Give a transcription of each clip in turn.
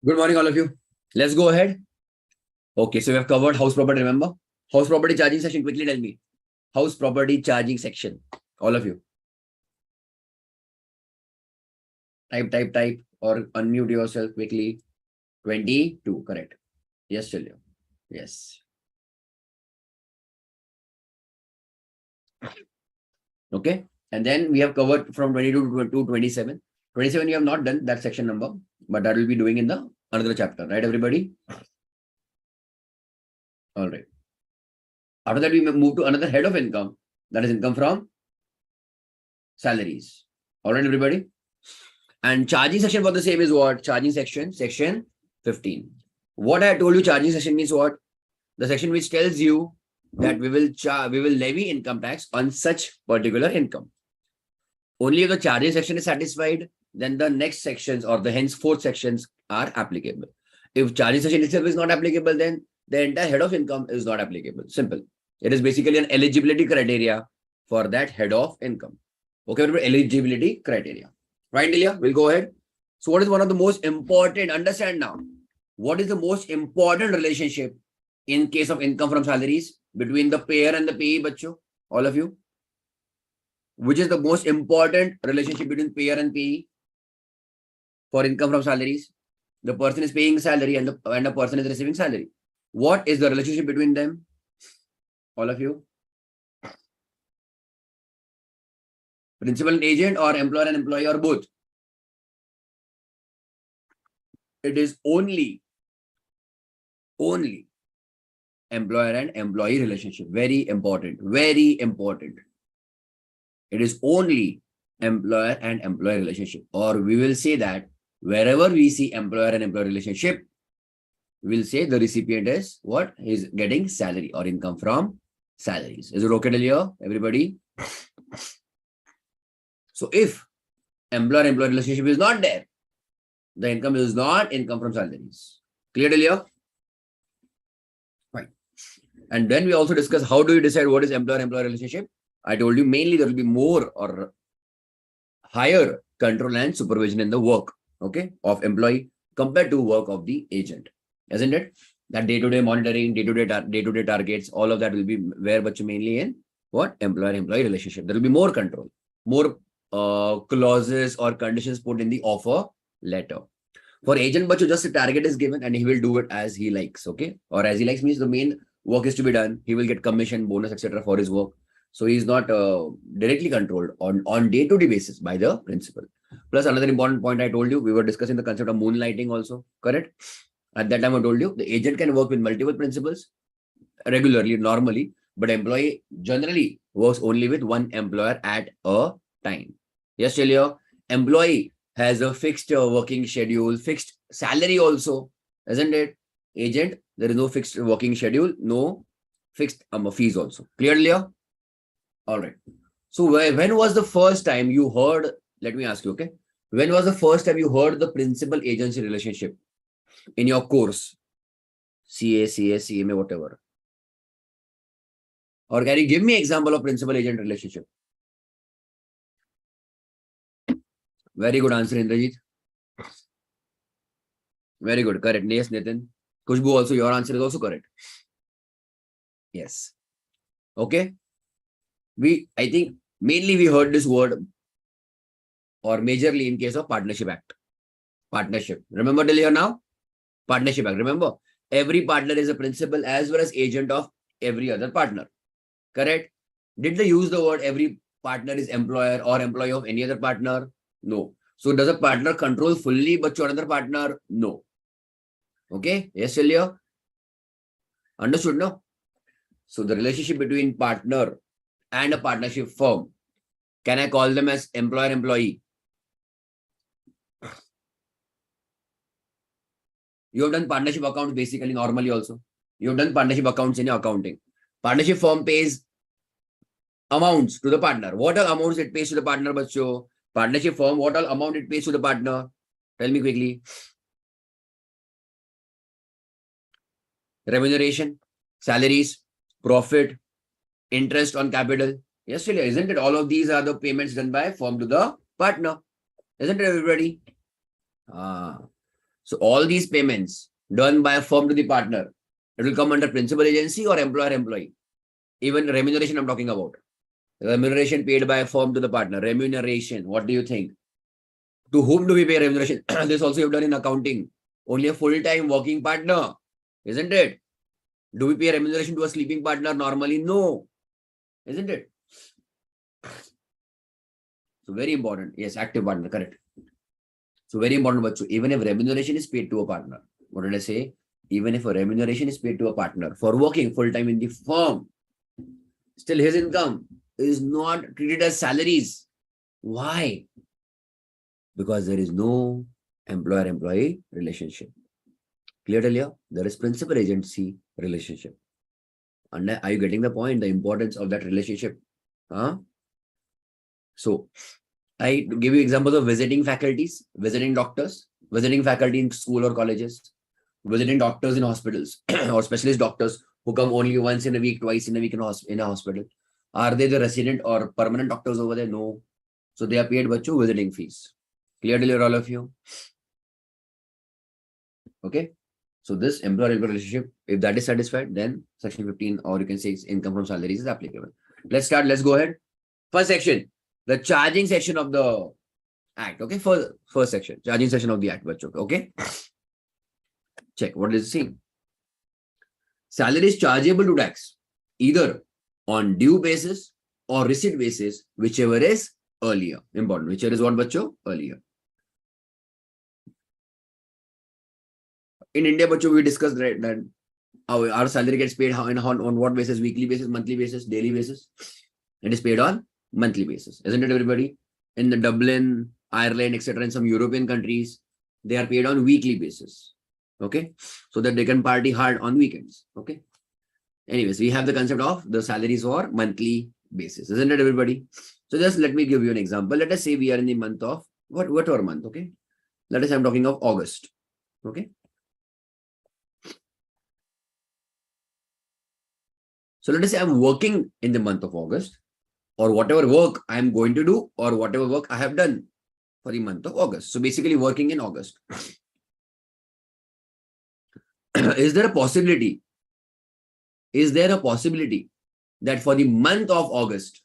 Good morning, all of you. Let's go ahead. Okay, so we have covered house property, remember? House property charging section, quickly tell me. House property charging section, all of you. Type, or unmute yourself quickly. 22, correct. Yes, tell you. Yes. Okay, and then we have covered from 22 to 27. 27 you have not done that section number, but that will be doing in the another chapter, right, everybody? All right. After that, we move to another head of income, that is income from salaries. All right, everybody. And charging section for the same is what? Charging section 15. What I told you, charging section means what? The section which tells you that we will levy income tax on such particular income. Only if the charging section is satisfied, then the next sections or the henceforth sections are applicable. If charging section itself is not applicable, then the entire head of income is not applicable. Simple. It is basically an eligibility criteria for that head of income. Okay, eligibility criteria. Right, Ilya? We'll go ahead. So what is one of the most important, understand now, what is the most important relationship in case of income from salaries between the payer and the payee, bacho? All of you? Which is the most important relationship between payer and payee for income from salaries? The person is paying salary and the person is receiving salary. What is the relationship between them? All of you? Principal and agent, or employer and employee, or both? It is only employer and employee relationship. Very important. Very important. It is only employer and employee relationship. Or we will say that wherever we see employer and employee relationship, we'll say the recipient is what? Is getting salary or income from salaries. Is it okay till here, everybody? So if employer-employee relationship is not there, the income is not income from salaries. Clear till here? Fine. And then we also discuss how do you decide what is employer-employee relationship? I told you mainly there will be more or higher control and supervision in the work, okay, of employee compared to work of the agent, isn't it? That day-to-day monitoring, day-to-day targets, all of that will be where, but mainly in what? Employer-employee relationship. There will be more control, more clauses or conditions put in the offer letter. For agent, but just a target is given and he will do it as he likes, okay? Or as he likes means the main work is to be done. He will get commission, bonus, etc. for his work. So he is not directly controlled on day-to-day basis by the principal. Plus another important point I told you, we were discussing the concept of moonlighting also, correct? At that time I told you the agent can work with multiple principals regularly, normally, but employee generally works only with one employer at a time. Yes, Chelia, employee has a fixed working schedule, fixed salary also, isn't it? Agent, there is no fixed working schedule, no fixed fees also. Clearly? All right. So when was the first time you heard, let me ask you, okay? When was the first time you heard the principal agency relationship in your course? CA, CS, CMA, whatever. Or can you give me example of principal agent relationship? Very good answer, Indrajit. Very good. Correct. Yes, Nitin. Kushbu, also your answer is also correct. Yes. Okay. I think mainly we heard this word or majorly in case of Partnership Act. Partnership. Remember till here now? Partnership Act. Remember, every partner is a principal as well as agent of every other partner. Correct? Did they use the word every partner is employer or employee of any other partner? No. So does a partner control fully but to another partner? No. Okay. Yes, Celia? Understood, no? So the relationship between partner and a partnership firm, can I call them as employer-employee? You have done partnership accounts basically normally also. You have done partnership accounts in your accounting. Partnership firm pays amounts to the partner. What all amounts it pays to the partner, bacho? Partnership firm, what all amount it pays to the partner? Tell me quickly. Remuneration, salaries, profit, interest on capital. Yes, Celia, isn't it? All of these are the payments done by firm to the partner. Isn't it, everybody? So So all these payments done by a firm to the partner, it will come under principal agency or employer-employee. Even remuneration I'm talking about. Remuneration paid by a firm to the partner. Remuneration, what do you think? To whom do we pay remuneration? This also you've done in accounting. Only a full-time working partner, isn't it? Do we pay remuneration to a sleeping partner? Normally, no. Isn't it? So very important. Yes, active partner, correct. So very important, but even if remuneration is paid to a partner, what did I say? Even if a remuneration is paid to a partner for working full-time in the firm, still his income is not treated as salaries. Why? Because there is no employer-employee relationship. Clear till here? There is principal agency relationship. And are you getting the point? The importance of that relationship. Huh? So I give you examples of visiting faculties, visiting doctors, visiting faculty in school or colleges, visiting doctors in hospitals or specialist doctors who come only once in a week, twice in a week in a hospital. Are they the resident or permanent doctors over there? No. So they are paid bachu visiting fees. Clear to all of you? Okay. So this employer-employee relationship, if that is satisfied, then section 15, or you can say income from salaries, is applicable. Let's start. Let's go ahead. First section, the charging section of the act. Okay. First section, charging section of the act. Okay. Check. What is it saying? Salary is chargeable to tax either on due basis or receipt basis, whichever is earlier. Important. Whichever is what, bacho? Earlier. In India, bacho, we discussed that our salary gets paid on what basis? Weekly basis, monthly basis, daily basis. It is paid on monthly basis, isn't it, everybody? In the Dublin, Ireland, etc., in some European countries, they are paid on weekly basis. Okay, so that they can party hard on weekends. Okay. Anyways, we have the concept of the salaries for monthly basis, isn't it, everybody? So just let me give you an example. Let us say we are in the month of whatever month. Okay. Let us say I'm talking of August. Okay. So let us say I'm working in the month of August, or whatever work I'm going to do, or whatever work I have done for the month of August. So basically working in August. Is there a possibility? Is there a possibility that for the month of August,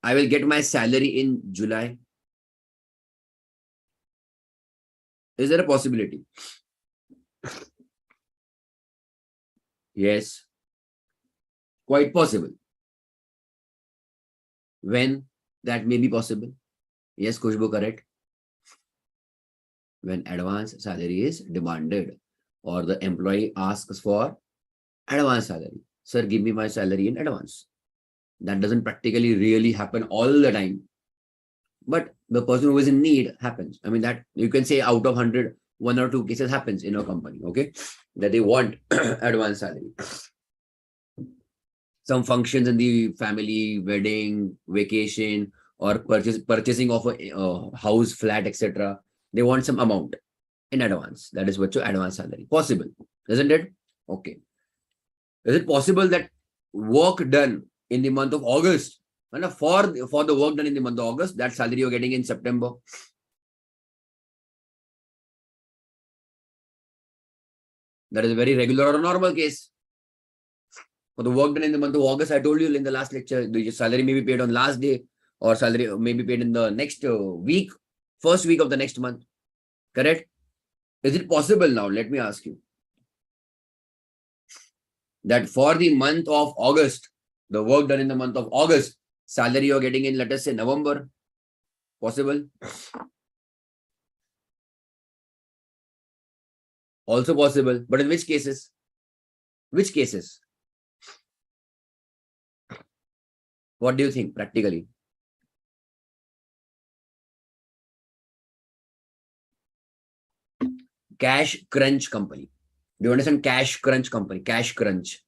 I will get my salary in July? Is there a possibility? Yes. Quite possible. When that may be possible? Yes, Kushbu, correct. When advance salary is demanded or the employee asks for advance salary. Sir, give me my salary in advance. That doesn't practically really happen all the time. But the person who is in need happens. I mean, that you can say out of 100, 1 or 2 cases happens in a company, okay? That they want advance salary. Some functions in the family, wedding, vacation, or purchasing of a house, flat, etc. They want some amount in advance. That is what your advance salary. Possible, isn't it? Okay. Is it possible that work done in the month of August, and for the work done in the month of August, that salary you're getting in September? That is a very regular or normal case. For the work done in the month of August, I told you in the last lecture, the salary may be paid on last day, or salary may be paid in the next week, first week of the next month. Correct? Is it possible now? Let me ask you. That for the month of August, the work done in the month of August, salary you're getting in, let us say, November. Possible? Also possible. But in which cases? Which cases? What do you think practically? Cash crunch company. Do you understand cash crunch company? Cash crunch.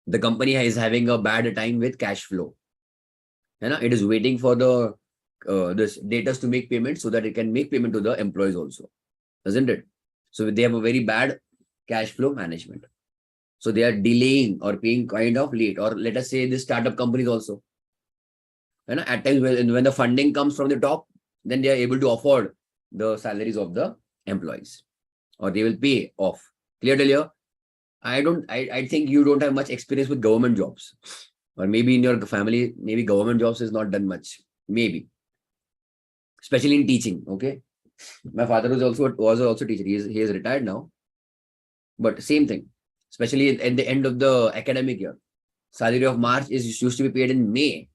The company is having a bad time with cash flow. It is waiting for the this data to make payment so that it can make payment to the employees also. Isn't it? So they have a very bad cash flow management. So they are delaying or paying kind of late. Or let us say the startup companies also. At times when the funding comes from the top, then they are able to afford the salaries of the employees, or they will pay off. Clear till here? I think you don't have much experience with government jobs, or maybe in your family, maybe government jobs is not done much, maybe, especially in teaching. Okay, my father was also teacher. He is retired now, but same thing, especially at the end of the academic year. Salary of March is used to be paid in May.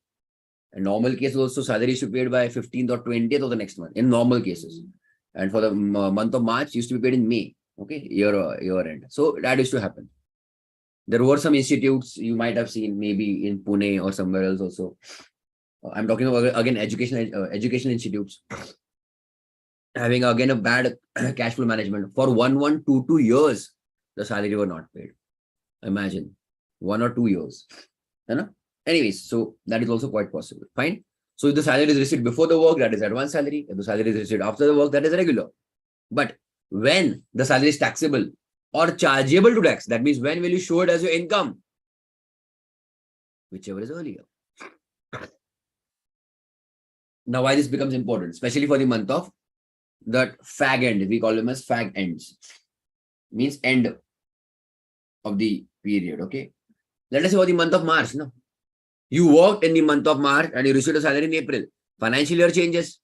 In normal cases, also salary should be paid by 15th or 20th of the next month. In normal cases, and for the month of March, used to be paid in May. Okay, year end. So that used to happen. There were some institutes you might have seen, maybe in Pune or somewhere else also. I'm talking about again educational institutes having again a bad cash flow management for 2 years. The salary were not paid. Imagine 1 or 2 years. You know? Anyways, so that is also quite possible. Fine. So if the salary is received before the work, that is advance salary. If the salary is received after the work, that is regular. But when the salary is taxable or chargeable to tax, that means when will you show it as your income? Whichever is earlier. Now, why this becomes important, especially for the month of that fag end, we call them as fag ends, means end of the period. Okay, let us say for the month of March. No, you worked in the month of March and you received a salary in April. Financial year changes.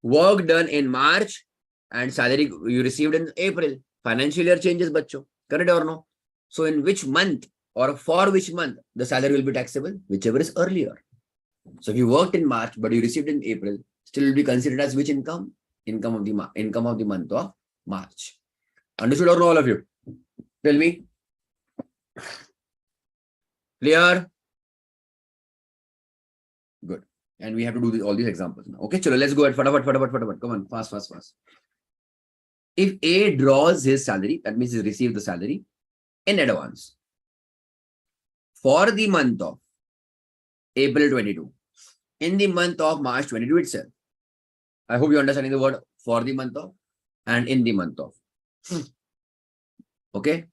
Work done in March and salary you received in April. Financial year changes, bacho. Correct or no? So in which month or for which month the salary will be taxable? Whichever is earlier. So if you worked in March but you received in April, still will be considered as which income? Income of the month of March. Understood or no, all of you? Tell me. Clear? Good. And we have to do all these examples now. Okay, chalo, let's go ahead. Fatapat. Come on, fast. If A draws his salary, that means he received the salary in advance for the month of April 22, in the month of March 22 itself. I hope you're understanding the word for the month of and in the month of. Okay.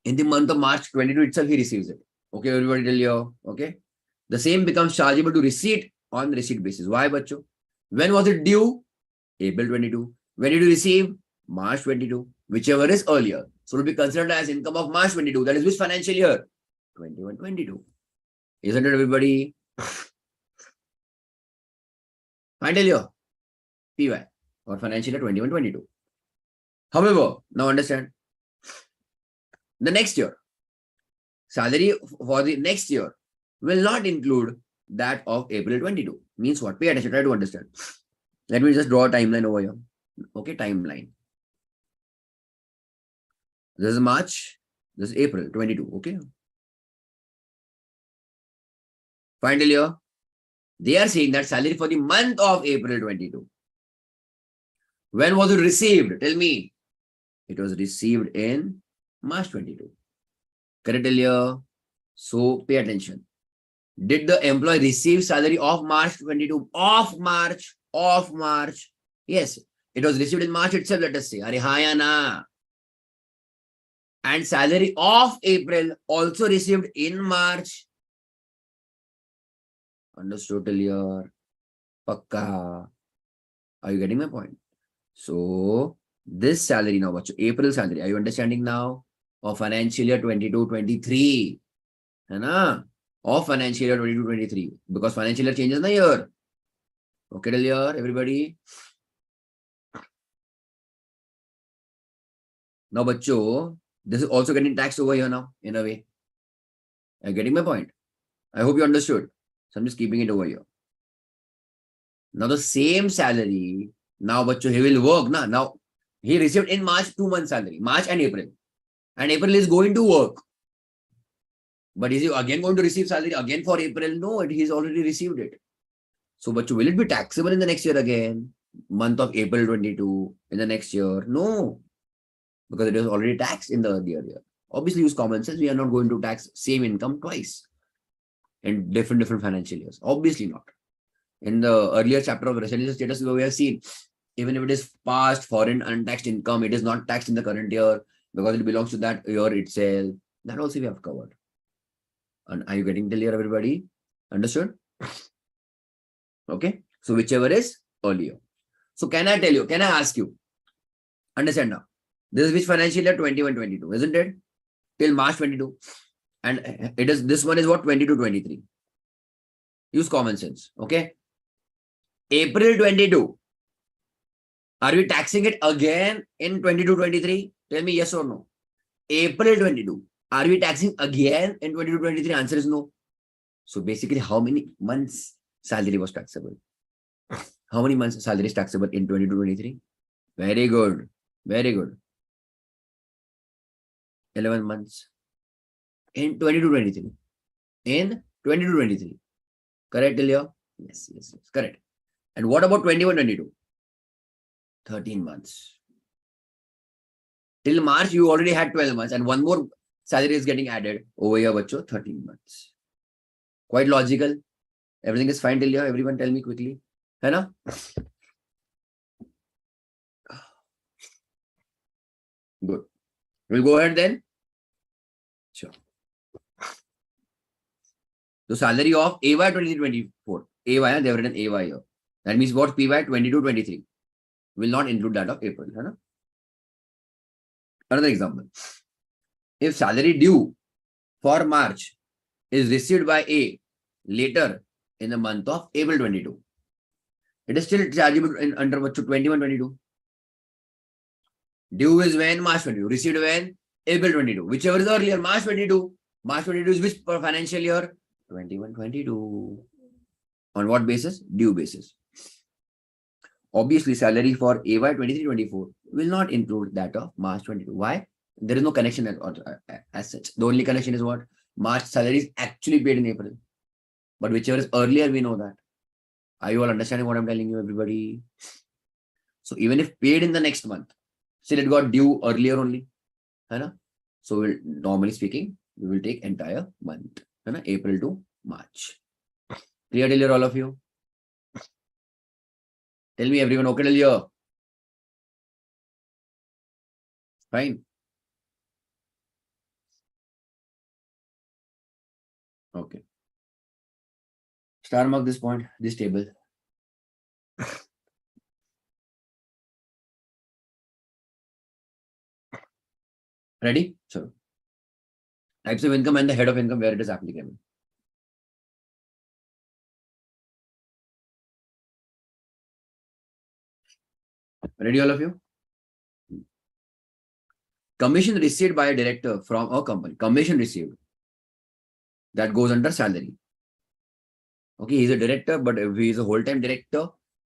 In the month of March 22 itself, he receives it. Okay, everybody tell you. Okay. The same becomes chargeable to receipt on receipt basis. Why, bacho? When was it due? April 22. When did you receive? March 22. Whichever is earlier. So it will be considered as income of March 22. That is which financial year? 21-22. Isn't it, everybody? Final year. PY or financial year 21-22. However, now understand. The next year, salary for the next year will not include that of April 22. Means what? Pay attention, try to understand. Let me just draw a timeline over here. Okay, timeline. This is March, this is April 22. Okay. Final year, they are saying that salary for the month of April 22. When was it received? Tell me. It was received in March 22. Correct earlier. So pay attention. Did the employee receive salary of March 22? Of March. Yes. It was received in March itself, let us say. Arihayana. And salary of April also received in March. Understood earlier. Pakka. Are you getting my point? So this salary now, April salary, are you understanding now? Of financial year 22-23. Of financial year 22-23. Because financial year changes the year. Okay, till here, everybody. Now, bacho, this is also getting taxed over here now, in a way. Are you getting my point? I hope you understood. So I'm just keeping it over here. Now the same salary, now bacho, he will work. Now he received in March 2 months salary, March and April. And April is going to work. But is he again going to receive salary again for April? No, he's already received it. So bacho, will it be taxable in the next year again? Month of April 22 in the next year? No. Because it was already taxed in the earlier year. Obviously, use common sense. We are not going to tax same income twice in different financial years. Obviously not. In the earlier chapter of residential status, we have seen even if it is past foreign untaxed income, it is not taxed in the current year because it belongs to that year itself. That also we have covered. And are you getting clear, everybody? Understood? Okay. So whichever is earlier. So can I tell you, can I ask you, understand now, this is which financial year? 21-22, isn't it? Till March 22. And it is, this one is what? 22-23. Use common sense. Okay. April 22. Are we taxing it again in 22-23? Tell me yes or no. April 22. Are we taxing again in 22-23? Answer is no. So basically, how many months salary was taxable? How many months salary is taxable in 22-23? Very good. Very good. 11 months. In 22-23. In 22-23. Correct, Ilya? Yes, yes, yes. Correct. And what about 21-22? 13 months. Till March, you already had 12 months and one more salary is getting added over here, bacho, 13 months. Quite logical. Everything is fine till here. Everyone tell me quickly. Hai na? Good. We'll go ahead then. Sure. The salary of AY 2024. AY, they have written AY here. That means what? PY 22-23. Will not include that of April. Hai na? Another example. If salary due for March is received by A later in the month of April 22, it is still chargeable in under 21-22. Due is when? March 22. Received when? April 22. Whichever is earlier, March 22. March 22 is which financial year? 21-22. On what basis? Due basis. Obviously, salary for AY 23-24 will not include that of March 22. Why? There is no connection as such. The only connection is what? March salary is actually paid in April. But whichever is earlier, we know that. Are you all understanding what I'm telling you, everybody? So even if paid in the next month, still it got due earlier only. So we'll, normally speaking, we will take entire month. April to March. Clear till here, all of you? Tell me everyone, okay till here? Fine. Okay. Star mark this point, this table. Ready? So, types of income and the head of income where it is applicable. Ready, all of you? Commission received by a director from a company. Commission received. That goes under salary. Okay, he's a director, but if he is a whole-time director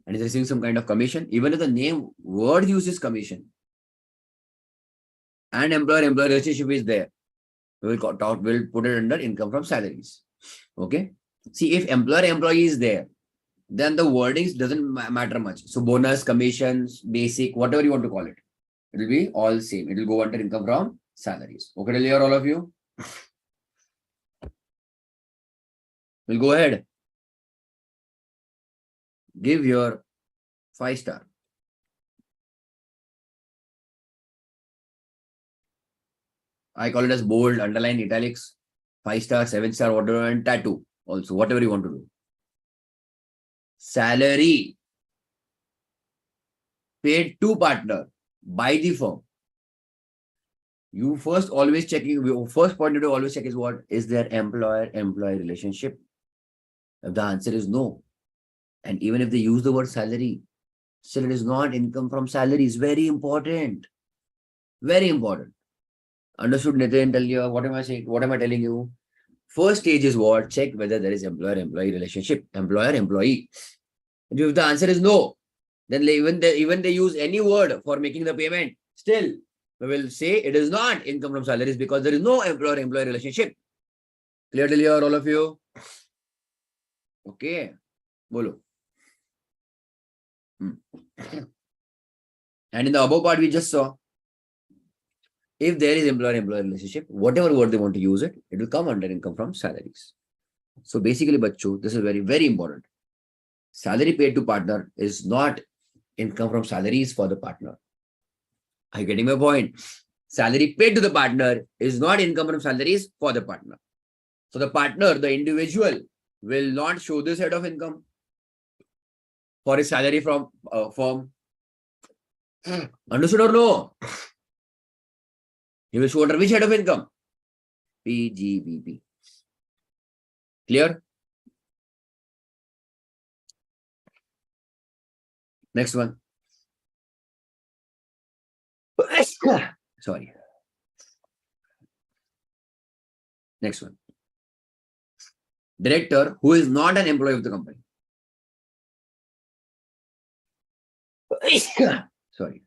and he's receiving some kind of commission, even if the name word uses commission and employer-employee relationship is there, we'll put it under income from salaries. Okay. See, if employer-employee is there, then the wordings doesn't matter much. So bonus, commissions, basic, whatever you want to call it, it will be all same. It will go under income from salaries. Okay, clear all of you? We'll go ahead. Give your 5-star. I call it as bold, underline, italics, 5-star, 7-star, whatever, and tattoo also, whatever you want to do. Salary paid to partner by the firm. You first always checking, first point to always check is what? Is there employer-employee relationship? If the answer is no, and even if they use the word salary, still it is not income from salaries. Very important. Very important. Understood, Nitin? Tell you, what am I saying? What am I telling you? First stage is what? Check whether there is employer-employee relationship. Employer-employee. If the answer is no, then even they use any word for making the payment, still we will say it is not income from salaries because there is no employer-employee relationship. Clear till here, all of you? Okay. Bolo. And in the above part, we just saw, if there is employer-employee relationship, whatever word they want to use it, it will come under income from salaries. So basically, bacho, this is very, very important. Salary paid to partner is not income from salaries for the partner. Are you getting my point? Salary paid to the partner is not income from salaries for the partner. So the partner, the individual, will not show this head of income. for his salary from firm. Understood or no? He will show under which head of income? PGBP. Clear? Next one. Sorry. Next one. Director who is not an employee of the company. Sorry.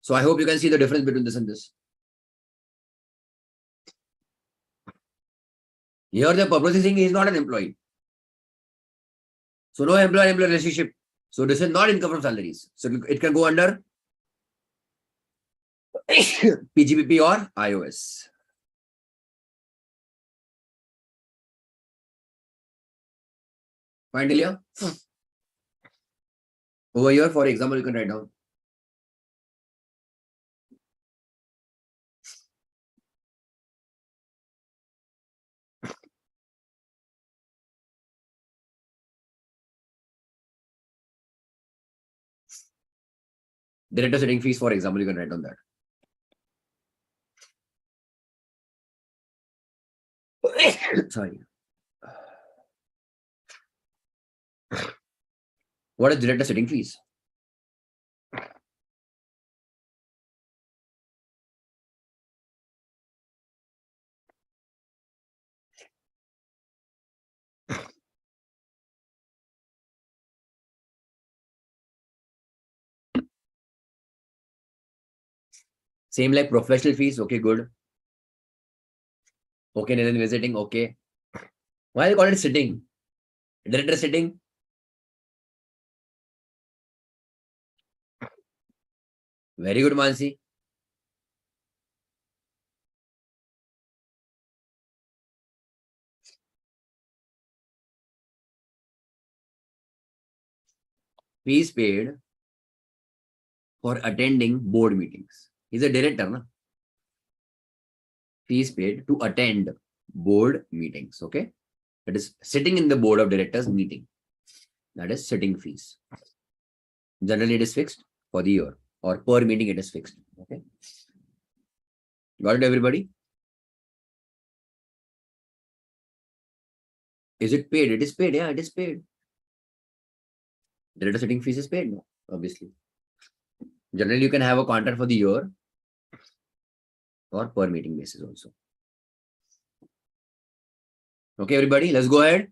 So I hope you can see the difference between this and this. Here the purpose is saying he is not an employee. So no employer-employee relationship. So this is not income from salaries. So it can go under PGBP or IOS. Fine, Delia? Over here, for example, you can write down. Director setting fees, for example, you can write down that. Sorry. What is director setting fees? Same like professional fees. Okay, good. Okay, Nathan visiting. Okay. Why you call it sitting? Director sitting. Very good, Mansi. Fees paid for attending board meetings. He's a director, na? Fees paid to attend board meetings. Okay. That is sitting in the board of directors meeting. That is sitting fees. Generally, it is fixed for the year or per meeting it is fixed. Okay. Got it, everybody? Is it paid? It is paid. Yeah, it is paid. Director sitting fees is paid, no, obviously. Generally, you can have a contract for the year or per meeting basis also. Okay, everybody, let's go ahead.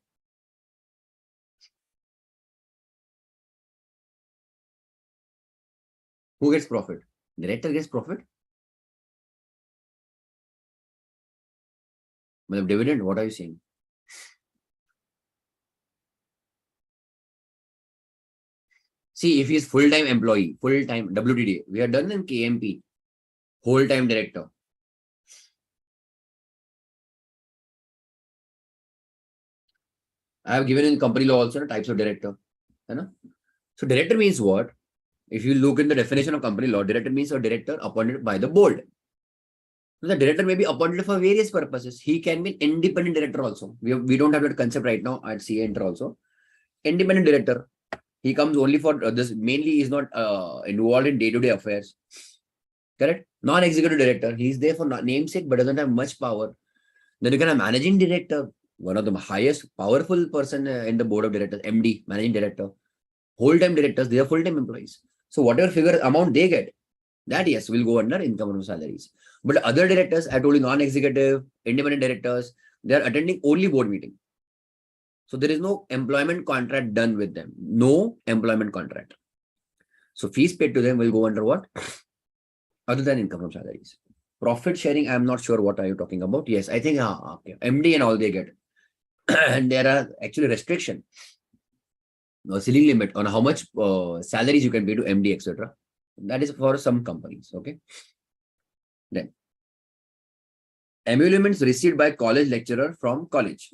Who gets profit? Director gets profit. Dividend, what are you saying? See, if he is full-time employee, full-time WTD, we are done in KMP, whole-time director. I have given in company law also types of director. So director means what? If you look in the definition of company law, director means a director appointed by the board. So the director may be appointed for various purposes. He can be an independent director also. We don't have that concept right now at CA Inter also. Independent director. He comes only for this. Mainly is not involved in day-to-day affairs. Correct? Non-executive director. He is there for namesake but doesn't have much power. Then you can have managing director. One of the highest powerful person in the board of directors. MD, managing director. Whole-time directors. They are full-time employees. So whatever figure amount they get, that yes will go under income from salaries. But other directors, I told you, non-executive, independent directors, they are attending only board meeting. So there is no employment contract done with them. No employment contract. So fees paid to them will go under what? Other than income from salaries. Profit sharing, I'm not sure what are you talking about. Yes, I think okay. MD and all they get. And there are actually restriction. No ceiling limit on how much salaries you can pay to MD, etc. That is for some companies. Okay. Then emoluments received by college lecturer from college.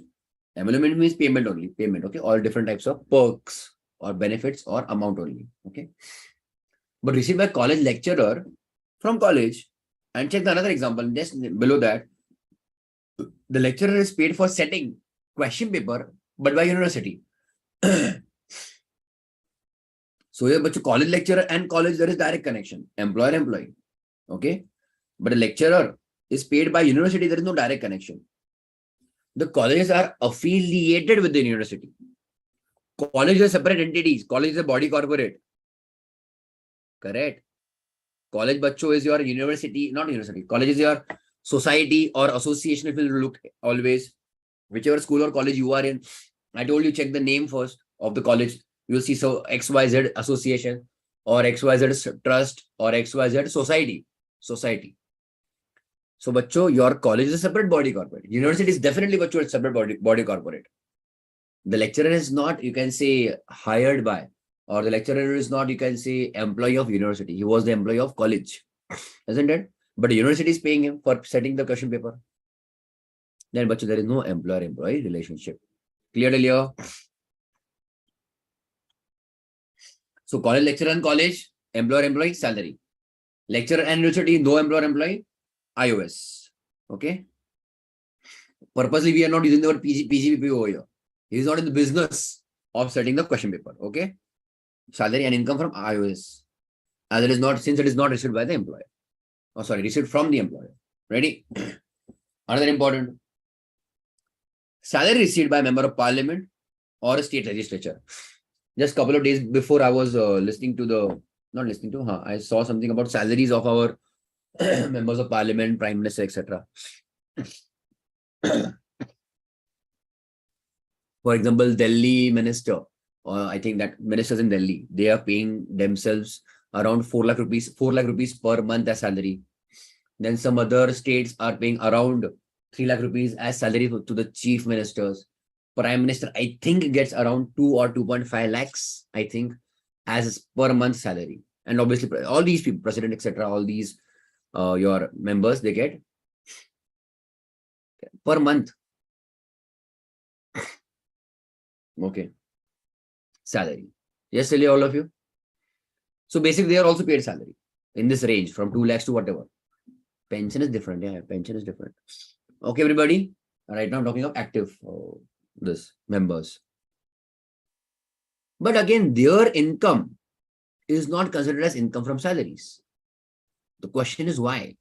Emolument means payment only. Payment. Okay. All different types of perks or benefits or amount only. Okay. But received by college lecturer from college. And check the another example. Just below that, the lecturer is paid for setting question paper, but by university. So here, but college lecturer and college, there is direct connection, employer-employee. Okay. But a lecturer is paid by university, there is no direct connection. The colleges are affiliated with the university. College is separate entities. College is a body corporate. Correct. College bachcho is your university, not university. College is your society or association. If you look always, whichever school or college you are in, I told you check the name first of the college. You will see so XYZ association or XYZ trust or XYZ society. Society. So, bachcho, your college is a separate body corporate. University is definitely bachcho, a separate body corporate. The lecturer is not, you can say, hired by, or the lecturer is not, you can say, employee of university. He was the employee of college, isn't it? But the university is paying him for setting the question paper. Then, bachcho, there is no employer-employee relationship. Clear till here? So, college lecturer and college, employer-employee, salary. Lecturer and university, no employer-employee, iOS. Okay. Purposely, we are not using the word PGBP over here. He is not in the business of setting the question paper. Okay. Salary and income from iOS. As it is not, since it is not received by the employer. Oh, sorry, received from the employer. Ready? Another important. Salary received by a member of parliament or a state legislature. Just a couple of days before, I was listening to the, not listening to, I saw something about salaries of our members of parliament, prime minister, etc. For example, Delhi minister, I think that ministers in Delhi, they are paying themselves around 4 lakh rupees per month as salary. Then some other states are paying around 3 lakh rupees as salary to the chief ministers. Prime minister, I think, gets around 2 or 2.5 lakhs, I think, as per month salary. And obviously, all these people, president, etc., all these your members, they get per month. Okay. Salary. Yes, tell you all of you. So basically, they are also paid salary in this range from 2 lakhs to whatever. Pension is different. Yeah, pension is different. Okay, everybody. Right now, I'm talking of active this members. But again, their income is not considered as income from salaries. The question is why?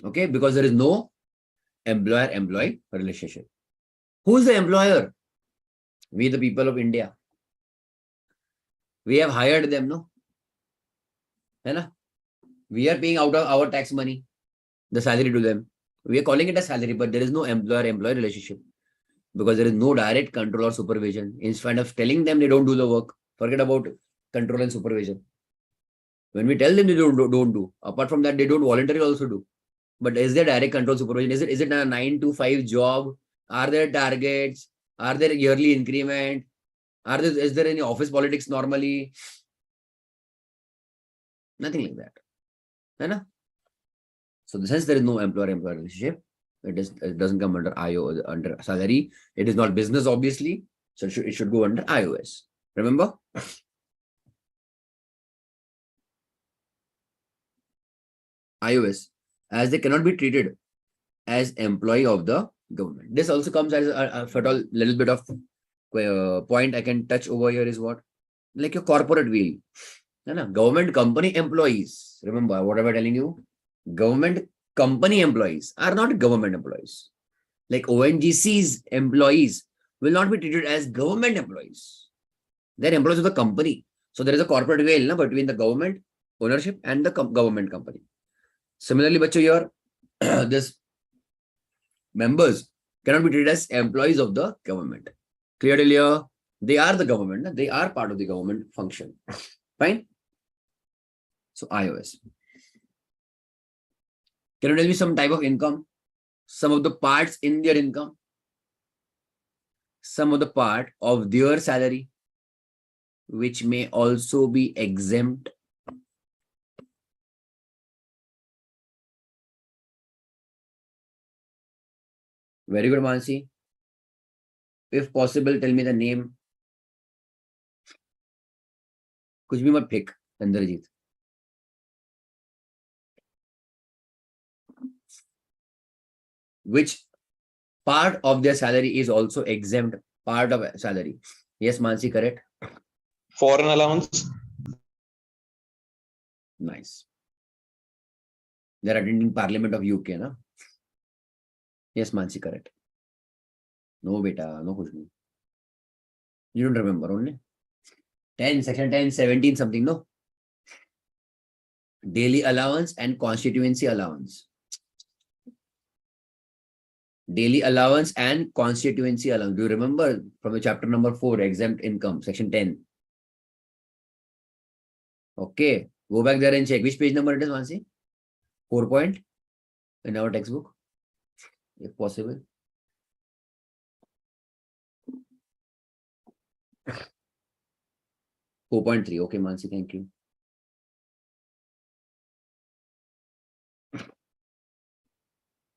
Okay, because there is no employer-employee relationship. Who is the employer? We, the people of India. We have hired them, no? We are paying out of our tax money, the salary to them. We are calling it a salary, but there is no employer-employee relationship because there is no direct control or supervision. Instead of telling them they don't do the work, forget about control and supervision. When we tell them they don't do, apart from that, they don't voluntarily also do. But is there direct control supervision? Is it a 9 to 5 job? Are there targets? Are there yearly increment? Is there any office politics normally? Nothing like that. Right? So since there is no employer-employer relationship, it doesn't come under IO under salary. It is not business, obviously. So it should go under iOS. Remember? iOS, as they cannot be treated as employee of the government. This also comes as a little bit of point I can touch over here is what? Like your corporate wheel. Government company employees. Remember what am I telling you? Government company employees are not government employees. Like ONGC's employees will not be treated as government employees. They're employees of the company. So there is a corporate veil between the government ownership and the government company. Similarly, bacho, your this members cannot be treated as employees of the government. Clearly, they are the government. They are part of the government function. Fine. So iOS. Can you tell me some type of income? Some of the parts in their income? Some of the part of their salary, which may also be exempt. Very good, Mansi. If possible, tell me the name. कुछ भी मत फेंक Indrajit. Which part of their salary is also exempt part of salary? Yes, Mansi, correct. Foreign allowance. Nice. They're attending Parliament of UK, na? Yes, Mansi, correct. No, beta, no kuch nahi. You don't remember only. 10, section 10, 17 something, no? Daily allowance and constituency allowance. Daily allowance and constituency allowance. Do you remember from the chapter number 4, exempt income, section 10? Okay. Go back there and check. Which page number it is, Mansi? 4 point in our textbook, if possible. Four 4.3. Okay, Mansi, thank you.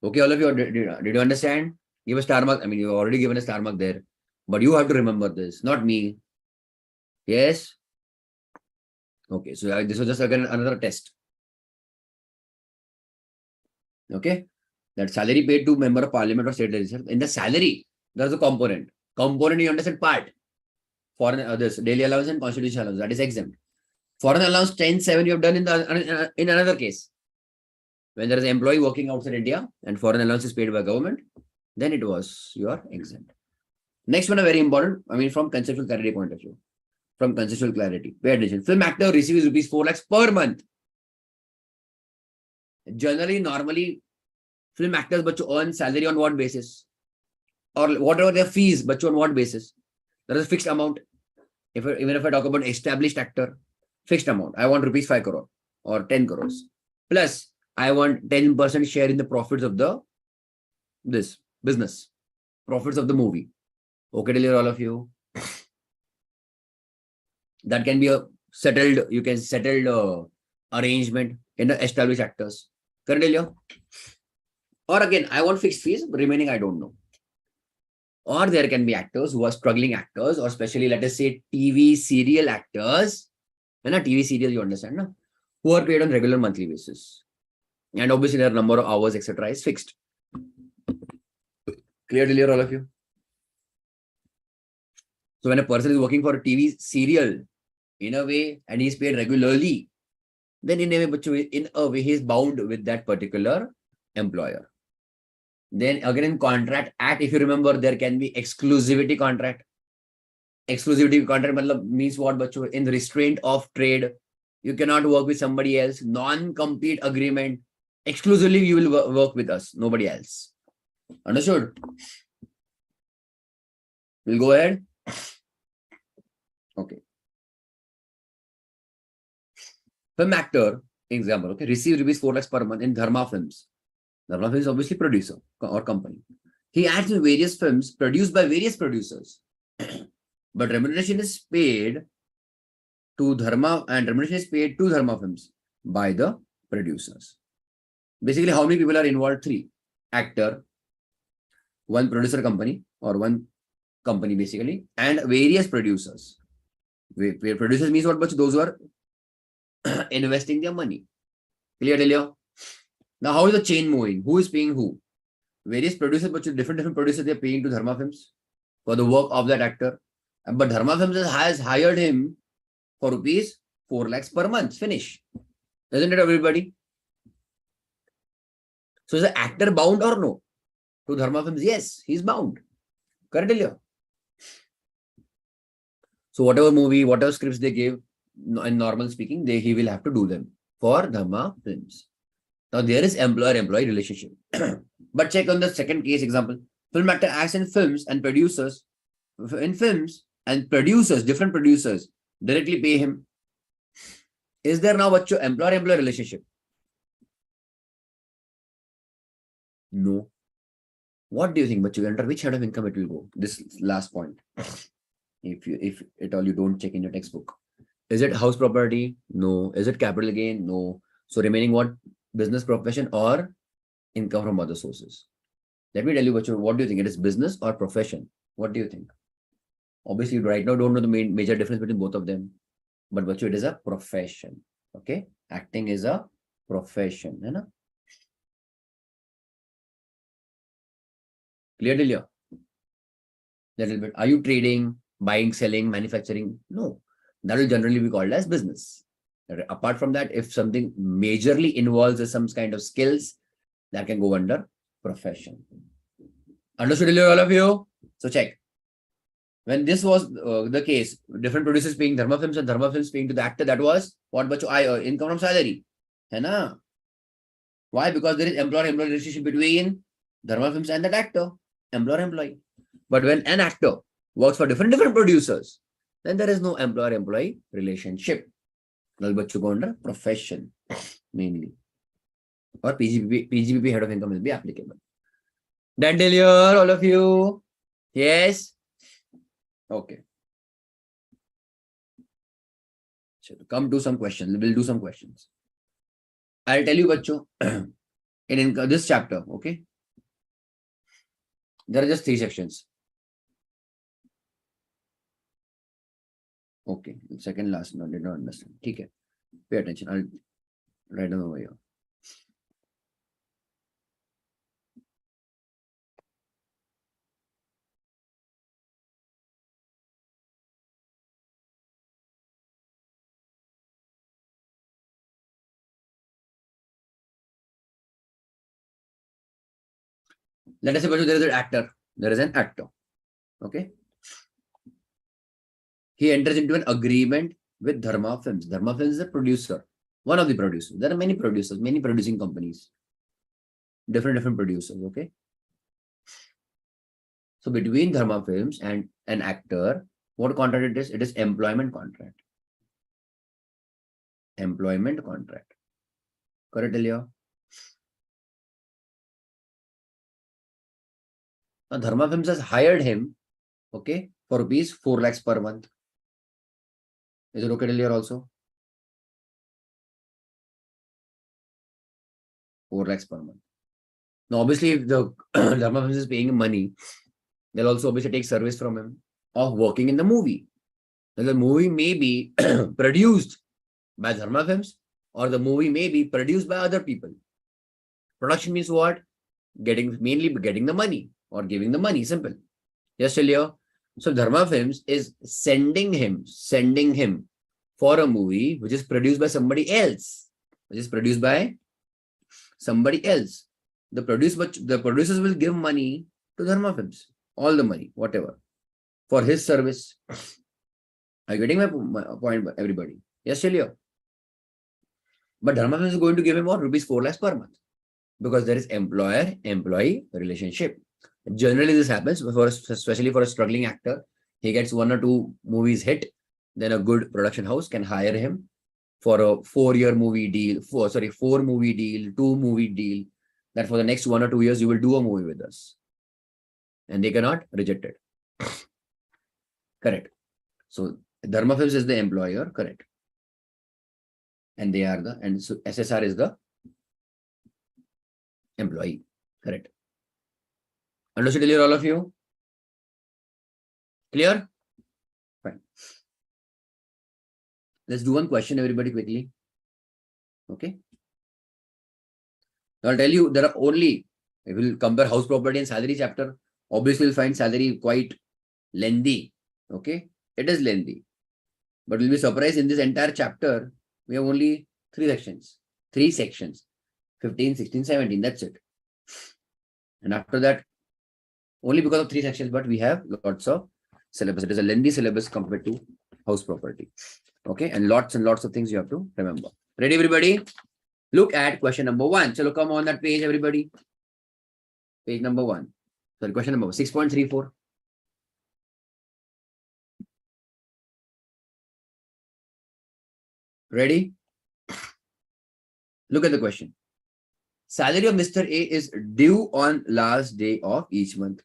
Okay, all of you, did you understand? Give a star mark. I mean, you've already given a star mark there, but you have to remember this, not me. Yes? Okay, so this was just again another test. Okay, that salary paid to member of parliament or state legislature. In the salary, there's a component. Component, you understand, part. Foreign others, daily allowance and constitutional allowance, that is exempt. Foreign allowance 10.7 you have done in another case. When there is an employee working outside India and foreign allowance is paid by government, then it was you are exempt. Next one, a very important, I mean, from conceptual clarity point of view. From conceptual clarity, pay attention. Film actor receives rupees 4 lakhs per month. Generally, normally, film actors but earn salary on what basis? Or whatever their fees, but on what basis? There is a fixed amount. Even if I talk about established actor, fixed amount. I want rupees 5 crore or 10 crores. Plus, I want 10% share in the profits of this business. Profits of the movie. Okay, till all of you. That can be a settled, you can settled arrangement in the established actors. Correct? Or again, I want fixed fees, but remaining I don't know. Or there can be actors who are struggling actors, or especially let us say TV serial actors. And a TV serial, you understand, no? Who are paid on regular monthly basis. And obviously their number of hours, etc. is fixed. Clear till all of you? So when a person is working for a TV serial, in a way, and he's paid regularly, then in a way, he is bound with that particular employer. Then again in contract act, if you remember, there can be exclusivity contract. Exclusivity contract means what? In the restraint of trade, you cannot work with somebody else. Non-compete agreement. Exclusively, you will work with us, nobody else. Understood? We'll go ahead. Okay. Film actor, example, okay, receive rupees 4 lakhs per month in Dharma Films. Dharma Films is obviously producer or company. He acts in various films produced by various producers. But remuneration is paid to Dharma, and remuneration is paid to Dharma Films by the producers. Basically, how many people are involved? 3. Actor, 1 producer company or 1 company basically, and various producers. Producers means what? But those who are investing their money. Clear, Delio? Now, how is the chain moving? Who is paying who? Various producers, but different producers, they are paying to Dharma Films for the work of that actor. But Dharma Films has hired him for rupees 4 lakhs per month. Finish. Isn't it, everybody? So is the actor bound or no? To Dharma Films? Yes, he's bound. Correct, Delio? So whatever movie, whatever scripts they give, in normal speaking, he will have to do them for Dharma Films. Now there is employer-employee relationship. But check on the second case example. Film actor acts in films and producers. In films and producers, different producers directly pay him. Is there now a employer-employee relationship? No. What do you think, Bachu? Under which head of income it will go? This last point. If at all you don't check in your textbook. Is it house property? No. Is it capital gain? No. So remaining what? Business profession or income from other sources? Let me tell you, Bachu, what do you think? It is business or profession? What do you think? Obviously, you right now don't know the major difference between both of them. but बच्चों it is a profession. Okay, acting is a profession, है ना? Clear till here? Little bit. Are you trading, buying, selling, manufacturing? No, that will generally be called as business. Apart from that, if something majorly involves some kind of skills, that can go under profession. Understood, all of you? So check. When this was the case, different producers paying Dharma Films and Dharma Films paying to the actor, that was what bacho income from salary. Hai na? Why? Because there is employer-employee relationship between Dharma Films and that actor, employer-employee. But when an actor works for different producers, then there is no employer-employee relationship. Nal bacho go under profession mainly. Or PGBP head of income will be applicable. That till here, all of you? Yes? Okay. So come to some questions. We'll do some questions. I'll tell you, bacho, in this chapter, okay? There are just 3 sections. Okay, second last, no, did not understand. Okay, pay attention. I'll write them over here. Let us say there is an actor. There is an actor. Okay. He enters into an agreement with Dharma Films. Dharma Films is a producer, one of the producers. There are many producers, many producing companies, different producers. Okay. So between Dharma Films and an actor, what contract it is? It is employment contract. Employment contract. Correct, Elia? Now, Dharma Films has hired him, okay, for rupees 4 lakhs per month. Is it okay till here also? 4 lakhs per month. Now, obviously, if the Dharma Films is paying him money, they'll also obviously take service from him of working in the movie. Now, the movie may be produced by Dharma Films or the movie may be produced by other people. Production means what? Mainly getting the money or giving the money. Simple. Yes, till here. So Dharma Films is sending him for a movie which is produced by somebody else. The producers will give money to Dharma Films, all the money, whatever, for his service. Are you getting my point, everybody? Yes, till here. But Dharma Films is going to give him what? Rupees 4 lakhs per month because there is employer-employee relationship. Generally, this happens especially for a struggling actor. He gets 1 or 2 movies hit, then a good production house can hire him for a 4-year movie deal, 4 movie deal, 2 movie deal, that for the next 1 or 2 years, you will do a movie with us. And they cannot reject it. Correct. So Dharma Films is the employer, correct. And they are so SSR is the employee, correct. Understood, clear, all of you? Clear? Fine. Let's do one question, everybody, quickly. Okay. I'll tell you, there are only, if we'll compare house property and salary chapter, obviously we'll find salary quite lengthy. Okay. It is lengthy. But we'll be surprised in this entire chapter, we have only 3 sections. 3 sections. 15, 16, 17. That's it. And after that, only because of 3 sections, but we have lots of syllabus. It is a lengthy syllabus compared to house property. Okay, and lots of things you have to remember. Ready, everybody? Look at question number 1. So come on that page, everybody. Page number 1. Sorry, question number 6.34. Ready? Look at the question. Salary of Mr. A is due on last day of each month.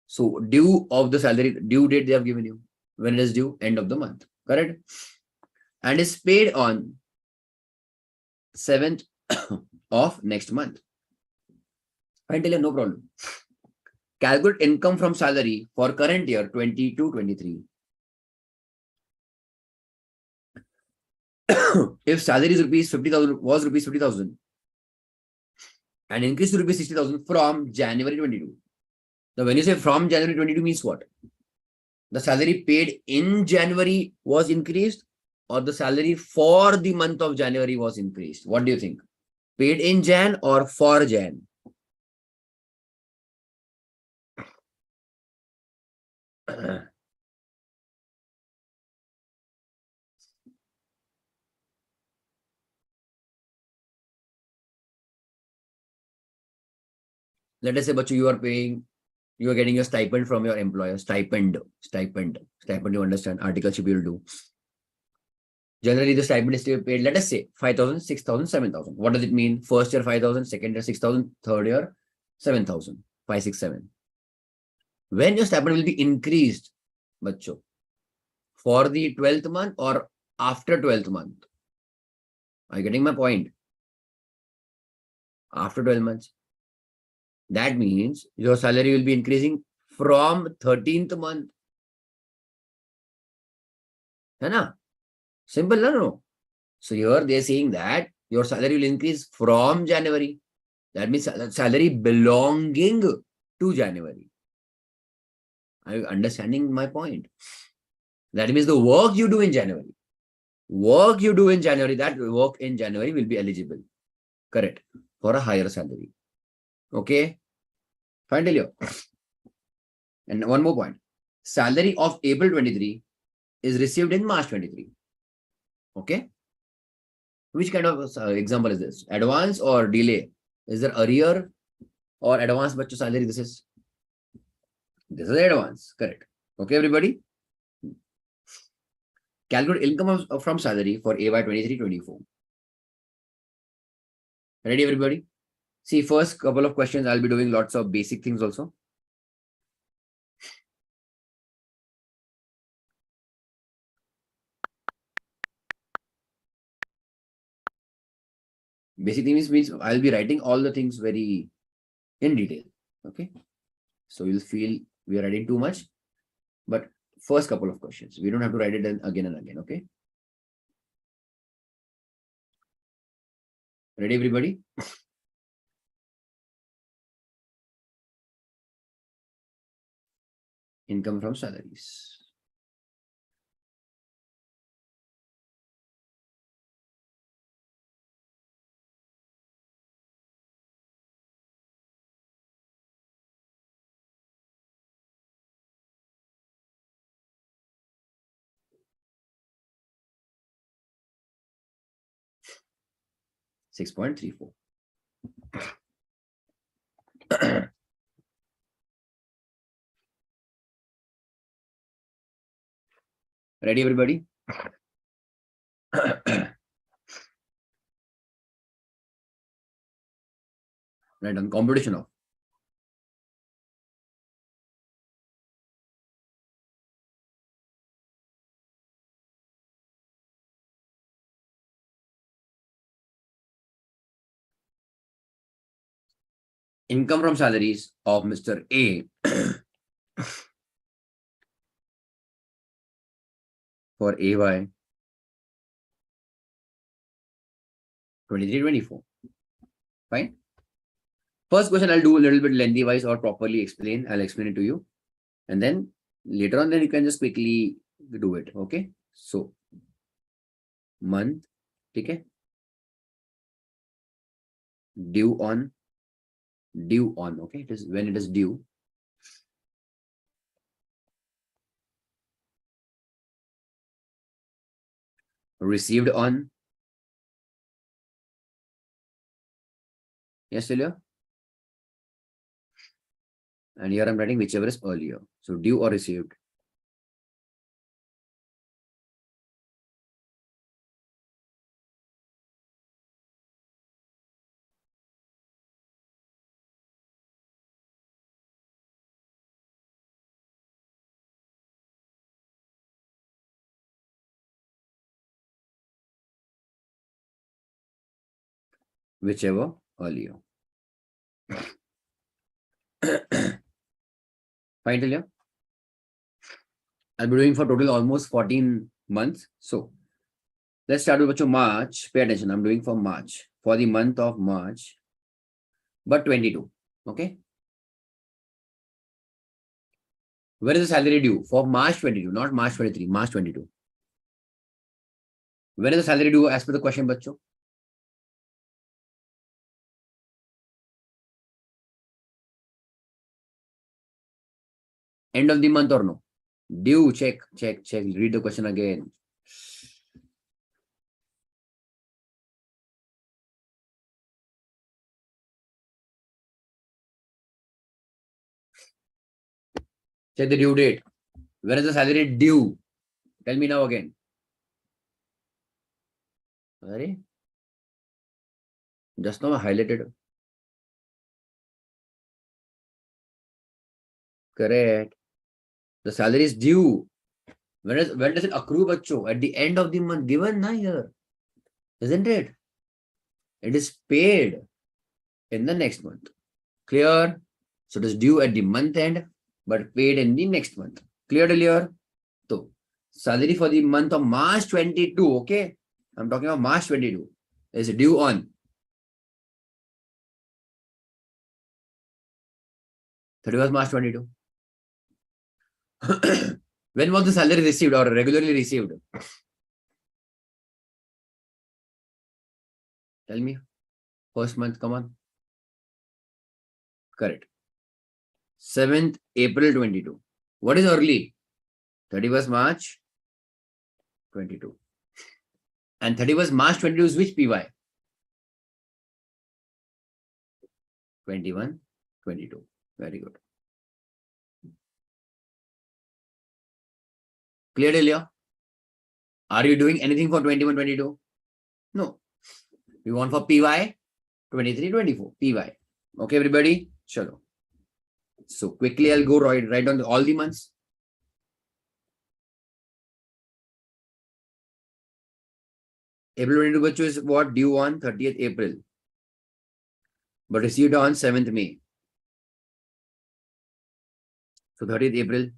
So due of the salary, due date they have given you. When it is due? End of the month. Correct? And is paid on 7th of next month. Fine, tell you, no problem. Calculate income from salary for current year 22-23. if salary is rupees 50,000 was rupees 50,000 and increased to rupees 60,000 from January 22. Now, when you say from January 22 means what? The salary paid in January was increased, or the salary for the month of January was increased? What do you think? Paid in Jan or for Jan? Let us say, but you are getting your stipend from your employer. Stipend, you understand? Articleship you will do. Generally, the stipend is paid, let us say 5,000, 6,000, 7,000. What does it mean? First year 5,000, second year 6,000, third year 7,000, 5, 6, 7. When your stipend will be increased, bacho, for the 12th month or after 12th month? Are you getting my point? After 12 months. That means your salary will be increasing from 13th month. Hai na? Simple, no? So here they are saying that your salary will increase from January. That means salary belonging to January. Are you understanding my point? That means the work you do in January, that work in January will be eligible. Correct. For a higher salary. Okay. Fine, tell you. And one more point. Salary of April 23 is received in March 23. Okay. Which kind of example is this? Advance or delay? Is there arrear or advance but salary? This is advance. Correct. Okay, everybody. Calculate income from salary for AY 23-24. Ready, everybody? See, first couple of questions, I'll be doing lots of basic things also. Basic things means I'll be writing all the things very in detail. Okay. So you'll feel we are writing too much, but first couple of questions, we don't have to write it again and again. Okay. Ready, everybody? Income from salaries. $6.34. Ready, everybody? Right on competition of income from salaries of Mr. A for AY 23-24. Fine. First question I'll do a little bit lengthy wise or properly explain. I'll explain it to you. And then later on, then you can just quickly do it. Okay. So month, okay. Due on, okay. It is when it is due. Received on. Yes, Celia? And here I'm writing whichever is earlier. So due or received. Whichever earlier. Fine, Celia? I'll be doing for total almost 14 months. So Let's start with March. Pay attention. I'm doing for March, for the month of March, but 22. Okay. Where is the salary due? For March 22, not March 23, March 22. When is the salary due as per the question, bachcho? End of the month or no? Due, check. Read the question again. Check the due date. Where is the salary due? Tell me now again. Sorry? Just now I highlighted. Correct. The salary is due. When does it accrue, bacho? At the end of the month, given na here. Isn't it? It is paid in the next month. Clear? So it is due at the month end, but paid in the next month. Clear till here? So, salary for the month of March 22, okay? I'm talking about March 22. Is due on 31st March 22. When was the salary received or regularly received? Tell me. First month, come on. Correct. 7th April 22. What is early? 31st March 22. And 31st March 22 is which PY? 21, 22. Very good. Clear, Delia? Are you doing anything for 21, 22? No. We want for PY 23, 24. PY. Okay, everybody? Chalo. So quickly I'll go right on all the months. April 22 bacho is what? Due on 30th April. But received on 7th May. So 30th April.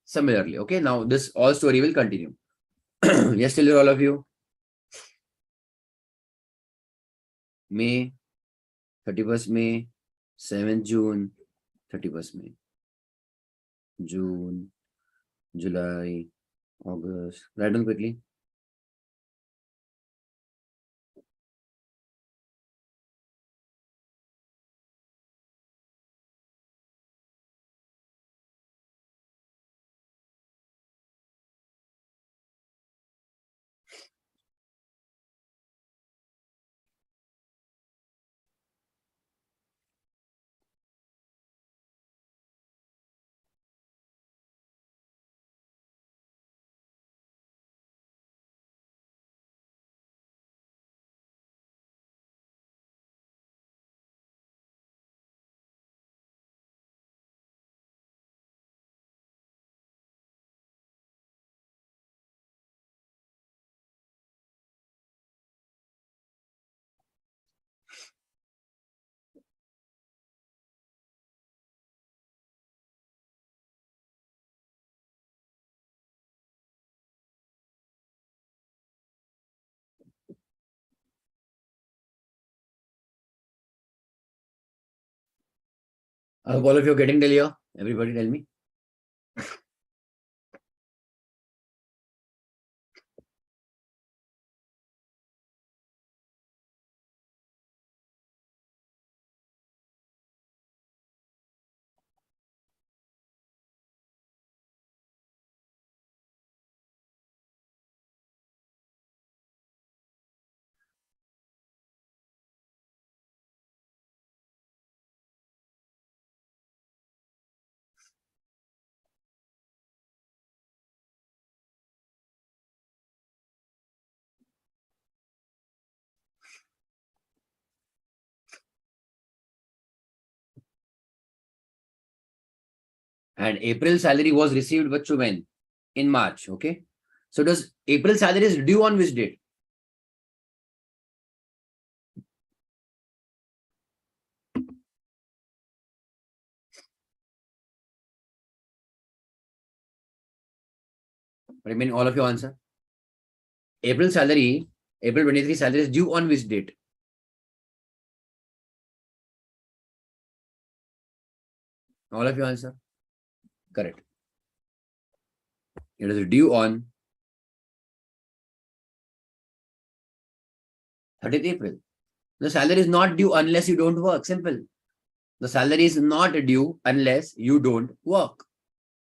Similarly. Okay, now this all story will continue. Yes, still all of you. May, 31st May, 7th June, 31st May. June, July, August. Write down quickly. I hope all of you are getting till here. Everybody tell me. And April salary was received when? In March. Okay. So does April salary is due on which date? Remain all of your answer. April salary April 23 salary is due on which date? All of you answer. Correct. It is due on 30th April. The salary is not due unless you don't work. Simple. The salary is not due unless you don't work.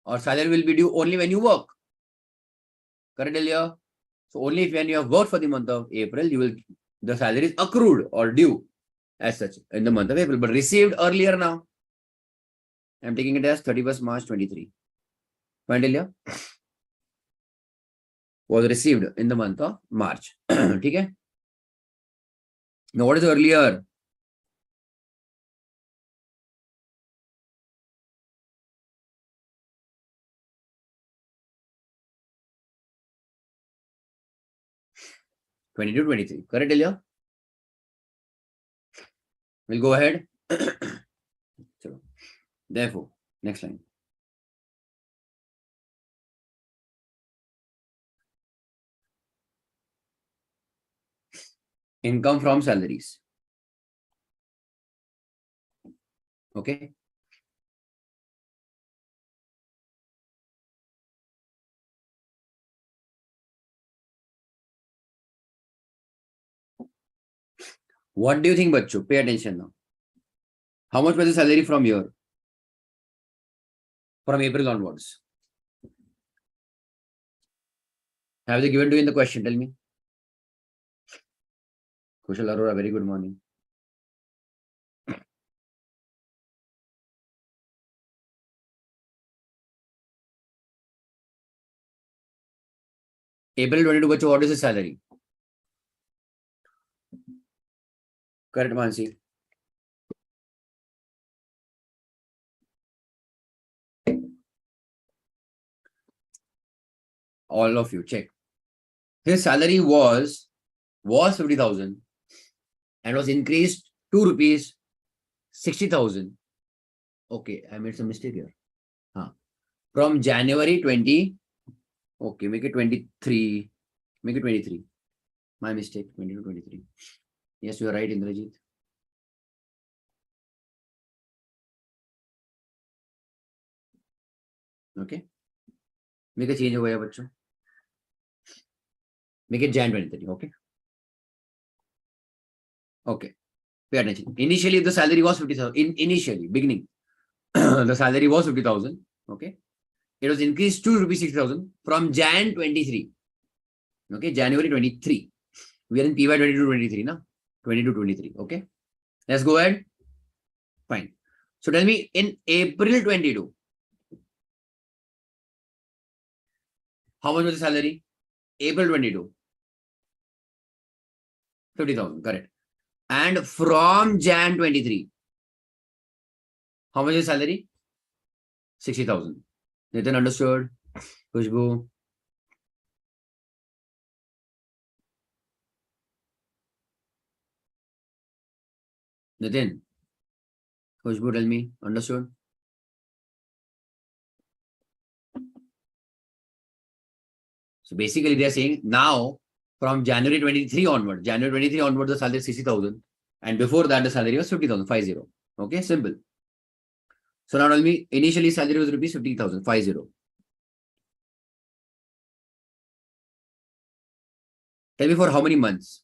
Or salary will be due only when you work. Correct, Elia? So only if when you have worked for the month of April, the salary is accrued or due as such in the month of April, but received earlier now. I'm taking it as 31st March 23. Point, Elia? Was received in the month of March. Okay? Now, what is earlier? '22, '23. Correct, Elia? We'll go ahead. Therefore, next line. Income from salaries. Okay. What do you think, Bacho? Pay attention now. How much was the salary from here? From April onwards. Have they given to you in the question? Tell me. Kushal Arora, very good morning. April 22, Bacho, what is the salary? Correct, Mansi. All of you, check. His salary was 50,000 and was increased 2 rupees 60,000. Okay, I made some mistake here. From January 20. Okay, make it 23. Make it 23. My mistake, 22, 23. Yes, you are right, Indrajit. Okay. Make a change over here, bachcho. Make it Jan 23. Okay. Okay. Pay attention. Initially, the salary was 50,000. Initially, beginning, the salary was 50,000. Okay. It was increased to rupees 60,000 from Jan 23. Okay. January 23. We are in PY 22-23 now. 22-23. Okay. Let's go ahead. Fine. So tell me, in April 22, how much was the salary? April 22. 50,000. Correct. And from Jan 23, how much is salary? 60,000. Nathan understood? Khushbu? Nathan? Khushbu, tell me. Understood? So basically, they are saying now from January 23 onward, the salary is 60,000. And before that, the salary was 50,000, 50. Okay, simple. So now tell me, initially salary was rupees 50,000, 50. Tell me for how many months?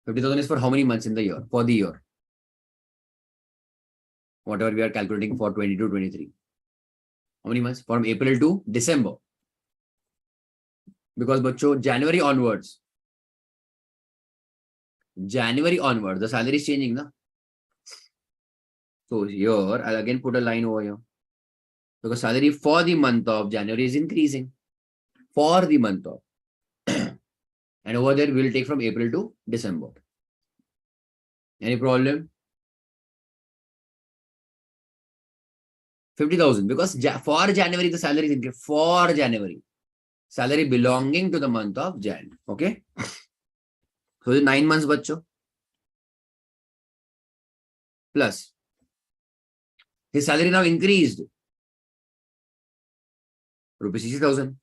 50,000 is for how many months in the year? For the year. Whatever we are calculating for 22-23. How many months? From April to December. Because bacho, January onwards, the salary is changing, na? So here, I'll again put a line over here. Because salary for the month of January is increasing. For the month of. And over there, we'll take from April to December. Any problem? 50,000. Because for January, the salary is increasing. For January. Salary belonging to the month of Jan. Okay? So 9 months, bacho. Plus. His salary now increased. Rupees 60,000.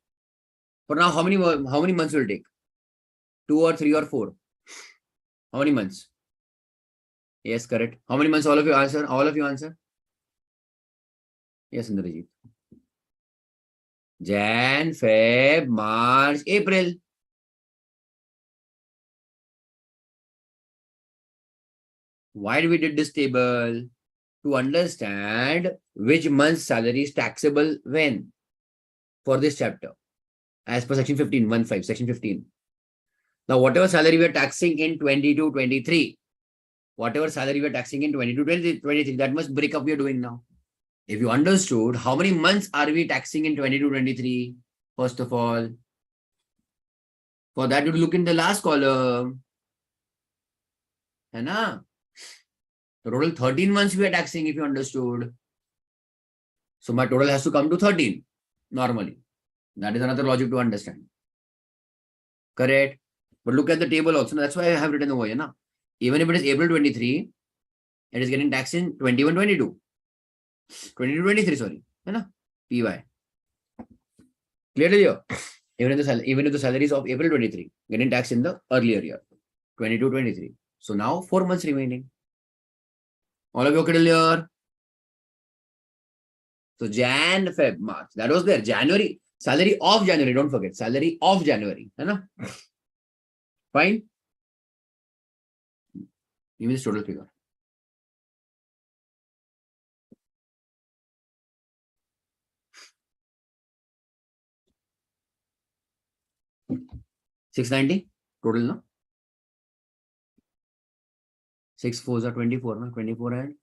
For now, how many months will it take? 2 or 3 or 4? How many months? Yes, correct. How many months? All of you answer. All of you answer. Yes, Indrajit. Jan, Feb, March, April. Why do we did this table? To understand which month's salary is taxable when for this chapter. As per section 15, 1.5, section 15. Now, whatever salary we are taxing in 22-23, whatever salary we are taxing in 22-23, that much breakup we are doing now. If you understood, how many months are we taxing in 22-23? First of all, for that, you look in the last column. The total 13 months we are taxing, if you understood. So my total has to come to 13 normally. That is another logic to understand. Correct. But look at the table also. That's why I have written over here. Even if it is April 23, it is getting taxed in 21-22. 22-23, sorry. PY. Clearly here. Even if the salaries of April 23 getting taxed in the earlier year. 22-23. So now 4 months remaining. All of you okay till here? So Jan, Feb, March. That was there. January. Salary of January. Don't forget. Salary of January. Fine. Give me this total figure. $690 total, no? 6 4s are 24, no? 24 and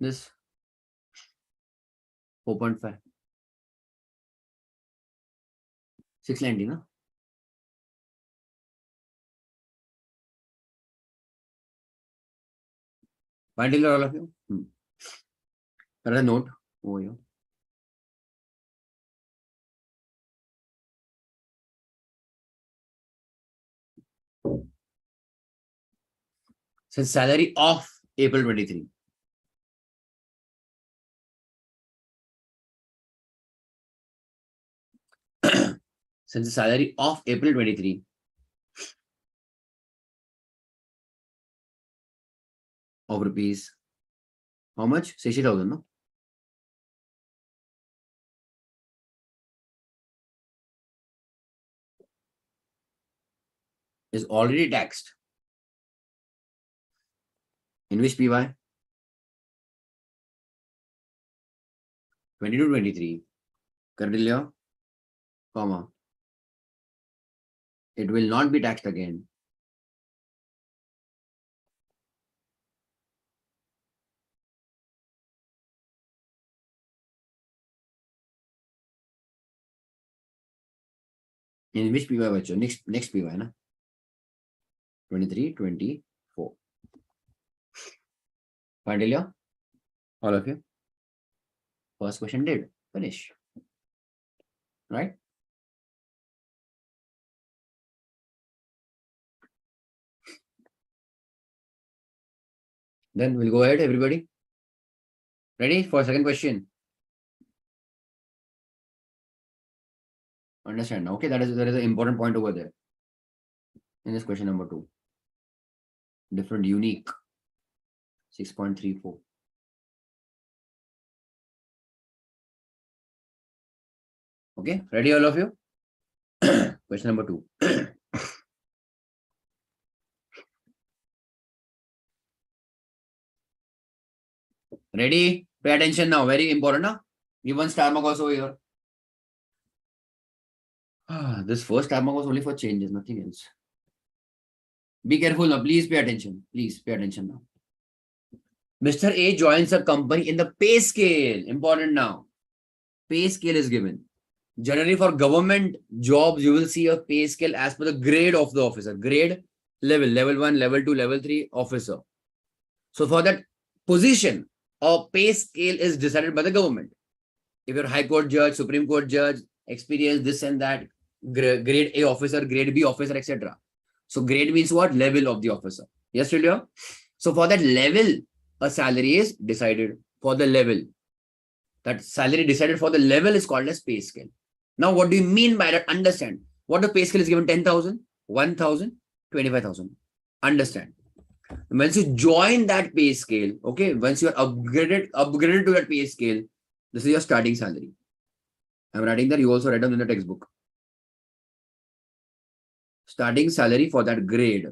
this 4.5. 690, no? Fine till all of you. There is a note over here. Since salary of April 23. Since the salary of April 23 of rupees, how much? 60,000, no? Is already taxed. In which PY? 22-23. Cordelia, comma. It will not be taxed again. In which PY? Next PY, na? 23-24. Cordelia, all of you. First question did. Finish. Right? Then we'll go ahead, everybody. Ready for second question? Understand? Okay, there is an important point over there. In this question number 2. Different, unique. 6.34. Okay, ready all of you? Question number 2. Ready? Pay attention now. Very important. Now. Give one star mark also here. This first star mark was only for changes, nothing else. Be careful now. Please pay attention. Please pay attention now. Mr. A joins a company in the pay scale. Important now. Pay scale is given. Generally for government jobs, you will see a pay scale as per the grade of the officer. Grade, level 1, level 2, level 3 officer. So for that position, a pay scale is decided by the government. If you're High Court judge, Supreme Court judge, experience this and that, grade A officer, grade B officer, etc. So grade means what? Level of the officer. Yes, Julia? So for that level, a salary is decided for the level. That salary decided for the level is called as pay scale. Now, what do you mean by that? Understand. What the pay scale is given 10,000, 1,000, 25,000. Understand. Once you join that pay scale, okay, once you are upgraded to that pay scale, this is your starting salary. I'm writing that, you also write down in the textbook. Starting salary for that grade.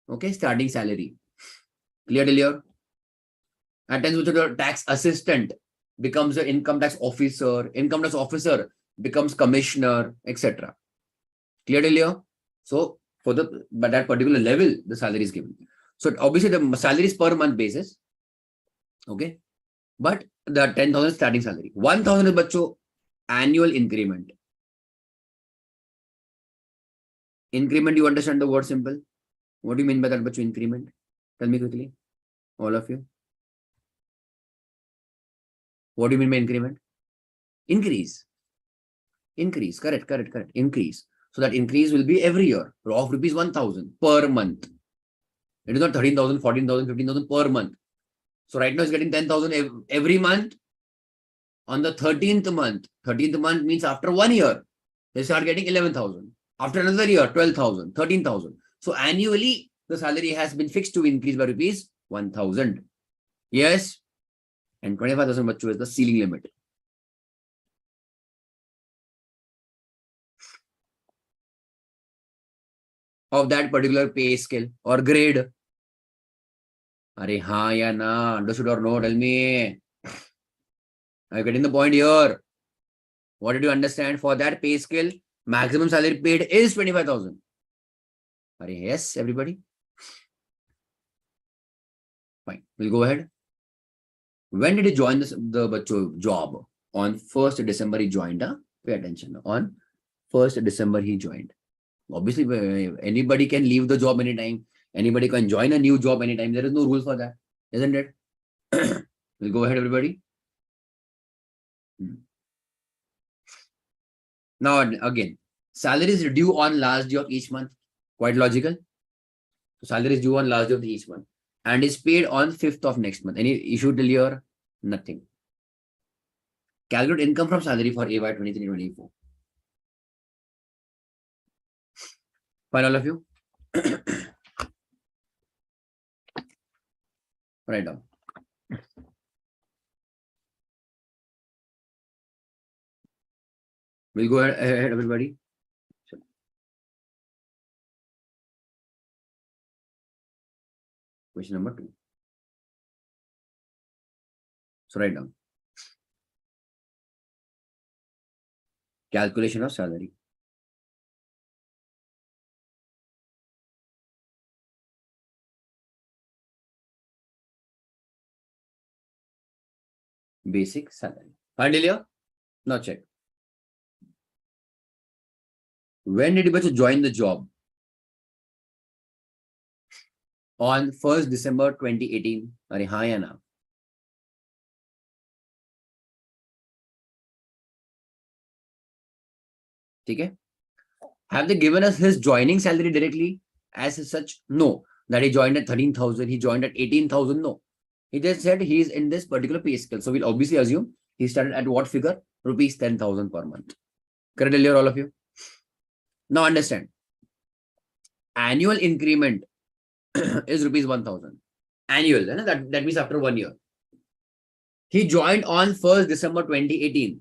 Okay, starting salary. Clear till here? At times, which the tax assistant becomes an income tax officer becomes commissioner, etc. Clear till here? So, for that particular level, the salary is given. So, obviously, the salary is per month basis. Okay. But the 10,000 starting salary. 1,000 is bacho annual increment. Increment, you understand the word simple? What do you mean by that, bacho, increment? Tell me quickly, all of you. What do you mean by increment? Increase. Increase. Correct. Increase. So that increase will be every year of rupees 1,000 per month. It is not 13,000, 14,000, 15,000 per month. So right now it's getting 10,000 every month. On the 13th month means after 1 year, they start getting 11,000. After another year, 12,000, 13,000. So annually, the salary has been fixed to increase by rupees 1,000. Yes. And 25,000 bacho is the ceiling limit. Of that particular pay scale or grade. Are ha ya na, understood or no? Tell me. Are you getting the point here? What did you understand? For that pay scale, maximum salary paid is 25,000. Are yes, everybody? Fine. We'll go ahead. When did he join the bacho job? On 1st December he joined. Pay attention. On 1st December he joined. Obviously, anybody can leave the job anytime. Anybody can join a new job anytime. There is no rule for that, isn't it? We'll go ahead, everybody. Now, again, salary is due on last day of each month. Quite logical. So salary is due on last day of each month and is paid on 5th of next month. Any issue till here? Nothing. Calculate income from salary for AY 23-24. Fine, all of you? Write down. We'll go ahead, everybody. Question number 2. So write down. Calculation of salary. Basic salary. Find here? Now check. When did you join the job? On 1st December 2018. Are ha ya na? Okay. Have they given us his joining salary directly as such? No. That he joined at 13,000, he joined at 18,000. No. He just said he is in this particular pay scale. So we'll obviously assume he started at what figure? Rupees 10,000 per month. Correct, all of you? Now understand. Annual increment is rupees 1,000. Annual. That means after 1 year. He joined on 1st December 2018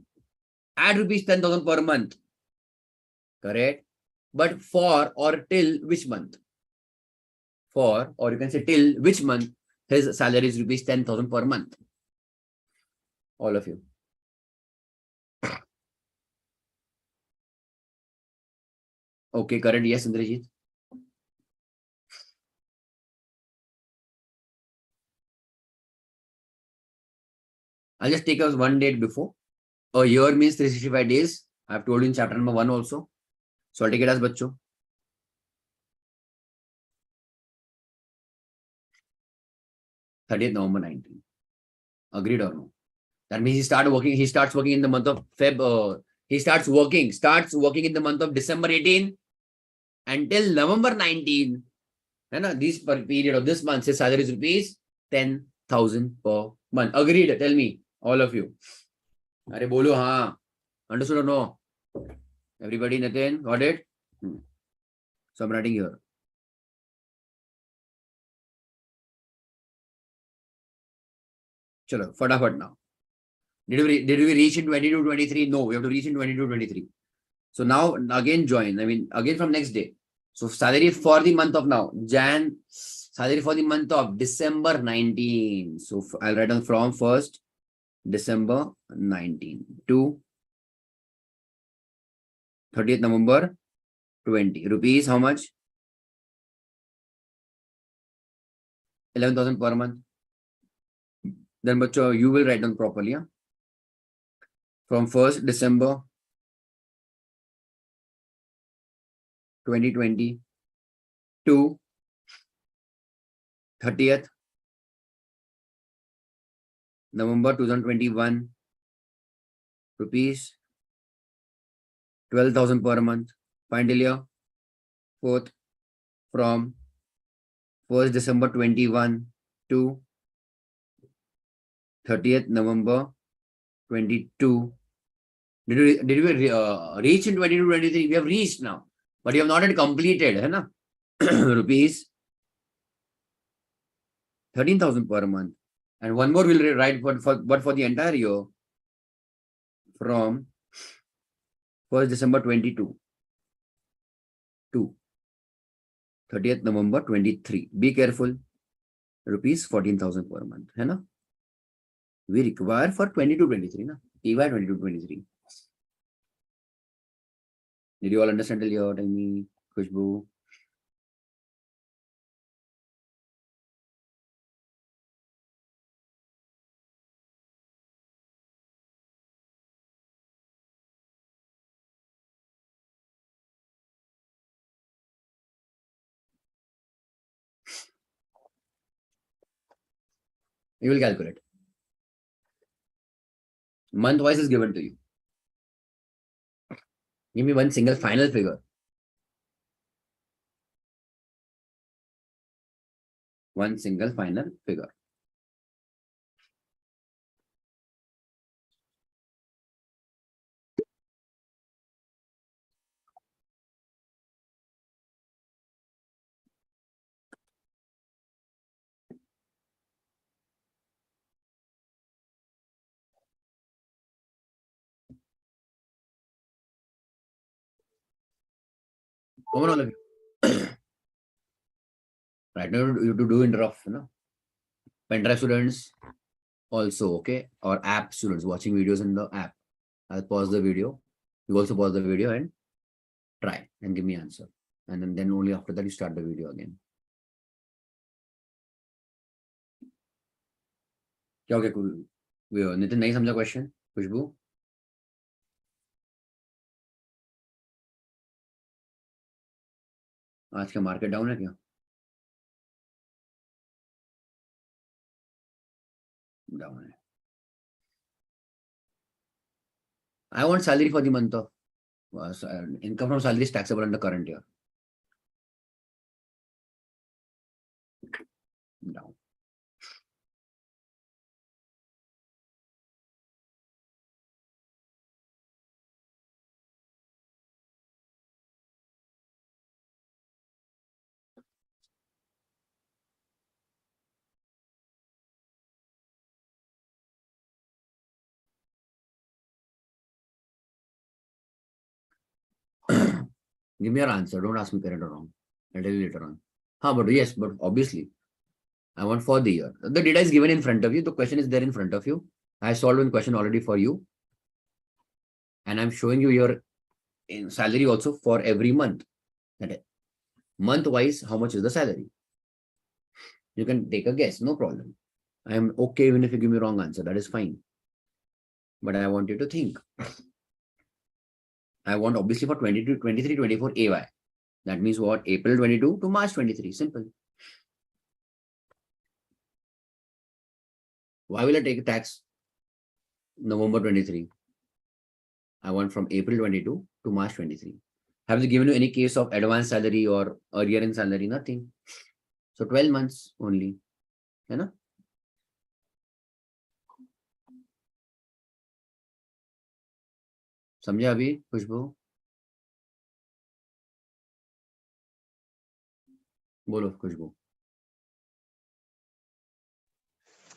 at rupees 10,000 per month. Correct? But for or till which month? For, or you can say till which month his salary is rupees 10,000 per month. All of you. Okay, correct. Yes, Indrajit. I'll just take us one date before. A year means 365 days. I've told you in chapter number 1 also. So I'll take it as bacho. November 19. Agreed or no? That means he starts working in the month of Feb. He starts working in the month of December 18 until November 19. And this period of this month, his salary is rupees 10,000 per month. Agreed? Tell me, all of you. Are bolo ha? Understood or no? Everybody, Nitin, got it? So I'm writing here. Chalo, fatafat now. Did we reach in 22-23? No, we have to reach in 22-23. So now again join. I mean, again from next day. So salary for the month of now, Jan, salary for the month of December 19. So I'll write down from 1st December 19 to 30th November 20. Rupees, how much? 11,000 per month. Then, bacho, you will write down properly. Yeah? From 1st December 2020 to 30th November 2021, rupees 12,000 per month. Finally, 4th from 1st December 21 to 30th November 22. Did we reach in 22-23? We have reached now, but you have not yet completed. Hai na? Rupees 13,000 per month. And one more we'll write but for the entire year from 1st December 22 to 30th November 23. Be careful. Rupees 14,000 per month. Hai na? We require for 22-23. Na? TY 22-23. Did you all understand till here? Tell me, Khushbu. You will calculate. Month wise is given to you. Give me one single final figure. One single final figure. Come on, all of you. Right now, you have to do in rough, you know. Pen drive students also, okay, or app students watching videos in the app. I'll pause the video. You also pause the video and try and give me answer. And then only after that you start the video again. क्या हो गया नितिन नहीं समझा question खुशबू आज का market down है क्या down है I want salary for the month of income from salary is taxable under current year. Down. Give me your answer. Don't ask me correct or wrong. I'll tell you later on. But yes, but obviously, I want for the year. The data is given in front of you. The question is there in front of you. I solved one question already for you. And I'm showing you your in salary also for every month. Month wise, how much is the salary? You can take a guess, no problem. I am okay even if you give me wrong answer. That is fine. But I want you to think. I want obviously for 22, 23, 24 AY. That means what? April 22 to March 23. Simple. Why will I take tax November 23? I want from April 22 to March 23. Have they given you any case of advanced salary or earlier in salary? Nothing. So 12 months only. You know? समझे अभी खुशबू बोलो खुशबू,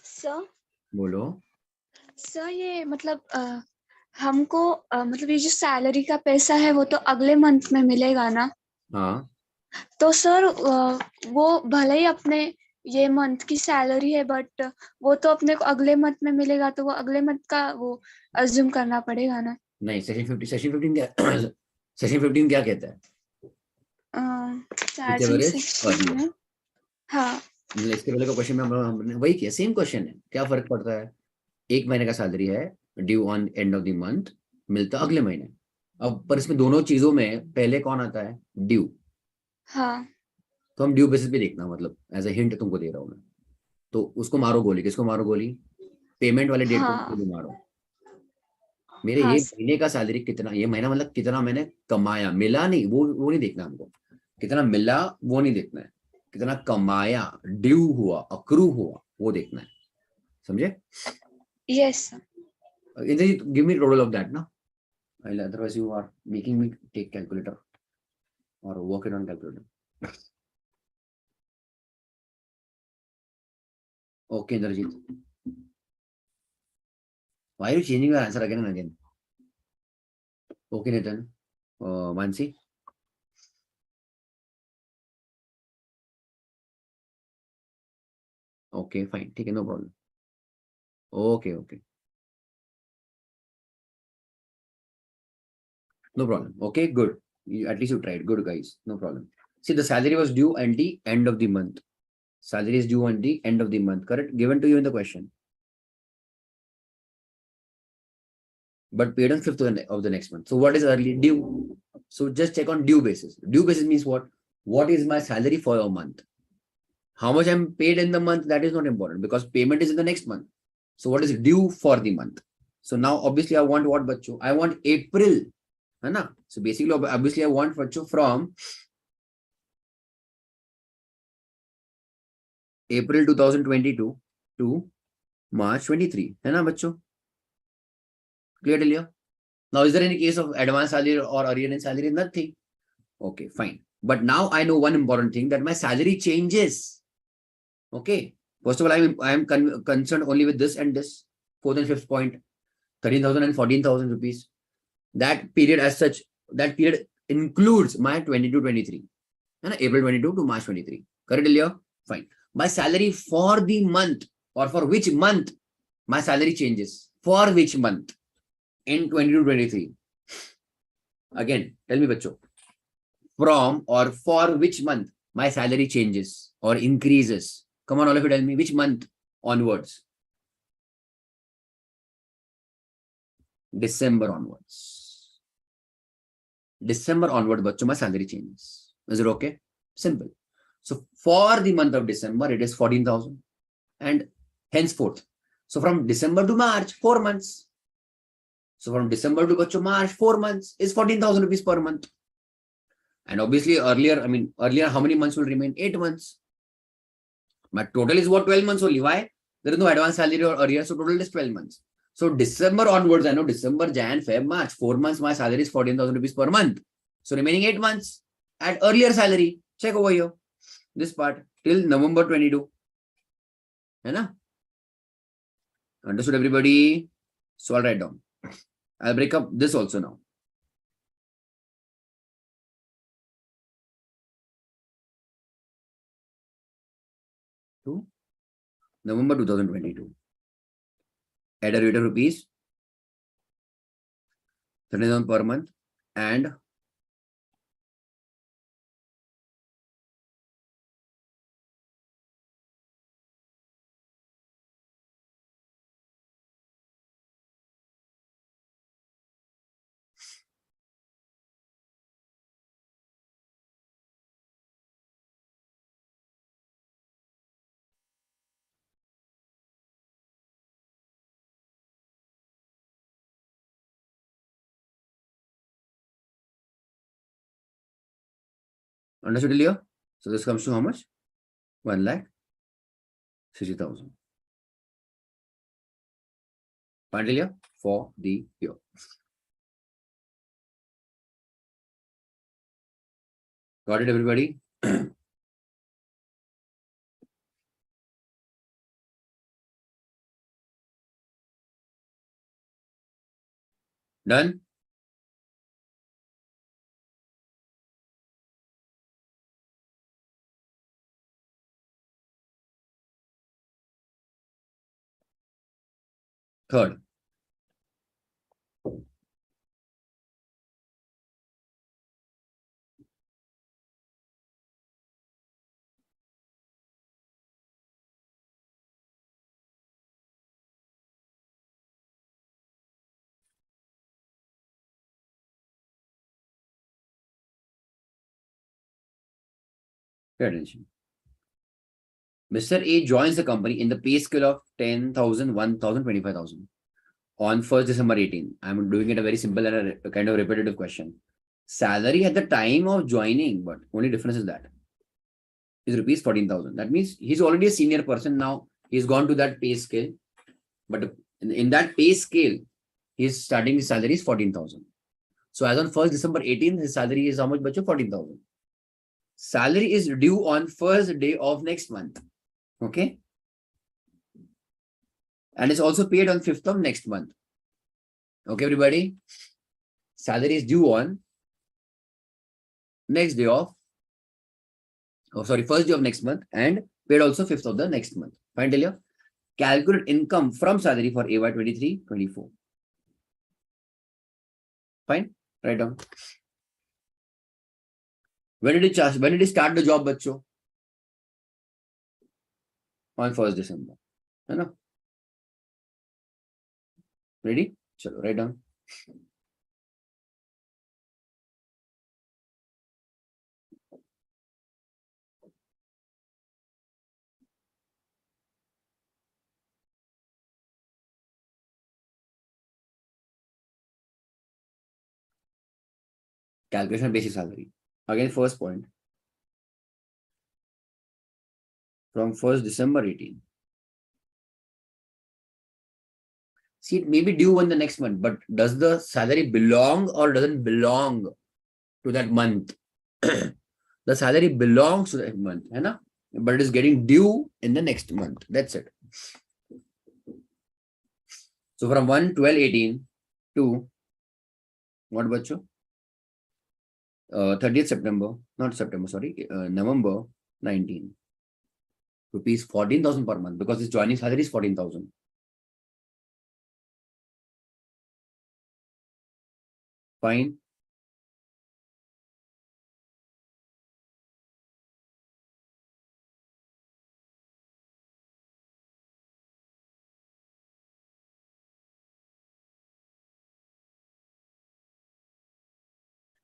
sir बोलो। Sir ये मतलब हमको मतलब ये जो सैलरी का पैसा है वो तो अगले मंथ में मिलेगा ना? हाँ, तो सर वो भले ही अपने ये मंथ की सैलरी है बट वो तो अपने को अगले मंथ में मिलेगा, तो वो अगले मंथ का वो अज्यूम करना पड़ेगा ना? नहीं, सेशन 15 क्या सेशन 15 क्या कहता है? चार्जिंग एवरेज पर सेक्शन ईयर। में। हाँ मतलब इसके पहले का क्वेश्चन में हमने वही किया, सेम क्वेश्चन है, क्या फर्क पड़ता है? एक महीने का सैलरी है, due on end of the month, मिलता अगले महीने। अब पर इसमें दोनों चीजों में पहले कौन आता है? ड्यू। हाँ तो हम ड्यू बेसिस पे देखना, मतलब एज ए हिंट तुमको दे रहा हूँ मैं। तो उसको मारो गोली, किसको मारो गोली? पेमेंट वाले डेट को हाँ गोली मारो। मेरे हाँ ये सर। महीने का सैलरी कितना, ये महीना मतलब कितना मैंने कमाया, मिला नहीं, वो नहीं देखना हमको। कितना मिला वो नहीं देखना है, कितना कमाया, ड्यू हुआ, अक्रू हुआ, वो देखना है। समझे? Yes sir. Give me total of that ना, otherwise you are making me take calculator और work it on calculator. Okay Indrajit, why are you changing your answer again and again? Okay Nitin, Mansi, okay fine, ठीक है, no problem. Okay, okay, no problem. Okay, good. At least you tried. Good guys, no problem. See, the salary was due at the end of the month. Salary is due at the end of the month, correct? Given to you in the question. But paid on 5th of the next month. So what is early? Due. So just check on due basis. Due basis means what? What is my salary for a month? How much I'm paid in the month, that is not important because payment is in the next month. So what is due for the month? So now obviously I want what, bachcho? I want April. है ना? So basically obviously I want bachcho from April 2022 to March 23. है ना बच्चों? Clear till here? Now is there any case of advance salary or arrear in salary? Nothing. Okay, fine. But now I know one important thing, that my salary changes. Okay. First of all, I am concerned only with this and this. Fourth and fifth point, 13,000 and 14,000 rupees. That period as such, that period includes my 22-23. April 22 to March 23. Correct till here? Fine. My salary for the month, or for which month my salary changes. For which month? In 22-23. Again, tell me bachcho. From or for which month my salary changes or increases? Come on, all of you tell me which month onwards. December onwards. December onward, bachcho, my salary changes. Is it okay? Simple. So for the month of December, it is 14,000 and henceforth. So from December to March, 4 months. So from December to bachcho March, 4 months is 14,000 rupees per month. And obviously earlier, how many months will remain? 8 months. My total is what? 12 months only. Why? There is no advance salary or arrear, so total is 12 months. So December onwards, I know December, Jan, Feb, March, 4 months, my salary is 14,000 rupees per month. So remaining 8 months at earlier salary. Check over here. This part till November 22. Hai na? Understood everybody? So I'll write down. I'll break up this also now. To November 2022. At a rate of rupees 30,000 per month and understood here? So this comes to how much? 1,60,000. Final year for the year. Got it, everybody? Done? Third. Pay attention. Mr. A joins the company in the pay scale of 10,000, 1,000, 25,000 on 1st December 18. I'm doing it a very simple and a kind of repetitive question. Salary at the time of joining, but only difference is that is rupees 14,000. That means he's already a senior person now. He's gone to that pay scale, but in that pay scale, his starting salary is 14,000. So as on 1st December 18th, his salary is how much? 14,000. Salary is due on first day of next month. Okay. And it's also paid on 5th of next month. Okay, everybody. Salary is due on next day of, first day of next month and paid also 5th of the next month. Fine, tell you. Calculate income from salary for AY 23-24. Fine, write down. When did he start the job, bachcho? On 1st December. है ना? Ready? Chalo, write down. Calculation basic salary. Again, first point. From 1st December 18. See, it may be due on the next month, but does the salary belong or doesn't belong to that month? The salary belongs to that month, है ना? But it is getting due in the next month. That's it. So from 1/12/18 to what, bacho? 30th September, not September, sorry, November 19. Rupees 14,000 per month because his joining salary is 14,000. Fine.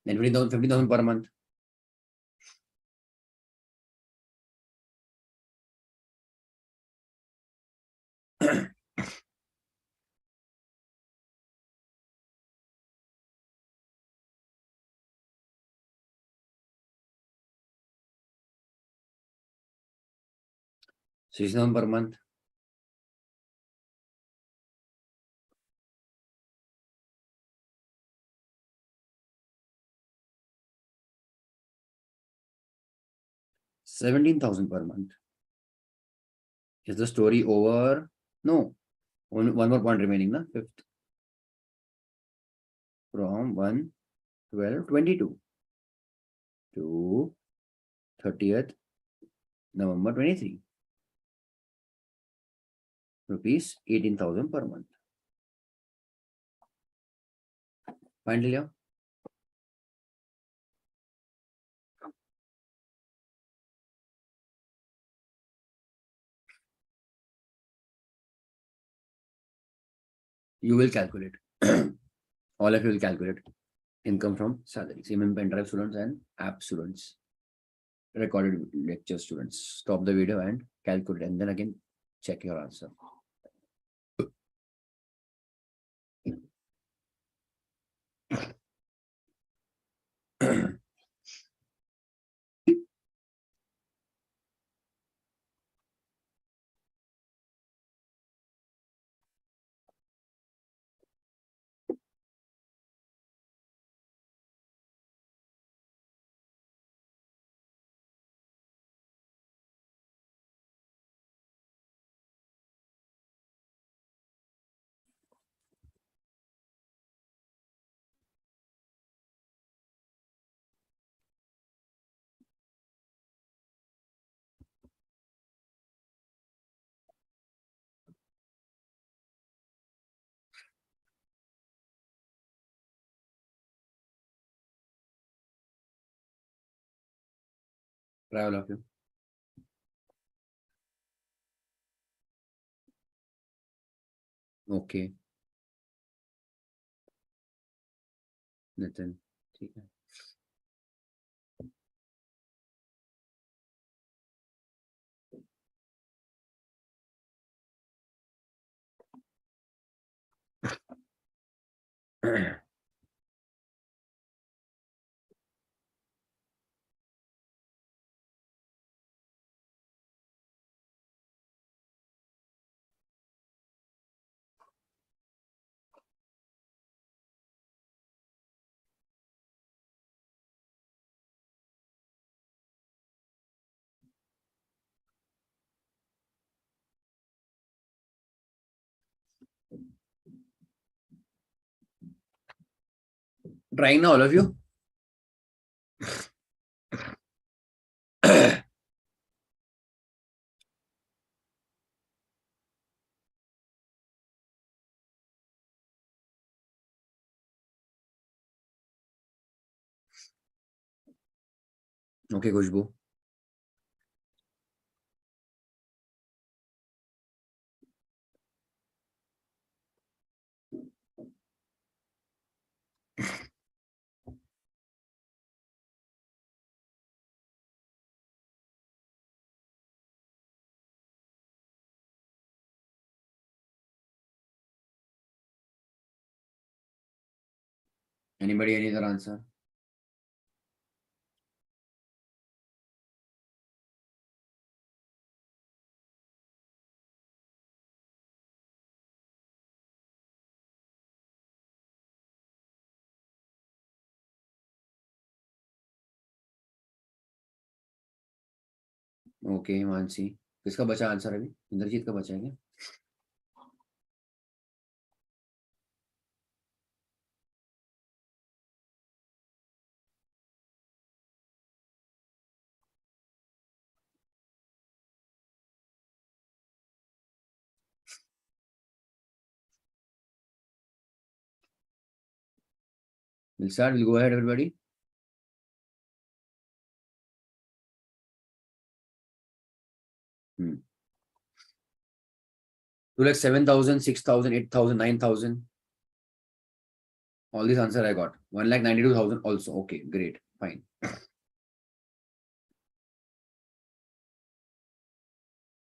Then 15,000 per month. So 6,000 per month. $17,000 per month. Is the story over? No. One more point remaining, na? 5th. From 1/12/22 to 30th November 23. Rupees 18,000 per month. Finally, you will calculate. All of you will calculate income from salary. CMA pen drive students and app students, recorded lecture students. Stop the video and calculate, and then again check your answer. Try all of you. Okay. Nitin. ठीक है. Trying now, all of you. Okay, Khushbu. Anybody, any other answer? Okay, Mansi. किसका बचा answer अभी? इंद्रजीत का बचा है क्या? We'll start. We'll go ahead, everybody. Hmm. 2,07,000, 6,000, 8,000, 9,000. All these answer I got. 1,92,000 also. Okay, great. Fine.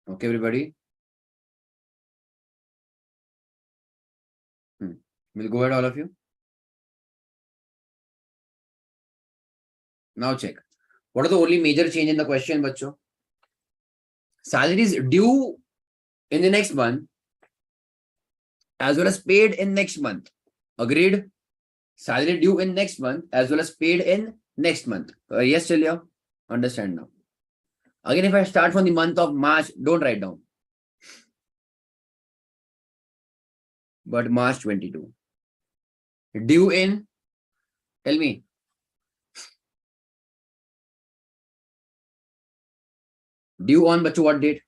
Okay, everybody. We'll go ahead, all of you. Now check. What are the only major change in the question, bacho? Salaries due in the next month as well as paid in next month. Agreed? Salary due in next month as well as paid in next month. Yes, Celia? Understand now. Again, if I start from the month of March, don't write down. But March 22. Due in, tell me. Due on, bacho, what date?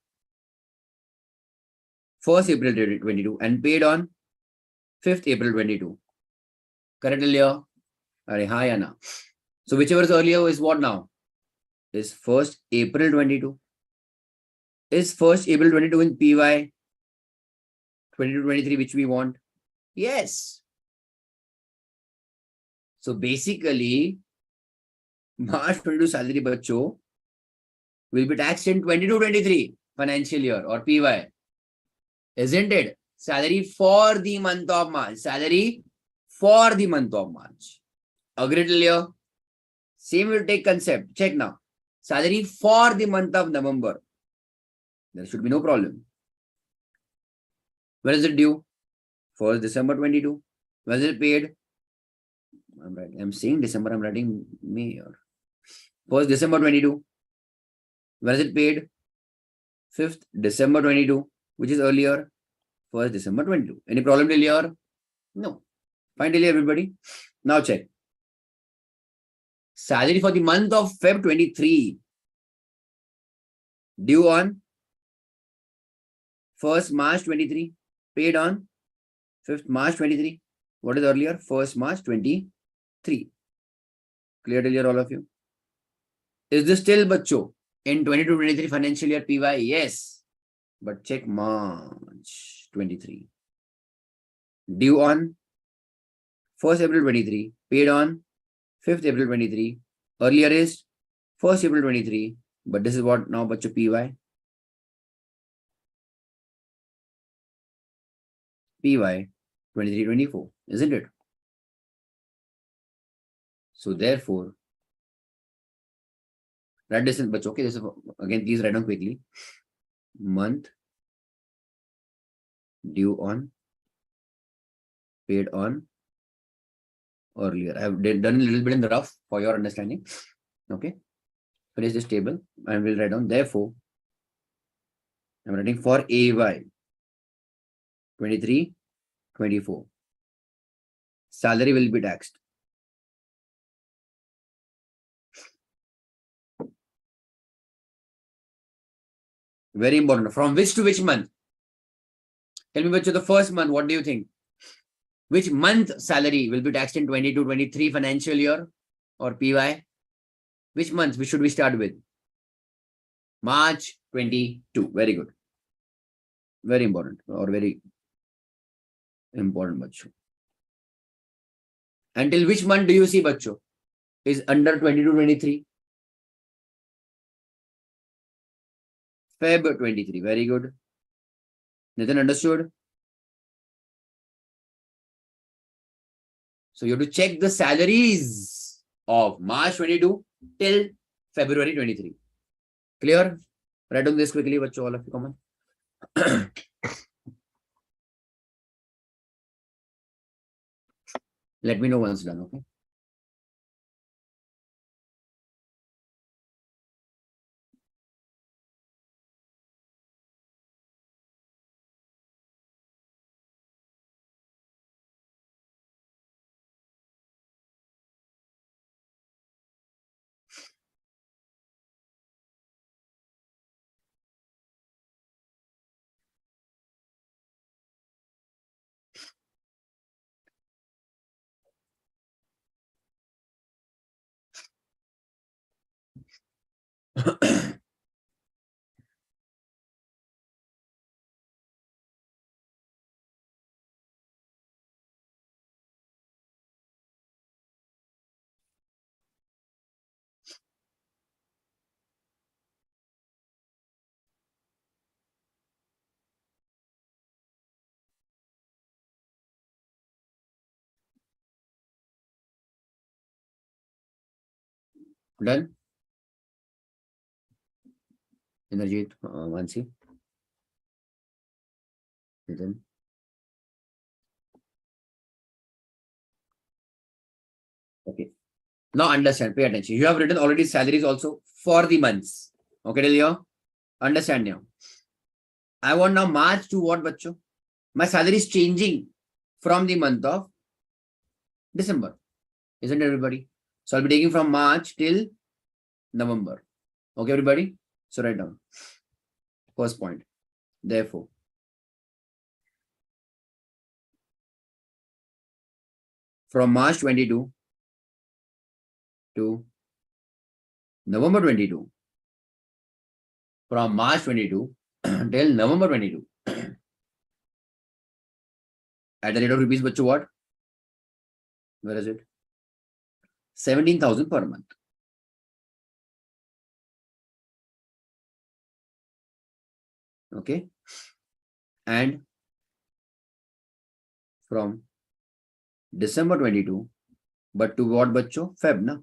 1st April 2022 and paid on 5th April 22. Correct, Celia? Are hi, Anna. So whichever is earlier is what now? Is 1st April 22. Is 1st April 22 in PY 22-23, which we want? Yes. So basically, March 22 salary bacho will be taxed in 22-23 financial year or PY. Isn't it? Salary for the month of March. Salary for the month of March. Agreed, Leo? Same will take concept. Check now. Salary for the month of November. There should be no problem. When is it due? 1st December 22. When is it paid? I'm saying December, I'm writing May here. 1st December 22. When is it paid? 5th December 22, which is earlier. 1st December 22. Any problem till here? No. Fine till here, everybody. Now check. Salary for the month of Feb 23. Due on 1st March 23. Paid on 5th March 23. What is earlier? 1st March 23. Clear till here, all of you? Is this still bacho? in 22-23 financial year PY? Yes. But check March 23. Due on 1st April 23. Paid on 5th April 23. Earlier is 1st April 23. But this is what now, bachcho, PY. PY 23-24, isn't it? So therefore, write this in, but okay, this is again, please write down quickly. Month due on, paid on, earlier. I have done a little bit in the rough for your understanding. Okay. Finish this table and we'll write down. Therefore, I'm writing for AY 23-24. Salary will be taxed. Very important. From which to which month? Tell me, Bacho, the first month, what do you think? Which month salary will be taxed in 22-23 financial year or PY? Which month should we start with? March 22. Very good. Very important or very important, Bacho. Until which month do you see, Bacho, is under 22-23? Feb 23. Very good. Nathan, understood? So you have to check the salaries of March 22 till February 23. Clear? Write down this quickly, bacho, all of you. Come on. Let me know once done, okay? Done? Inderjeet, Mansi. Nathan. Okay. Now understand, pay attention. You have written already salaries also for the months. Okay, till here? Understand now. I want now March to what, bacho? My salary is changing from the month of December. Isn't it, everybody? So I'll be taking from March till November. Okay, everybody? So write down. First point. Therefore, from March 22 to November 22, from March 22 till November 22, at the rate of rupees, bacho, what? Where is it? 17,000 per month. Okay. And from December 22, but to what, bacho? Feb, na?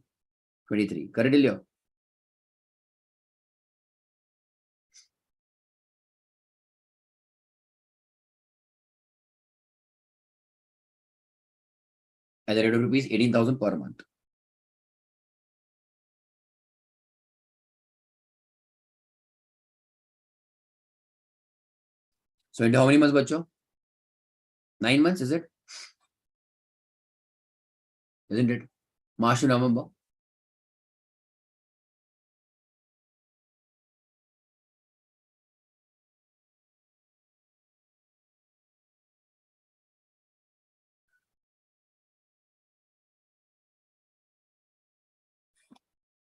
23. Correct, Ilya? At the rate of rupees 18,000 per month. So into how many months, bacho? 9 months, is it? Isn't it? March to November.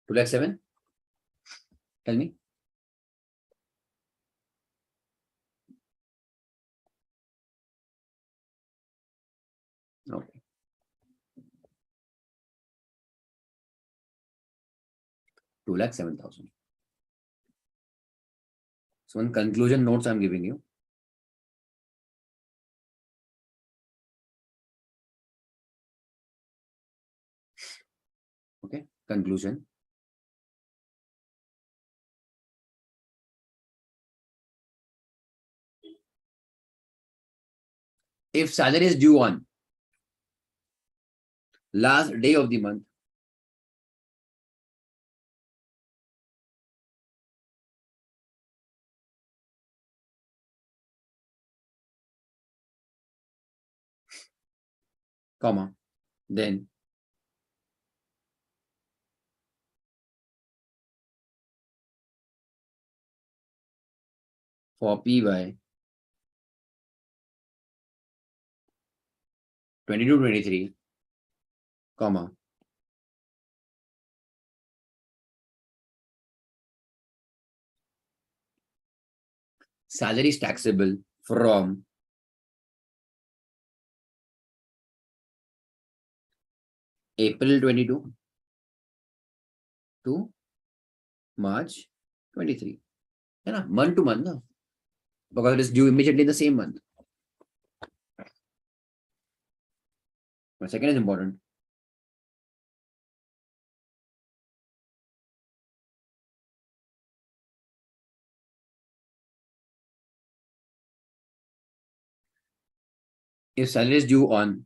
Two lakh 7. Tell me. Okay. Two lakh 7,000. So one conclusion notes I'm giving you. Okay. Conclusion. If salary is due on last day of the month, comma, then for PY 22-23, comma, salary is taxable from April 22 to March 23. है ना? Month to month, no? Because it is due immediately in the same month. But second is important. If salary is due on,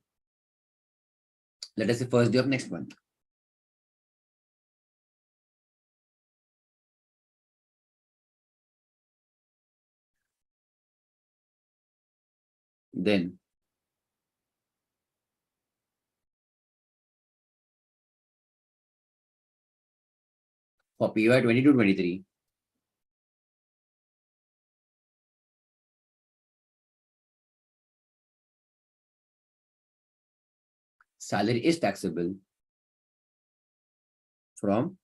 let us say, first day of next month, then for PY 22-23, salary is taxable from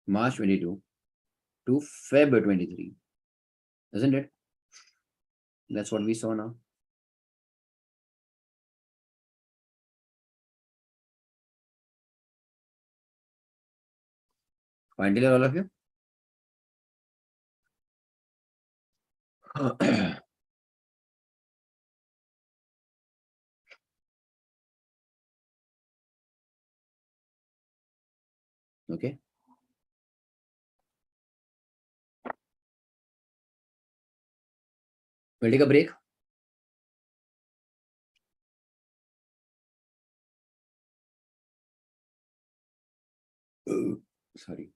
March 22 to February 23. Isn't it? That's what we saw now. Fine, till all of you. Okay. We'll take a break. Sorry.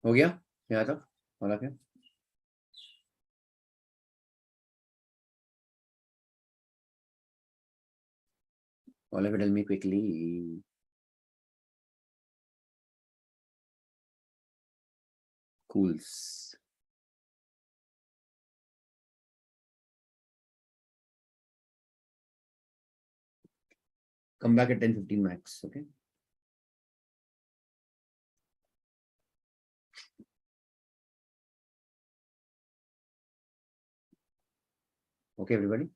हो गया यहाँ तक all of you? All of you tell me quickly. Cools. Come back at 10:15 max. Okay. Okay, everybody.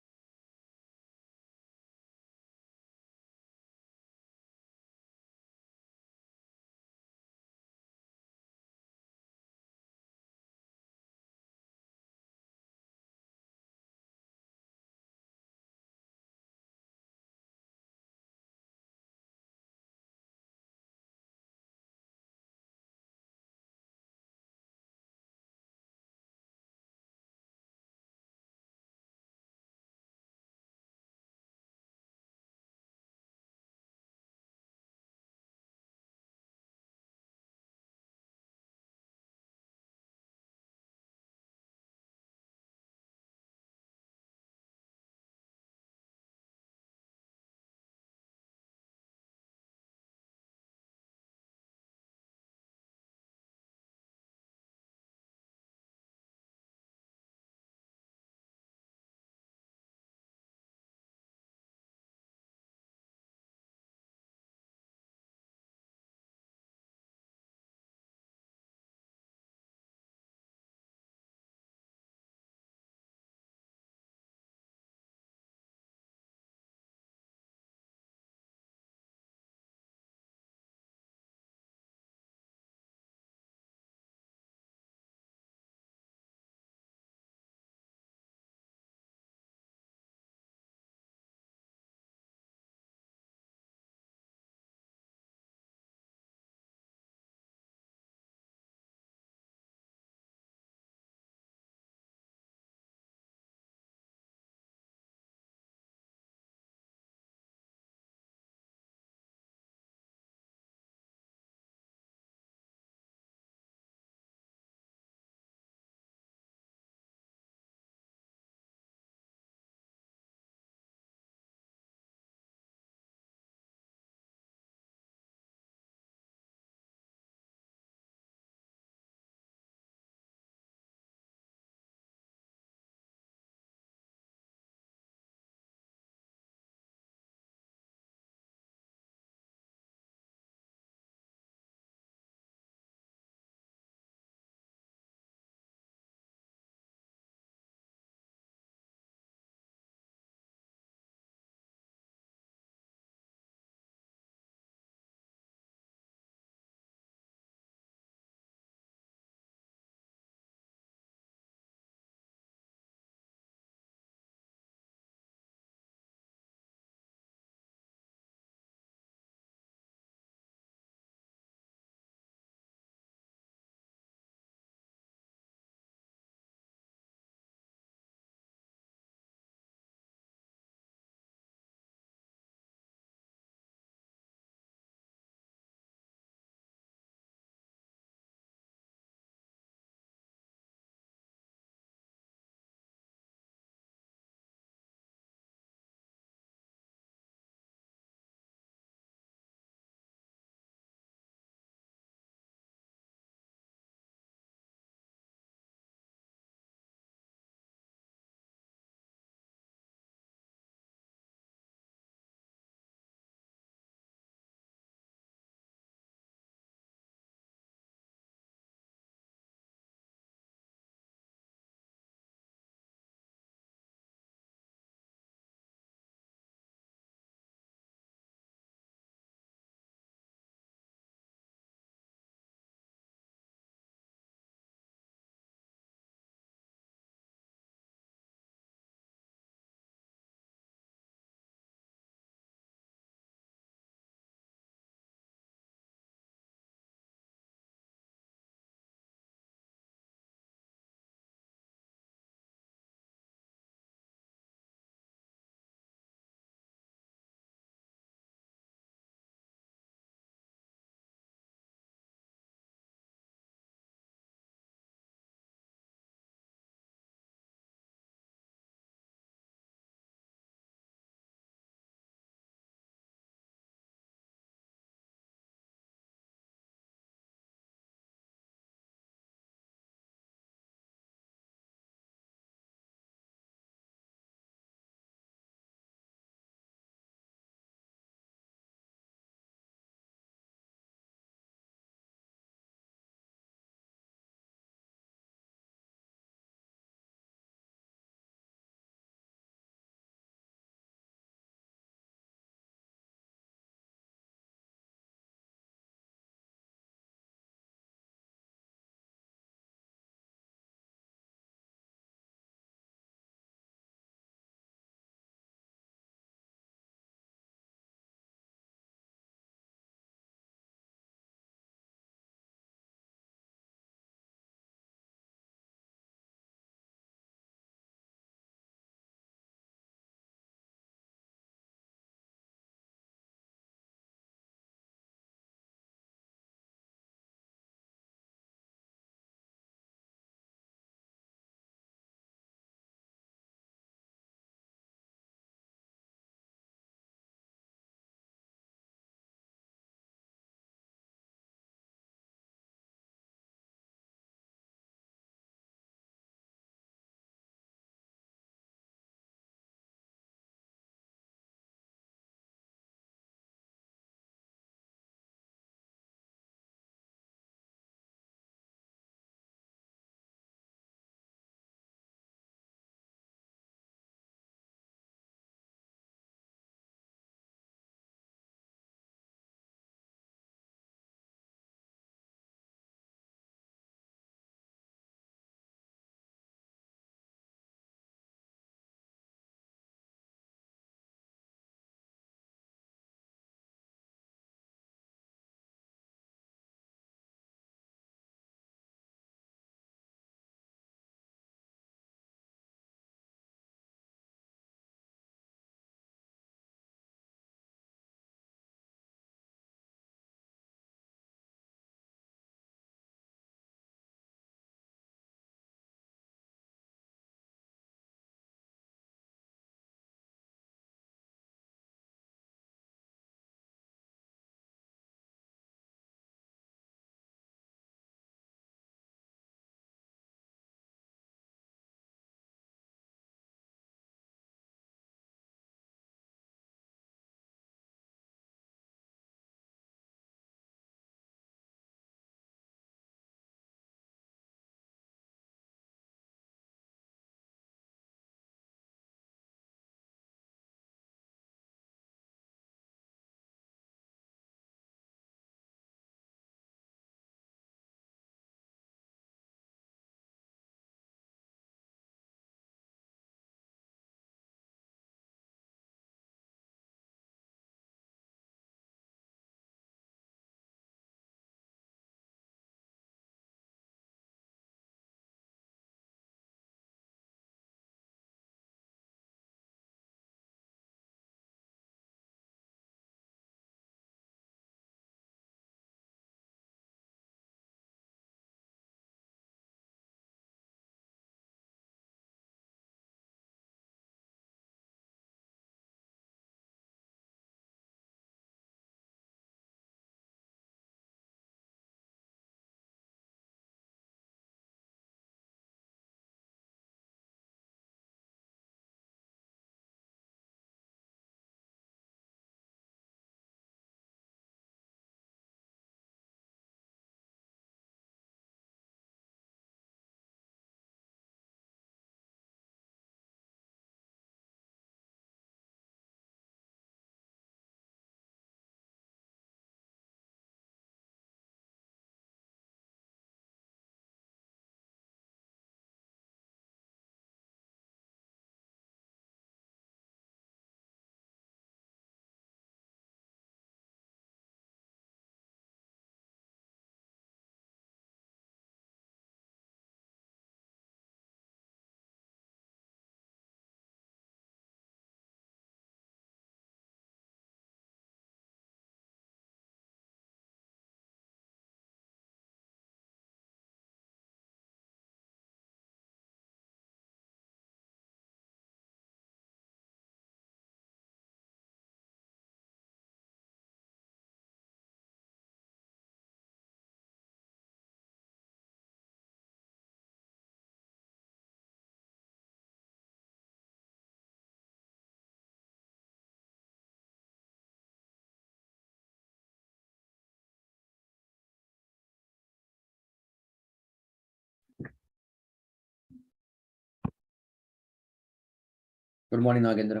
Good morning Nagendra,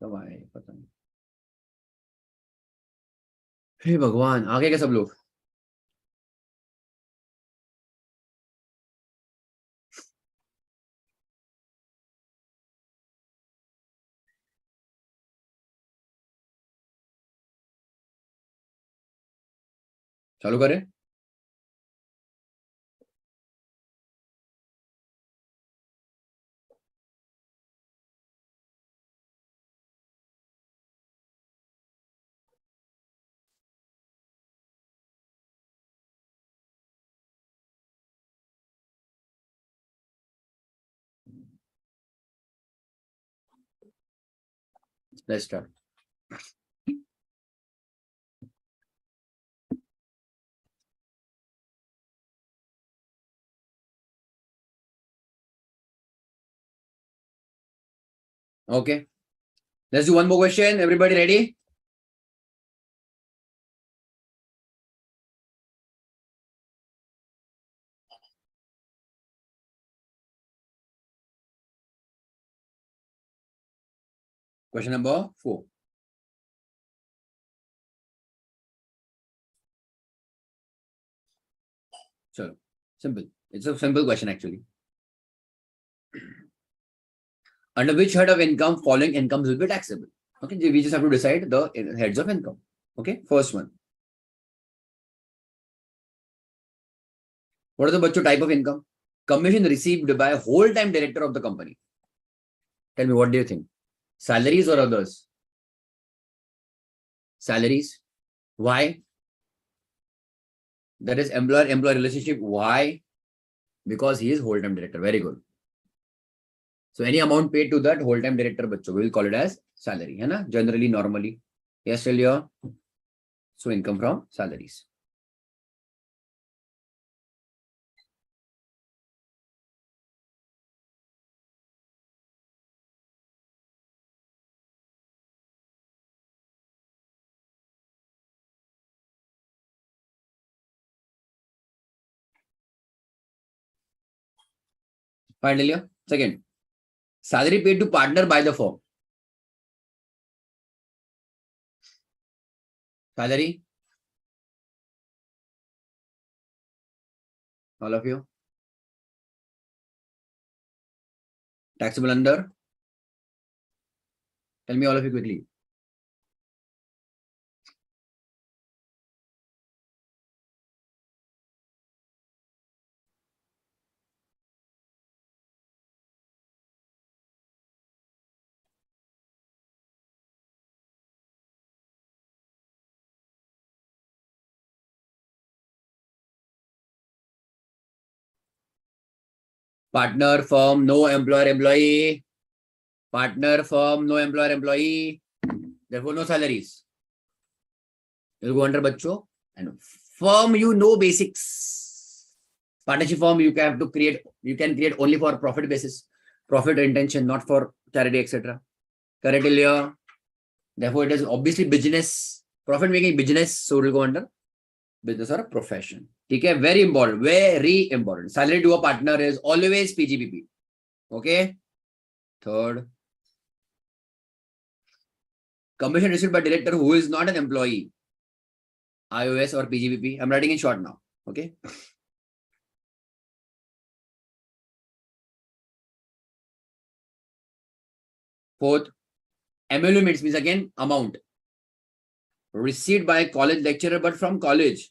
कब आए पता नहीं। हे भगवान, आगे क्या सब लोग? चालू करें? Let's start. Okay. Let's do one more question. Everybody ready? Question number 4. So simple. It's a simple question actually. Under which head of income following incomes will be taxable? Okay, we just have to decide the heads of income. Okay, first one. What is the bachcho type of income? Commission received by a whole-time director of the company. Tell me, what do you think? Salaries or others? Salaries. Why? That is employer-employee relationship. Why? Because he is whole-time director. Very good. So any amount paid to that whole-time director, bachcho, we will call it as salary. Hai na? Generally, normally. Yes, tell you. So income from salaries. Finally, second, salary paid to partner by the firm. Salary, all of you. Taxable under. Tell me all of you quickly. Partner firm, no employer employee. Partner firm, no employer employee. Therefore, no salaries. You'll go under bachcho. And firm, you know basics. Partnership firm, you can create only for profit basis, profit intention, not for charity, etc. Correct, Ilya? Therefore, it is obviously business, profit making business. So it will go under business or profession. Okay, very important, very important. Salary to a partner is always PGBP. Okay. Third, commission received by director who is not an employee, IOS or PGBP. I'm writing in short now. Okay. Fourth, emoluments means again amount received by a college lecturer, but from college.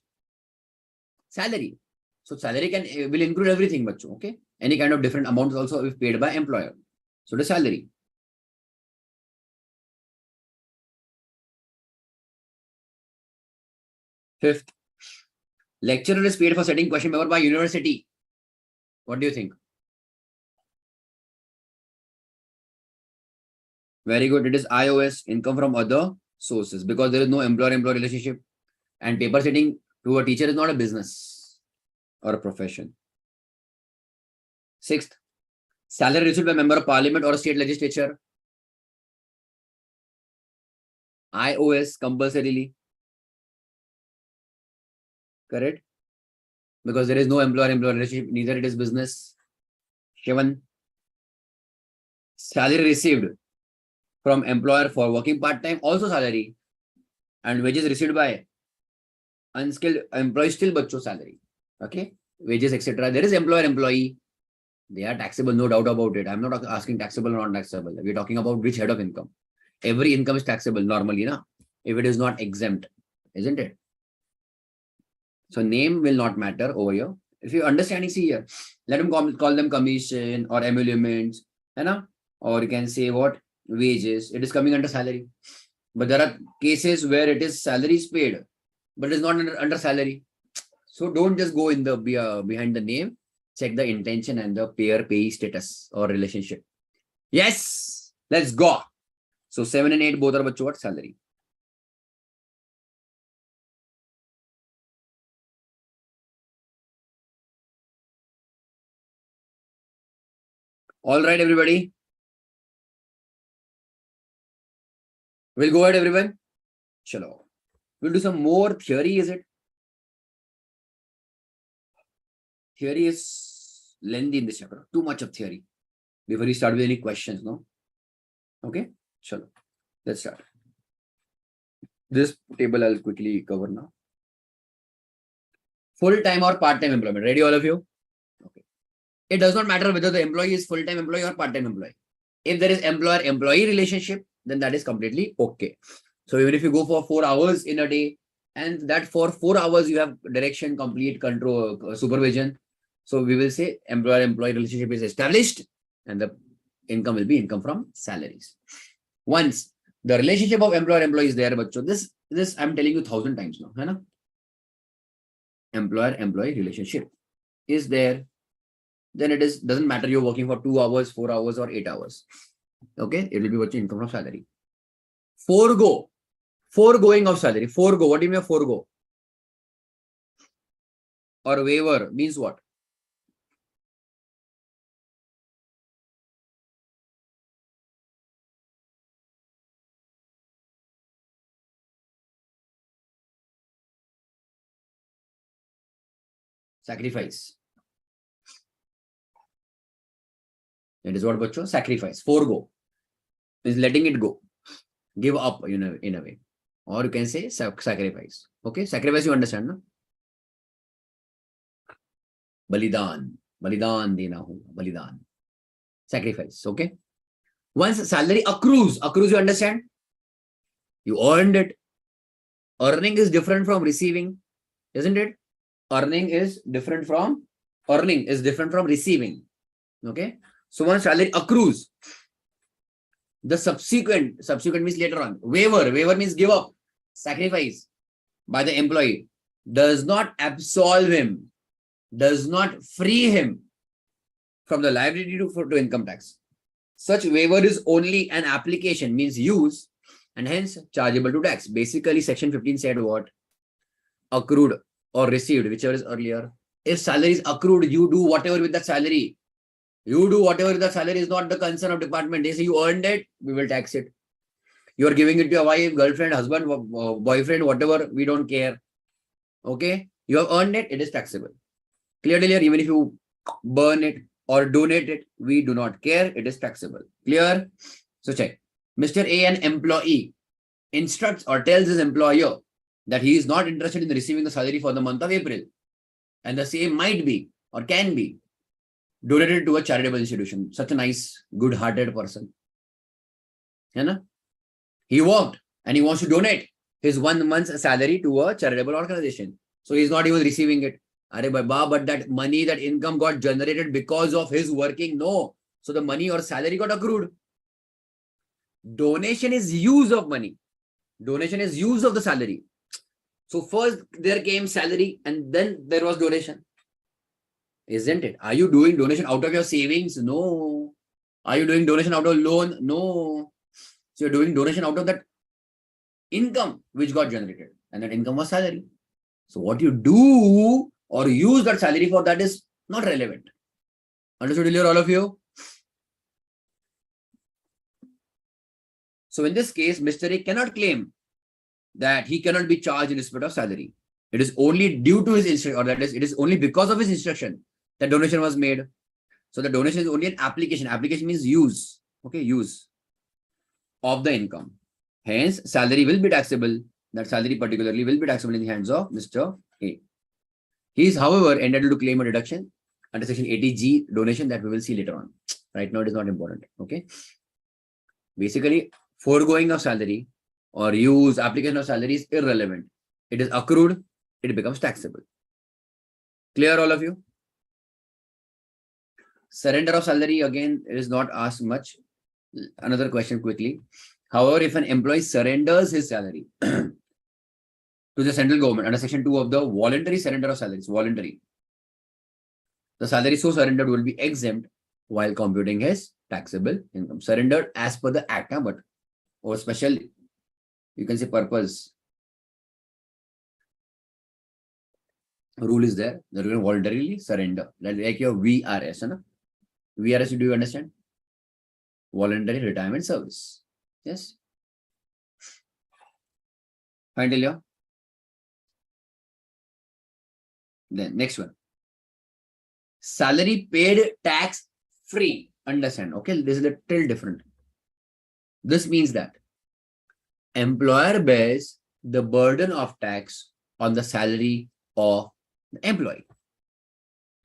Salary. So salary will include everything, bacho. Okay. Any kind of different amounts also if paid by employer. So the salary. Fifth, lecturer is paid for setting question paper by university. What do you think? Very good. It is IOS, income from other sources, because there is no employer-employee relationship, and paper setting to a teacher is not a business or a profession. Sixth, salary received by member of parliament or a state legislature. IOS compulsorily. Correct? Because there is no employer-employee relationship, neither it is business. Shivan. salary received from employer for working part-time, also salary, and wages received by unskilled employee, still bachcho salary. Okay, wages, etc. There is employer-employee. They are taxable, no doubt about it. I'm not asking taxable or non-taxable. We're talking about which head of income. Every income is taxable normally, na? If it is not exempt, isn't it? So name will not matter over here. If you understand, see here, let them call them commission or emoluments, or you can say what? Wages. It is coming under salary. But there are cases where it is salaries paid, but it is not under salary. So don't just go in the behind the name. Check the intention and the payer-payee status or relationship. Yes, let's go. So 7 and 8 both are what? Salary. All right, everybody. We'll go ahead, everyone. Chalo. We'll do some more theory, is it? Theory is lengthy in this chapter. Too much of theory. Before we start with any questions, no? Okay? Chalo. Let's start. This table I'll quickly cover now. Full-time or part-time employment. Ready, all of you? Okay. It does not matter whether the employee is full-time employee or part-time employee. If there is employer-employee relationship, then that is completely okay. So even if you go for 4 hours in a day, and that for 4 hours you have direction, complete control, supervision. So we will say employer-employee relationship is established, and the income will be income from salaries. Once the relationship of employer-employee is there, but so this I'm telling you 1,000 times now, hai na? Employer-employee relationship is there, then it doesn't matter you're working for 2 hours, 4 hours, or 8 hours. Okay, it will be what your income from salary. Foregoing of salary. Forego. What do you mean forego? Or waiver means what? Sacrifice. That is what bacho? Sacrifice. Forego is letting it go. Give up, in a way. Or you can say sacrifice. Okay, sacrifice you understand, no? Balidan. Balidan dena ho. Balidan. Sacrifice. Okay. Once salary accrues you understand? You earned it. Earning is different from receiving, isn't it? Earning is different from receiving. Okay. So once salary accrues, the subsequent means later on. Waiver means give up, sacrifice by the employee does not absolve him, does not free him from the liability to income tax. Such waiver is only an application, means use, and hence chargeable to tax. Basically, section 15 said what? Accrued or received, whichever is earlier. If salary is accrued, you do whatever with that salary. You do whatever the salary is not the concern of department. They say you earned it, we will tax it. You are giving it to your wife, girlfriend, husband, boyfriend, whatever, we don't care. Okay? You have earned it, it is taxable. Clear, even if you burn it or donate it, we do not care, it is taxable. Clear? So check. Mr. A, an employee, instructs or tells his employer that he is not interested in receiving the salary for the month of April. And the same might be or can be donated to a charitable institution. Such a nice, good-hearted person. He worked and he wants to donate his 1 month's salary to a charitable organization. So he's not even receiving it. But that money, that income got generated because of his working. No. So the money or salary got accrued. Donation is use of money. Donation is use of the salary. So first there came salary and then there was donation. Isn't it? Are you doing donation out of your savings? No. Are you doing donation out of loan? No. So you're doing donation out of that income which got generated. And that income was salary. So what you do or use that salary for, that is not relevant. Understood, all of you? So in this case, Mr. A cannot claim that he cannot be charged in respect of salary. It is only due to his instruction, or that is, it is only because of his instruction that donation was made. So the donation is only an application. Application means use. Okay, use of the income. Hence, salary will be taxable. That salary particularly will be taxable in the hands of Mr. A. He is, however, entitled to claim a deduction under section 80G donation that we will see later on. Right now, it is not important. Okay. Basically, foregoing of salary or use, application of salary is irrelevant. It is accrued, it becomes taxable. Clear, all of you? Surrender of salary, again, it is not asked much. Another question quickly. However, if an employee surrenders his salary to the central government under section 2 of the voluntary surrender of salaries, voluntary, the salary so surrendered will be exempt while computing his taxable income. Surrendered as per the act, but or special, you can say purpose. Rule is there. They're going to voluntarily surrender. Like your VRS. Huh? VRS, do you understand? Voluntary retirement service. Yes. Fine till here. Then next one. Salary paid tax free. Understand? Okay, this is a little different. This means that employer bears the burden of tax on the salary of the employee.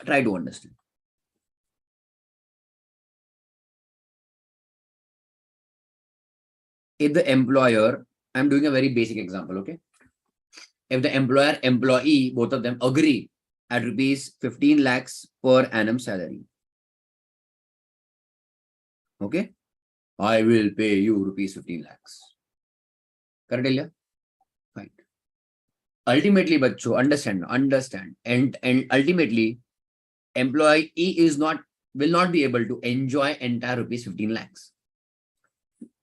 Try to understand. If the employer, I'm doing a very basic example, okay? If the employer, employee, both of them agree at rupees 15 lakhs per annum salary, okay? I will pay you rupees 15 lakhs. Correct, Ilya? Fine. Ultimately, bacho, understand, and ultimately, employee will not be able to enjoy entire rupees 15 lakhs.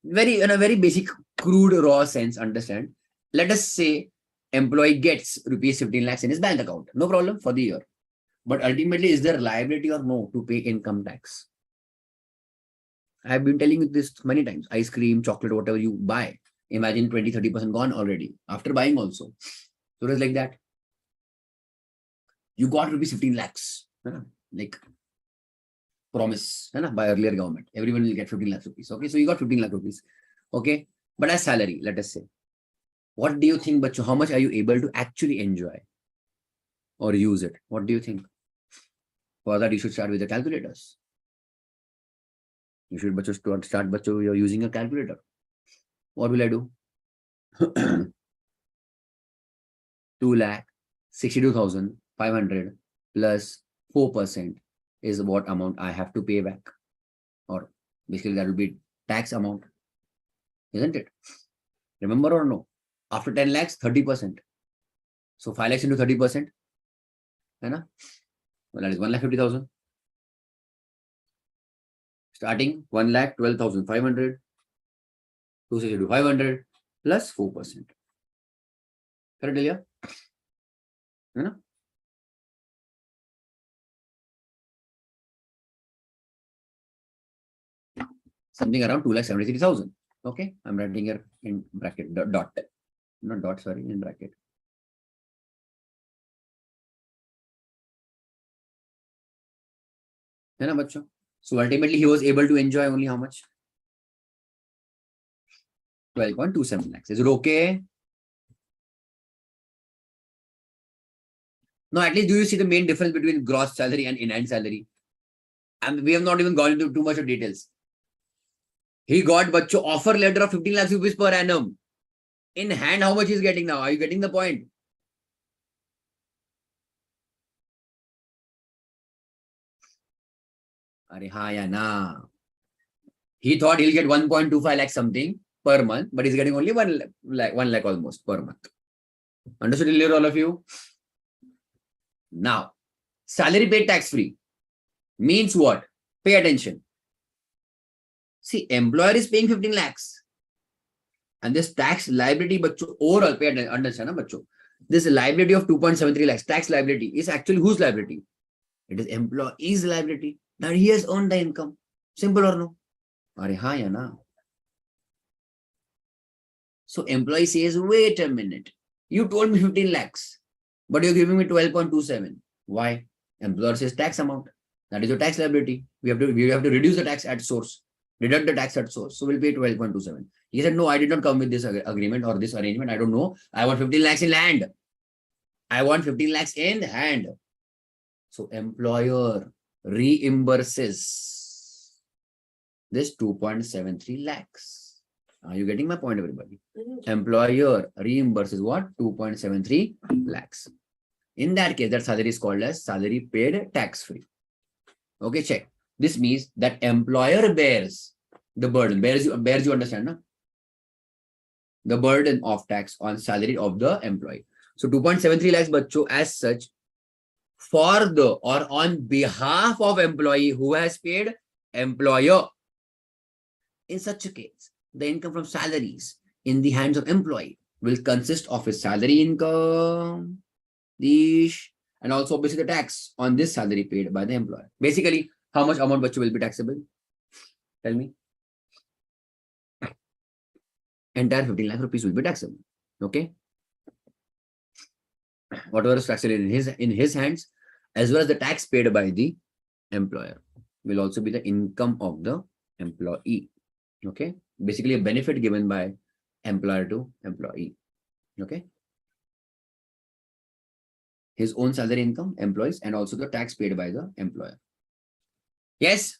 In a very basic, crude, raw sense, understand. Let us say employee gets rupees 15 lakhs in his bank account. No problem for the year. But ultimately, is there liability or no to pay income tax? I have been telling you this many times. Ice cream, chocolate, whatever you buy. Imagine 20-30% gone already after buying also. So it is like that. You got rupees 15 lakhs. Like promise by earlier government. Everyone will get 15 lakhs rupees. Okay, so you got 15 lakh rupees. Okay, but as salary, let us say. What do you think, bacho? How much are you able to actually enjoy or use it? What do you think? For that, you should start with the calculators. You should start, bacho, you're using a calculator. What will I do? 2,62,500 plus 4% is what amount I have to pay back. Or basically that will be tax amount. Isn't it? Remember or no? After 10 lakhs, 30%. So 5 lakhs into 30%. Well, that is 1,50,000. Starting 1,12,500. 262,500 plus 4%. Correct, Ilya? Something around 2,73,000. Okay, I'm writing here in bracket dot. Not dot, sorry, in bracket. So ultimately, he was able to enjoy only how much? 12.27 lakhs. Is it okay? No, at least do you see the main difference between gross salary and in-hand salary? And we have not even gone into too much of details. He got bacho offer letter of 15 lakhs rupees per annum. In hand, how much he's getting now? Are you getting the point? He thought he'll get 1.25 lakh something per month, but he's getting only 1 lakh almost per month. Understood, all of you? Now, salary paid tax free means what? Pay attention. See, employer is paying 15 lakhs. And this tax liability, bacho, overall, pay attention, understand, bacho. This liability of 2.73 lakhs, tax liability, is actually whose liability? It is employee's liability. Now he has earned the income. Simple or no? So employee says, wait a minute. You told me 15 lakhs, but you're giving me 12.27. Why? Employer says tax amount. That is your tax liability. We have to reduce the tax at source. Deduct the tax at source. So we'll pay 12.27. He said, no, I did not come with this agreement or this arrangement. I don't know. I want 15 lakhs in land. I want 15 lakhs in hand. So employer reimburses this 2.73 lakhs. Are you getting my point, everybody? Employer reimburses what? 2.73 lakhs. In that case, that salary is called as salary paid tax-free. Okay, check. This means that employer bears the burden. Bears you understand, no? The burden of tax on salary of the employee. So 2.73 lakhs, bacho, as such, for the or on behalf of employee who has paid employer. In such a case, the income from salaries in the hands of employee will consist of his salary income, and also obviously the tax on this salary paid by the employer. Basically, how much amount bacho will be taxable? Tell me. Entire 15 lakh rupees will be taxable. Okay. Whatever is taxable in his hands, as well as the tax paid by the employer, will also be the income of the employee. Okay. Basically, a benefit given by employer to employee. Okay. His own salary income, employees, and also the tax paid by the employer. Yes.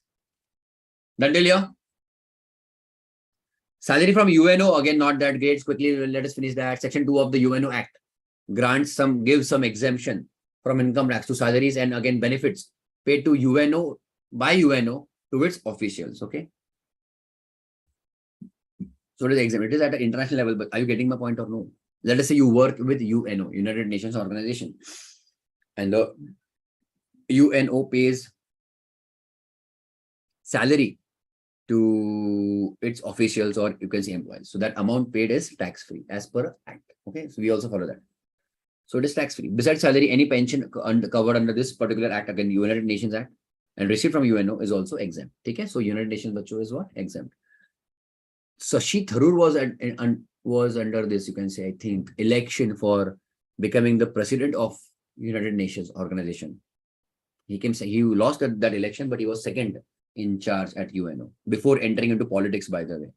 Done till here? Salary from UNO, again, not that great. Quickly, let us finish that. Section 2 of the UNO Act gives some exemption from income tax to salaries and again benefits paid to UNO by UNO to its officials. Okay. So it is exempt. It is at an international level, but are you getting my point or no? Let us say you work with UNO, United Nations Organization, and the UNO pays salary to its officials, or you can say employees. So that amount paid is tax-free as per Act. Okay, so we also follow that. So it is tax-free. Besides salary, any pension covered under this particular Act, again, United Nations Act, and received from UNO is also exempt. Okay, so United Nations bacho is what? Exempt. Shashi Tharoor was under this, you can say, I think, election for becoming the president of United Nations Organization. He lost that election, but he was second in charge at UNO before entering into politics, by the way.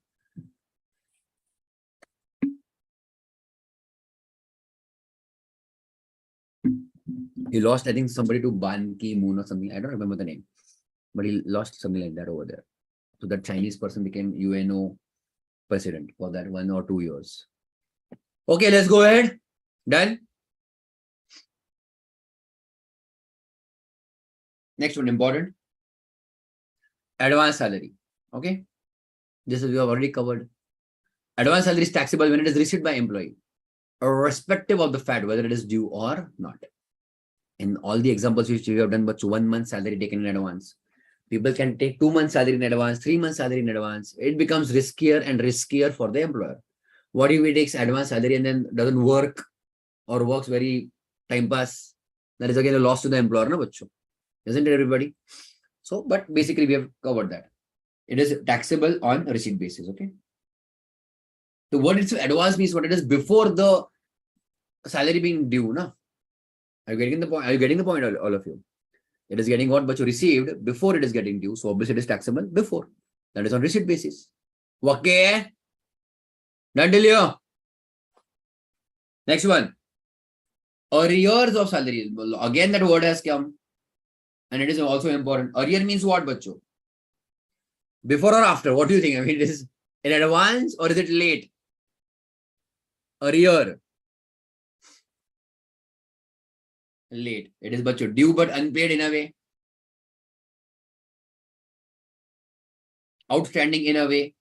He lost, I think, somebody to Ban Ki-moon or something. I don't remember the name, but he lost something like that over there. So that Chinese person became UNO president for that 1 or 2 years. Okay, let's go ahead. Done. Next one, important. Advance salary. Okay. This is we have already covered. Advance salary is taxable when it is received by employee, irrespective of the fact whether it is due or not. In all the examples which we have done, but 1 month salary taken in advance. People can take 2 months salary in advance, 3 months salary in advance. It becomes riskier and riskier for the employer. What if he takes advance salary and then doesn't work or works very time pass? That is again a loss to the employer, no, bacho? Isn't it, everybody? So, but basically we have covered that. It is taxable on a receipt basis. Okay. So what it's advance means what it is before the salary being due, na? Are you getting the point? Are you getting the point, all of you? It is getting what bacho received before it is getting due. So obviously it is taxable before. That is on receipt basis. Okay. Done till here. Next one. Arrears of salary. Again, that word has come. And it is also important. Arrear means what, bacho? Before or after? What do you think? I mean, it is in advance or is it late? Arrear. Late. It is bacho due but unpaid in a way. Outstanding in a way.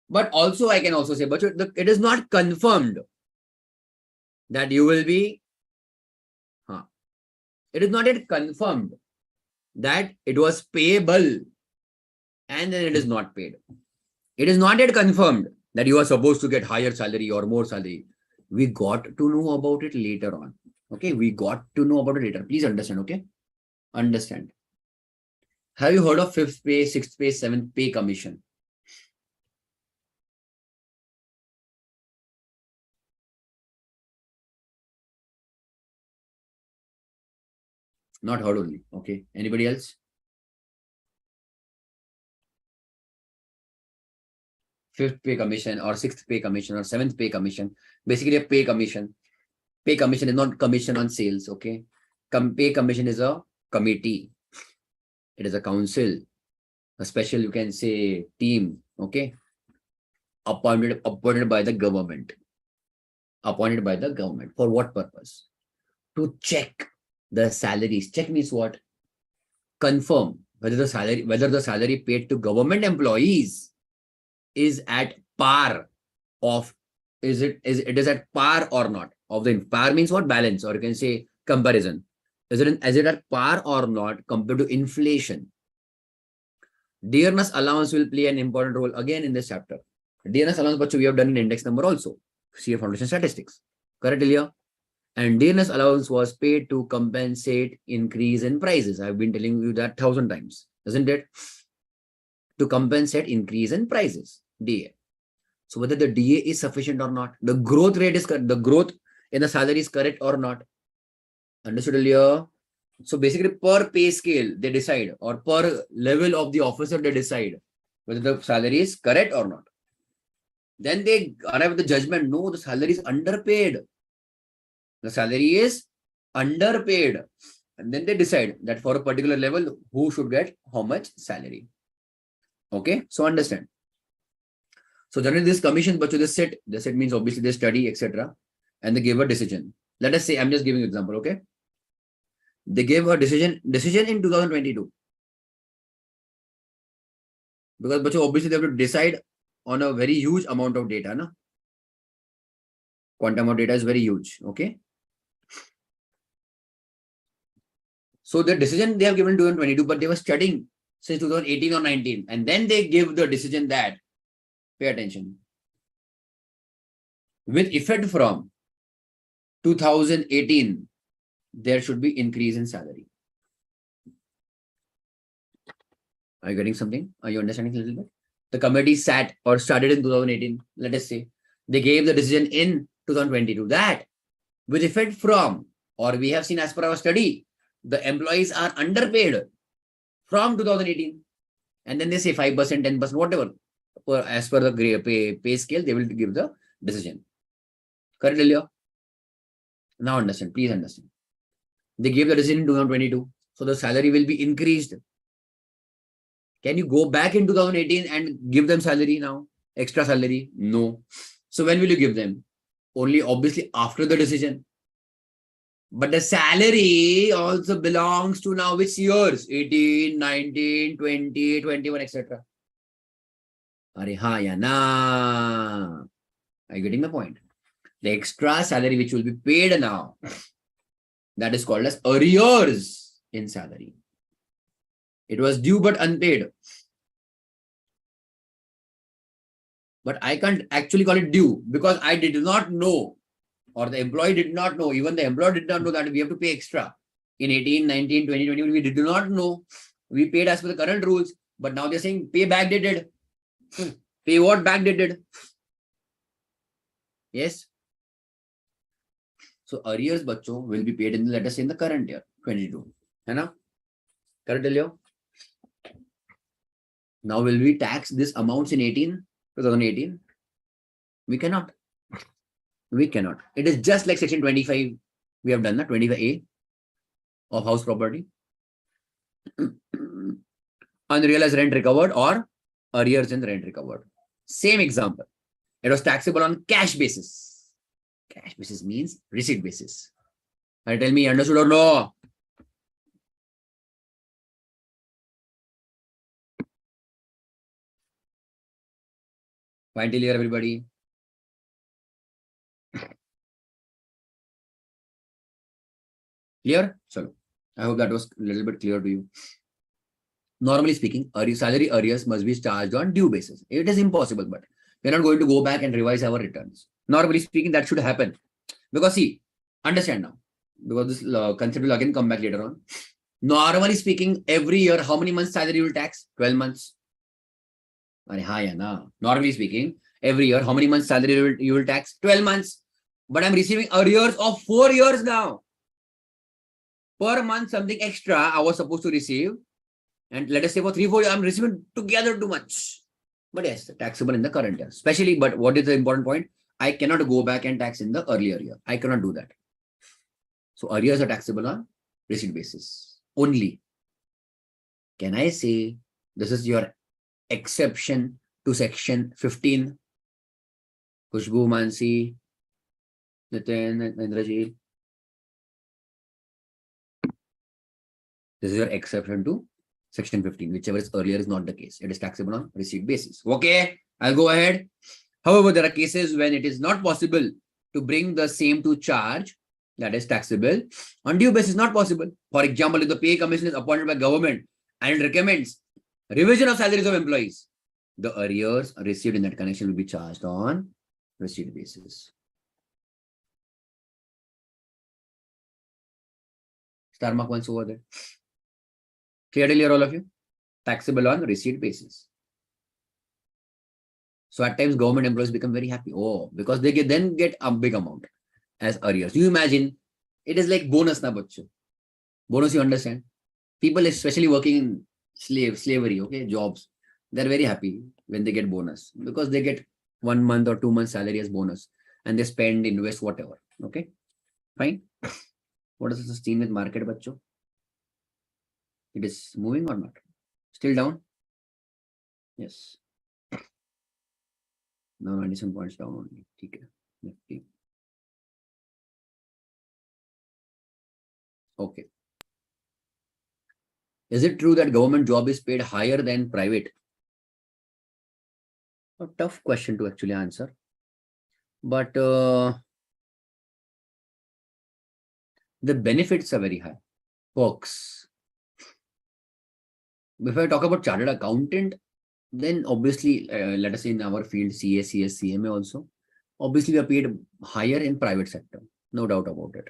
But also I can also say, bacho, it is not confirmed that you will be. It is not yet confirmed that it was payable and then it is not paid. It is not yet confirmed that you are supposed to get higher salary or more salary. We got to know about it later on. Okay, we got to know about it later. Please understand, okay? Understand. Have you heard of 5th pay, 6th pay, 7th pay commission? Not heard only. Okay. Anybody else? fifth pay commission or sixth pay commission or seventh pay commission. Basically a pay commission. Pay commission is not commission on sales, okay? Pay commission is a committee. It is a council, a special, you can say, team, okay? Appointed by the government. Appointed by the government. For what purpose? To check the salaries. Check means what? Confirm whether the salary paid to government employees is at par of, it is at par or not. Of the par means what? Balance, or you can say comparison. Is it at par or not compared to inflation? Dearness allowance will play an important role again in this chapter. Dearness allowance, but we have done an index number also. CA Foundation Statistics. Correct, Ilya? And dearness allowance was paid to compensate increase in prices. I've been telling you that 1,000 times, isn't it? To compensate increase in prices, DA. So whether the DA is sufficient or not, the growth rate is correct, the growth in the salary is correct or not. Understood earlier? So basically per pay scale, they decide, or per level of the officer, they decide whether the salary is correct or not. Then they arrive at the judgment, no, the salary is underpaid. The salary is underpaid. And then they decide that for a particular level, who should get how much salary. Okay, so understand. So generally this commission, but they sit means obviously they study, etc. And they give a decision. Let us say, I'm just giving you an example, okay? They gave a decision in 2022. Because obviously they have to decide on a very huge amount of data, no? Quantum of data is very huge, okay? So the decision they have given in 2022, but they were studying since 2018 or 19. And then they give the decision that, pay attention, with effect from 2018, there should be increase in salary. Are you getting something? Are you understanding a little bit? The committee sat or started in 2018, let us say. They gave the decision in 2022 that with effect from, or we have seen as per our study, the employees are underpaid from 2018. And then they say 5%, 10%, whatever. As per the pay scale, they will give the decision. Correct, Ilya? Now understand, please understand. They gave the decision in 2022. So the salary will be increased. Can you go back in 2018 and give them salary now? Extra salary? No. So when will you give them? Only obviously after the decision. But the salary also belongs to now which years? 18, 19, 20, 21, etc. Are you getting the point? The extra salary which will be paid now, that is called as arrears in salary. It was due but unpaid. But I can't actually call it due because I did not know, or the employee did not know, even the employer did not know that we have to pay extra. In 18, 19, 20, 21, we did not know. We paid as per the current rules, but now they're saying pay backdated. Pay what backdated? Yes. So arrears bacho will be paid in, let us say, in the current year, 22. Hai na? Correct, Leo? Now will we tax this amounts in 2018? We cannot. We cannot. It is just like section 25. We have done that, 25A of house property. Unrealized rent recovered or arrears in rent recovered. Same example. It was taxable on cash basis. Cash basis means receipt basis. And tell me, understood or no? Fine till here, everybody. Clear? So I hope that was a little bit clear to you. Normally speaking, salary arrears must be charged on due basis. It is impossible, but we're not going to go back and revise our returns. Normally speaking, that should happen. Because see, understand now, because this concept will again come back later on. Normally speaking, every year, how many months salary you will tax? 12 months. Normally speaking, every year, how many months salary you will tax? 12 months. But I'm receiving arrears of 4 years now. Per month, something extra I was supposed to receive. And let us say for 3-4 years, I'm receiving together too much. But yes, taxable in the current year, especially. But what is the important point? I cannot go back and tax in the earlier year. I cannot do that. So arrears are taxable on receipt basis only. Can I say this is your exception to section 15? Khushbu, Mansi, Nitin, Indrajit. This is your exception to section 15, whichever is earlier is not the case. It is taxable on receipt basis. Okay, I'll go ahead. However, there are cases when it is not possible to bring the same to charge, that is taxable, on due basis not possible. For example, if the pay commission is appointed by government and it recommends revision of salaries of employees, the arrears received in that connection will be charged on receipt basis. Star mark once over there. Clear, all of you? Taxable on receipt basis. So at times government employees become very happy. Oh, because they then get a big amount as arrears. You imagine it is like bonus na bachcho. Bonus, you understand? People especially working in slavery, okay, jobs, they're very happy when they get bonus because they get 1 month or 2 months salary as bonus and they spend, invest, whatever. Okay, fine. What is the scene with market, bachcho? It is moving or not? Still down? Yes. Now 97 points down only. Okay. Okay. Is it true that government job is paid higher than private? A tough question to actually answer. But the benefits are very high. Perks. If I talk about chartered accountant, then obviously, let us say in our field, CA, CS, CMA also, obviously we are paid higher in private sector. No doubt about it.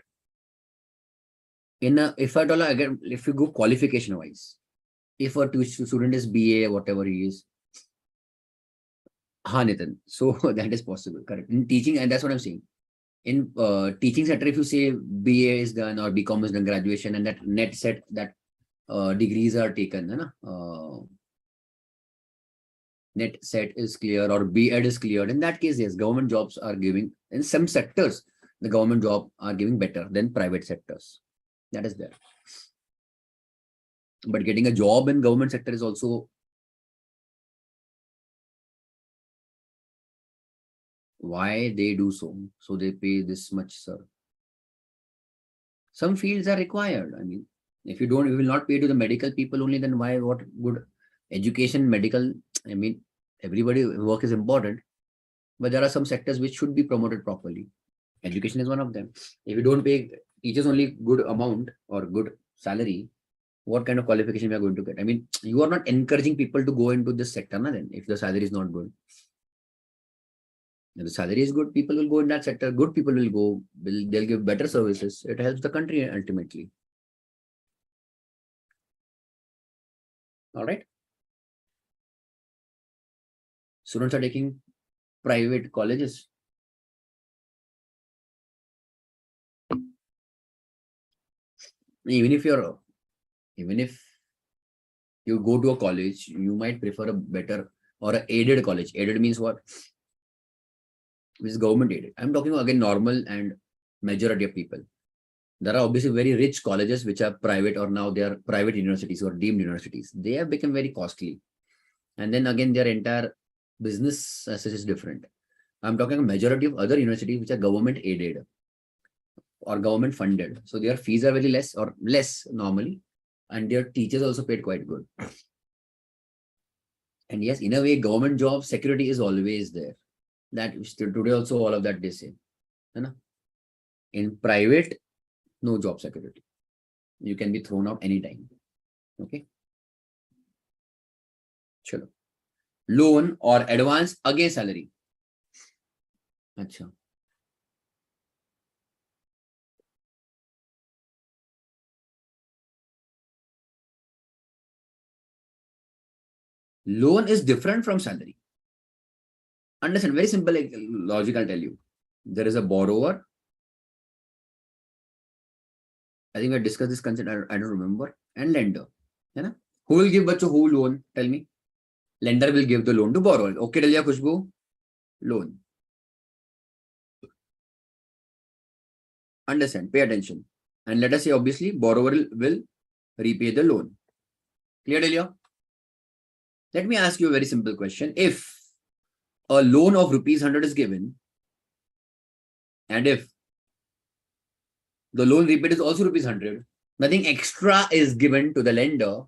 If I talk again, if you go qualification wise, if a student is BA, whatever he is, Nitin. So that is possible, correct. In teaching, and that's what I'm saying. In teaching sector, if you say BA is done or Bcom is done, graduation, and that net set that degrees are taken, net set is clear or B.Ed is cleared. In that case, yes, government jobs are giving, in some sectors, the government job are giving better than private sectors. That is there. But getting a job in government sector is also why they do so. So they pay this much, sir. Some fields are required. I mean, if you will not pay to the medical people only, then why? What good education, medical? I mean, everybody work is important, but there are some sectors which should be promoted properly. Education is one of them. If you don't pay teachers only good amount or good salary, what kind of qualification we are going to get? I mean, you are not encouraging people to go into this sector, then if the salary is not good. If the salary is good, people will go in that sector. Good people will go, they'll give better services. It helps the country ultimately. All right. Students are taking private colleges. Even if you go to a college, you might prefer a better or an aided college. Aided means what? Which is government aided. I'm talking again normal and majority of people. There are obviously very rich colleges which are private, or now they are private universities or deemed universities. They have become very costly. And then again, their entire business as such is different. I'm talking a majority of other universities which are government aided or government funded. So their fees are very less or less normally. And their teachers also paid quite good. And yes, in a way, government job security is always there. That today also all of that they say. In private, no job security. You can be thrown out anytime. Okay. Chalo. Loan or advance against salary. Achha. Loan is different from salary. Understand? Very simple logic, I'll tell you. There is a borrower. I think I discussed this concept, I don't remember. And lender. Who will give bacho who loan? Tell me. lender will give the loan to borrower. Okay, Dalia Khushbu? Loan. Understand, pay attention. And let us say, obviously, borrower will repay the loan. Clear, Dalia? Let me ask you a very simple question. If a loan of rupees 100 is given, and if the loan repaid is also rupees 100, nothing extra is given to the lender,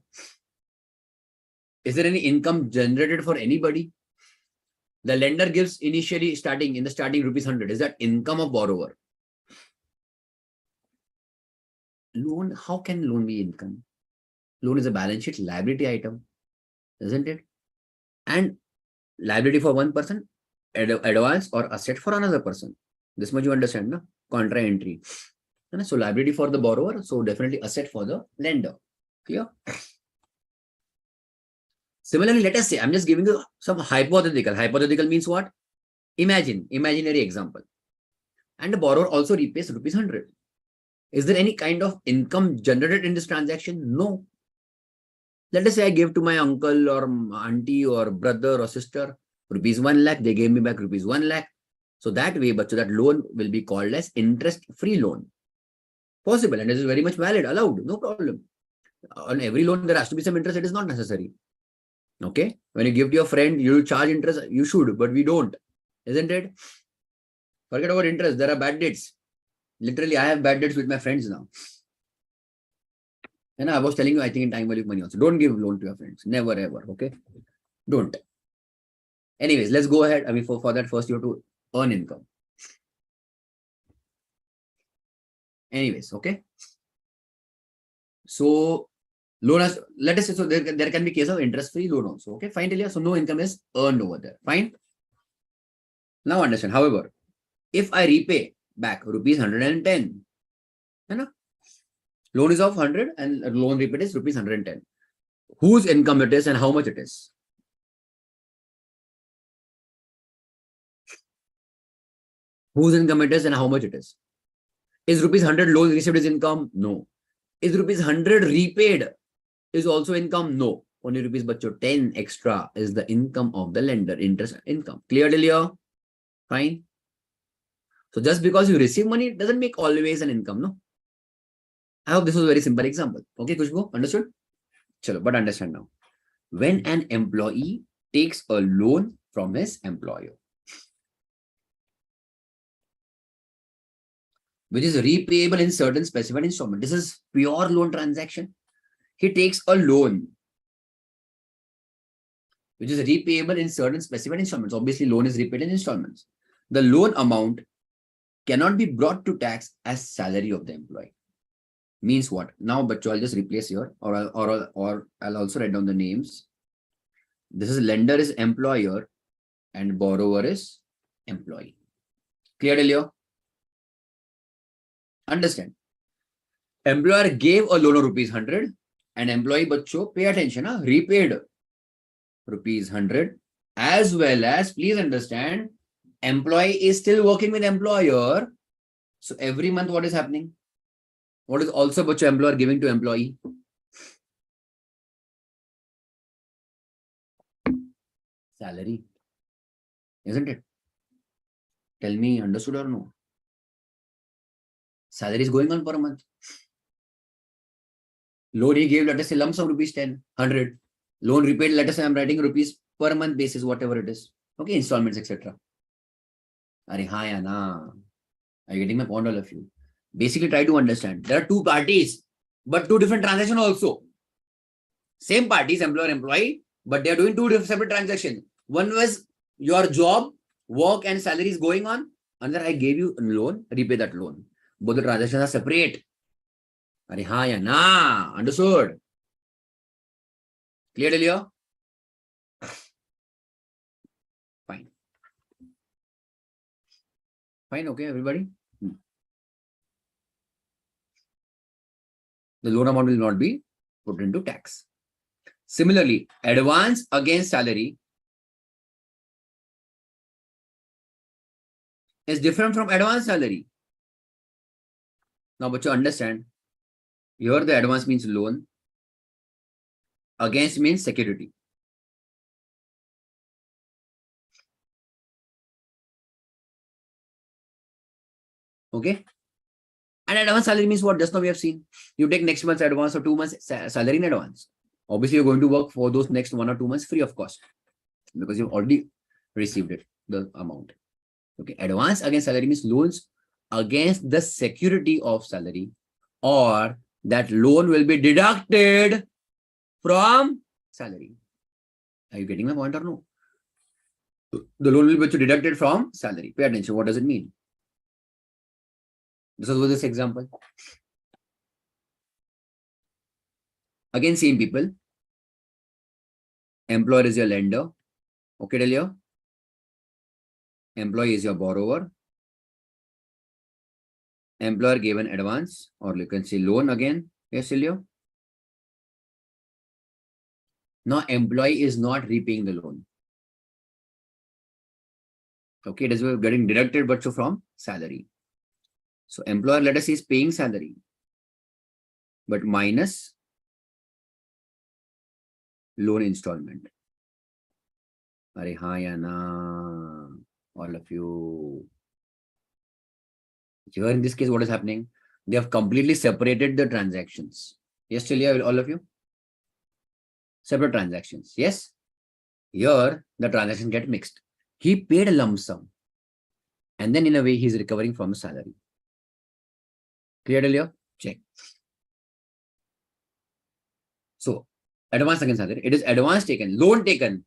is there any income generated for anybody? The lender gives initially in the starting rupees 100. Is that income of borrower? Loan, how can loan be income? Loan is a balance sheet liability item, isn't it? And liability for one person, advance or asset for another person. This much you understand, no? Contra entry. So liability for the borrower, so definitely asset for the lender. Clear? Similarly, let us say, I'm just giving you some hypothetical. Hypothetical means what? Imaginary example. And the borrower also repays rupees 100. Is there any kind of income generated in this transaction? No. Let us say I gave to my uncle or auntie or brother or sister rupees 1 lakh. They gave me back rupees 1 lakh. So that way, but so that loan will be called as interest-free loan. Possible, and this is very much valid, allowed, no problem. On every loan, there has to be some interest. It is not necessary. Okay, when you give to your friend, you charge interest. You should, but we don't, isn't it? Forget about interest. There are bad debts. Literally, I have bad debts with my friends now. And I was telling you, I think in time value of money also. Don't give loan to your friends. Never ever. Okay, don't. Anyways, let's go ahead. I mean, for that, first you have to earn income. Anyways, okay. So loan has, let us say, so there can be case of interest-free loan also. Okay, fine, Delia. So no income is earned over there. Fine. Now understand. However, if I repay back rupees 110, loan is of 100 and loan repaid is rupees 110. Whose income it is and how much it is? Whose income it is and how much it is? Is rupees 100 loan received is income? No. Is rupees 100 repaid is also income? No. Only rupees 10 extra is the income of the lender, interest income. Clear, Delia? Fine. So just because you receive money, it doesn't make always an income, no? I hope this was a very simple example. Okay, Kushbu, understood? Chalo, but understand now. When an employee takes a loan from his employer, which is repayable in certain specified installment. This is pure loan transaction. He takes a loan, which is repayable in certain specified installments. Obviously, loan is repaid in installments. The loan amount cannot be brought to tax as salary of the employee. Means what? Now, but I'll just replace here, or I'll also write down the names. This is lender is employer and borrower is employee. Clear, Delio? Understand? Employer gave a loan of rupees 100 and employee bacho, pay attention, repaid rupees 100, as well as, please understand, employee is still working with employer. So every month, what is happening? What is also bacho employer giving to employee? Salary, isn't it? Tell me, understood or no? Salary is going on per month. Loan he gave, let us say lump sum rupees 10, 100. Loan repaid, let us say I'm writing rupees per month basis, whatever it is. Okay, installments, etc. Are you getting my point, all of you? Basically, try to understand. There are two parties, but two different transactions also. Same parties, employer, employee, but they are doing two different separate transactions. One was your job, work and salary is going on. Another, I gave you a loan, repay that loan. Both the transactions are separate. Understood? Clear, Delia? Fine. Fine, okay, everybody? The loan amount will not be put into tax. Similarly, advance against salary is different from advance salary. Now, but you understand, here the advance means loan, against means security. Okay. And advance salary means what? Just now we have seen. You take next month's advance or 2 months salary in advance. Obviously, you're going to work for those next 1 or 2 months free of cost because you've already received it, the amount. Okay. Advance against salary means loans against the security of salary, or that loan will be deducted from salary. Are you getting my point or no? The loan will be deducted from salary. Pay attention. What does it mean? This was this example. Again, same people. Employer is your lender. Okay, Delia? Employee is your borrower. Employer gave an advance, or you can say loan again. Yes, Silio? Now, employee is not repaying the loan. Okay, it is getting deducted, but so from salary. So, employer, let us say, is paying salary, but minus loan installment. Are ha ya na? All of you. Here in this case, what is happening? They have completely separated the transactions. Yes, Celia, all of you? Separate transactions. Yes? Here, the transactions get mixed. He paid a lump sum. And then in a way, he's recovering from his salary. Clear, Delia? Check. So, advance against salary. It is advance taken, loan taken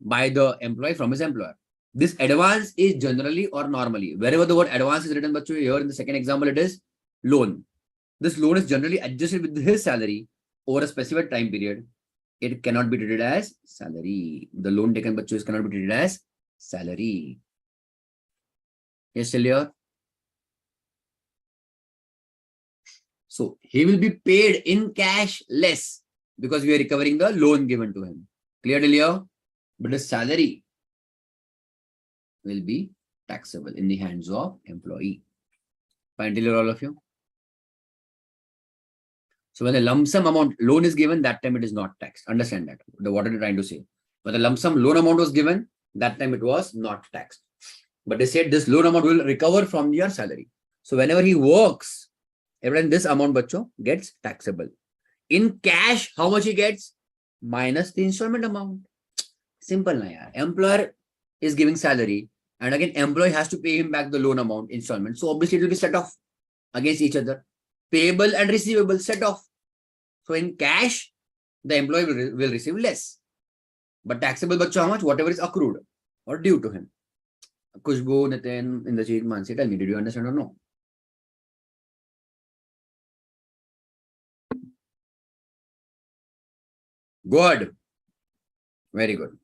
by the employee from his employer. This advance is generally or normally. Wherever the word advance is written, but here in the second example, it is loan. This loan is generally adjusted with his salary over a specified time period. It cannot be treated as salary. The loan taken by choice cannot be treated as salary. Yes, still here? So he will be paid in cash less because we are recovering the loan given to him. Clear till here? But the salary will be taxable in the hands of employee. Fine till here, all of you? So when the lump sum amount loan is given, that time it is not taxed. Understand that. What are you trying to say? When the lump sum loan amount was given, that time it was not taxed. But they said this loan amount will recover from your salary. So whenever he works, everyone this amount bacho gets taxable. In cash, how much he gets? Minus the installment amount. Simple na yaar. Employer is giving salary, and again employee has to pay him back the loan amount installment. So obviously it will be set off against each other. Payable and receivable set off. So in cash, the employee will receive less. But taxable bacho how much? Whatever is accrued or due to him. Kushbu, Nitin, Indrajit, Mansi, tell me, did you understand or no? Good. Very good.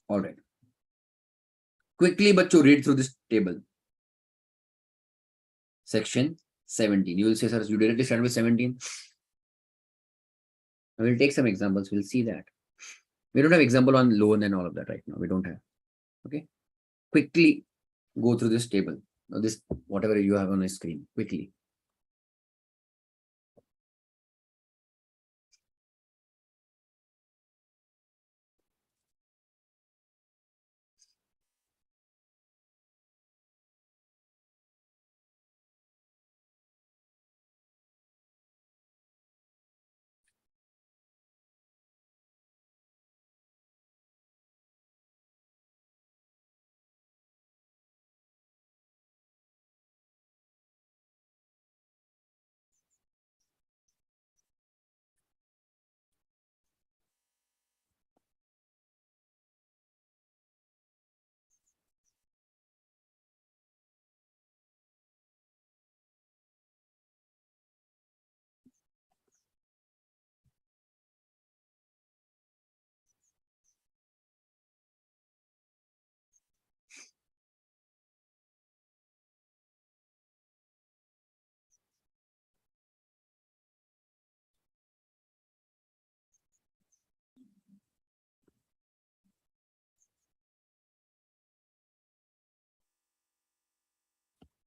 All right. Quickly, bacho, read through this table. Section 17. You will say, sir, you directly start with 17. I will take some examples. We'll see that. We don't have example on loan and all of that right now. We don't have. Okay. Quickly go through this table. Or this, whatever you have on the screen. Quickly.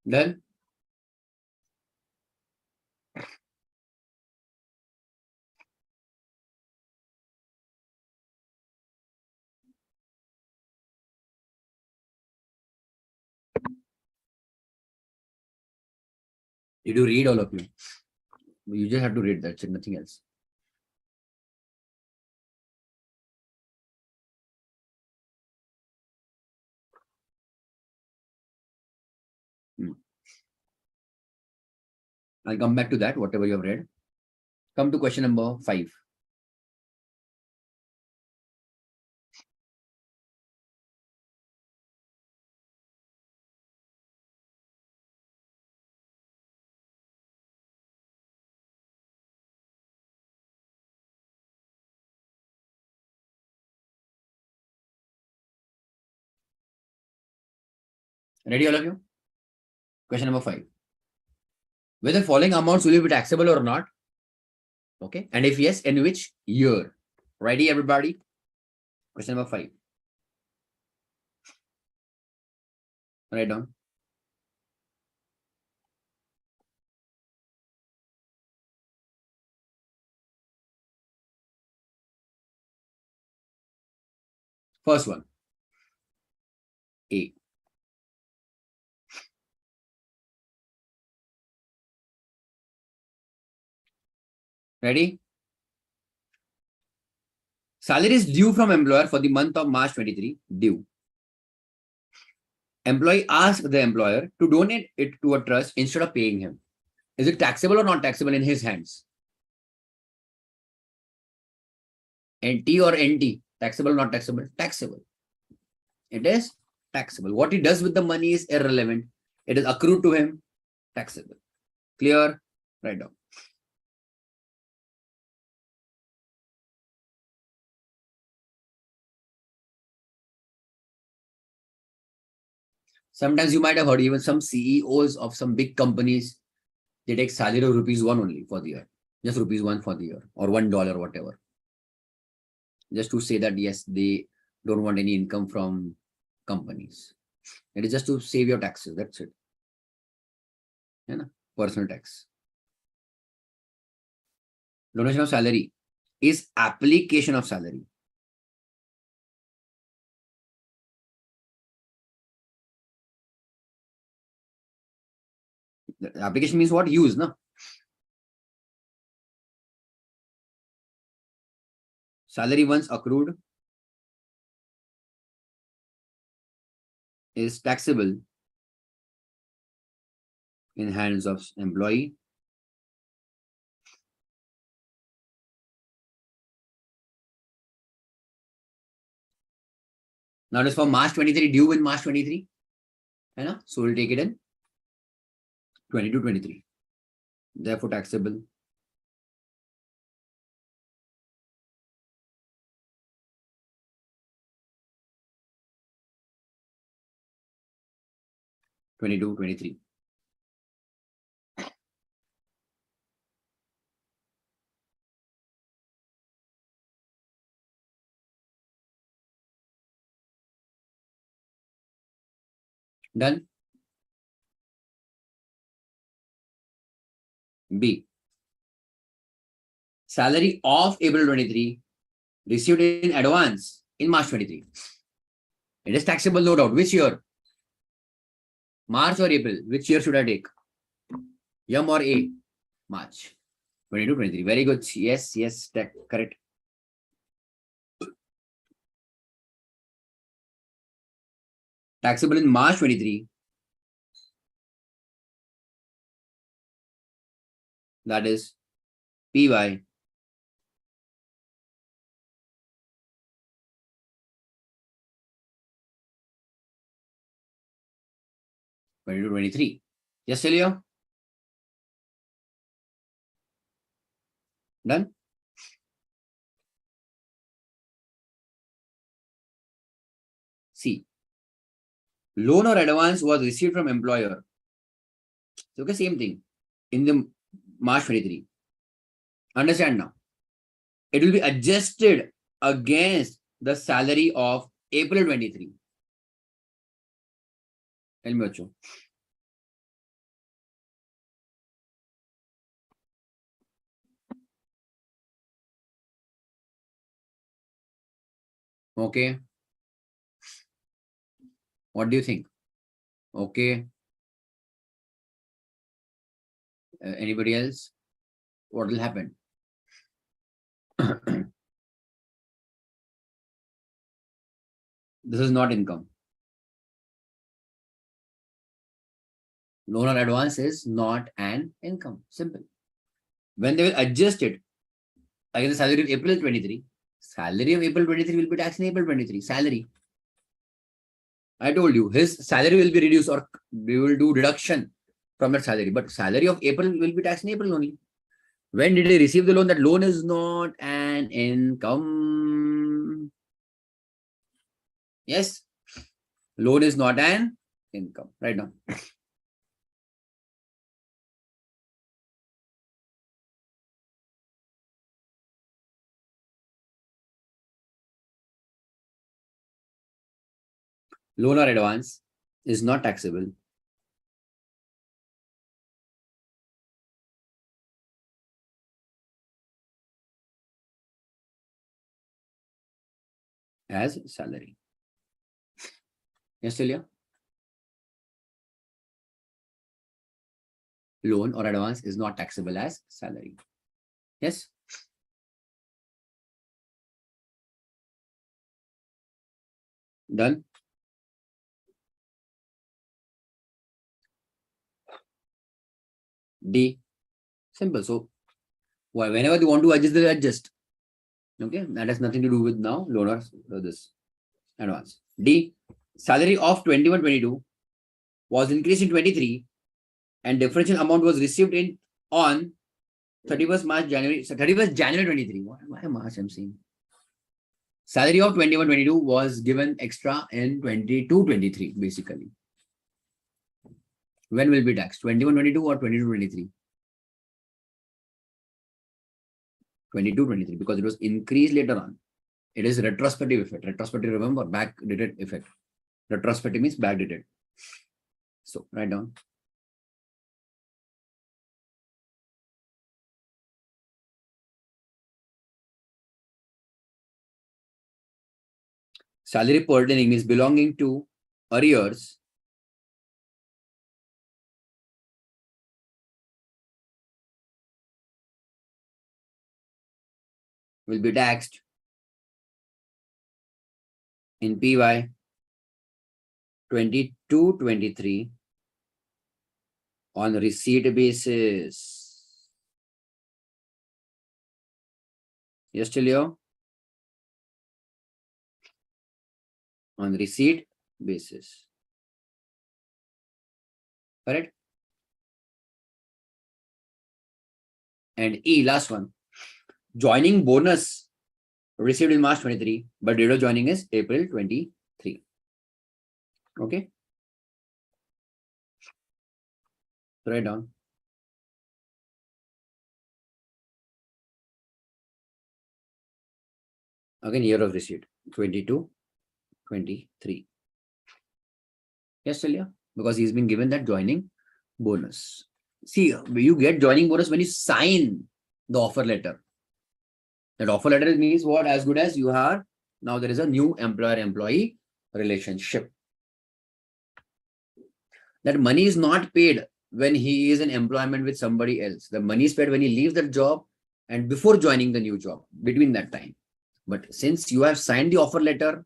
Done? Did you read all of you? You just have to read that, nothing else. I'll come back to that, whatever you have read. Come to question number 5. Ready, all of you? Question number 5. Whether following amounts will be taxable or not? Okay. And if yes, in which year? Ready, everybody? Question number 5. Write down. First one. A. Ready? Salaries due from employer for the month of March 23. Due. Employee asked the employer to donate it to a trust instead of paying him. Is it taxable or not taxable in his hands? NT or NT? Taxable or not taxable? Taxable. It is taxable. What he does with the money is irrelevant. It is accrued to him. Taxable. Clear? Write down. Sometimes you might have heard even some CEOs of some big companies, they take salary of rupees 1 only for the year. Just rupees 1 for the year or $1, whatever. Just to say that, yes, they don't want any income from companies. It is just to save your taxes. That's it. Yeah, personal tax. Donation of salary is application of salary. The application means what? Use, no? Salary once accrued is taxable in hands of employee. Now it is for March 23, due in March 23. So we'll take it in 22-23. Therefore taxable. (22, 23). Done. B. Salary of April 23 received in advance in March 23. It is taxable, no doubt. Which year? March or April? Which year should I take? M or A? March 22-23. Very good. Yes, yes, correct. Taxable in March 23. That is PY. (22, 23). Yes, Celia? Done? C. Loan or advance was received from employer. So, okay, same thing. In the March 23. Understand now. It will be adjusted against the salary of April 23. Tell me, Acho. Okay. What do you think? Okay. Anybody else? What will happen? This is not income. Loan or advance is not an income. Simple. When they will adjust it against the salary of April 23, salary of April 23 will be taxed in April 23. Salary. I told you his salary will be reduced, or we will do reduction from that salary. But salary of April will be taxed in April only. When did he receive the loan? That loan is not an income. Yes. Loan is not an income. Right now. Loan or advance is not taxable as salary. Yes, Celia? Loan or advance is not taxable as salary. Yes? Done? D. Simple. So, whenever they want to adjust, they adjust. Okay? That has nothing to do with now loan or this advance. D. Salary of 21-22 was increased in 23 and differential amount was received in on 31st January 23. Why March I'm saying? Salary of 21-22 was given extra in 22-23 basically. When will be taxed? 21-22 or 22-23? 22-23 because it was increased later on. It is retrospective effect. Retrospective, remember, backdated effect. Retrospective means backdated. So write down. Salary pertaining means belonging to arrears will be taxed in PY 22-23 on receipt basis. Yes, Tilio? On receipt basis. Correct? And E, last one. Joining bonus received in March 23, but date of joining is April 23. Okay? Write down. Again, year of receipt 22-23. Yes, Celia? Because he's been given that joining bonus. See, you get joining bonus when you sign the offer letter. That offer letter means what? As good as you are. Now there is a new employer-employee relationship. That money is not paid when he is in employment with somebody else. The money is paid when he leaves that job and before joining the new job, between that time. But since you have signed the offer letter,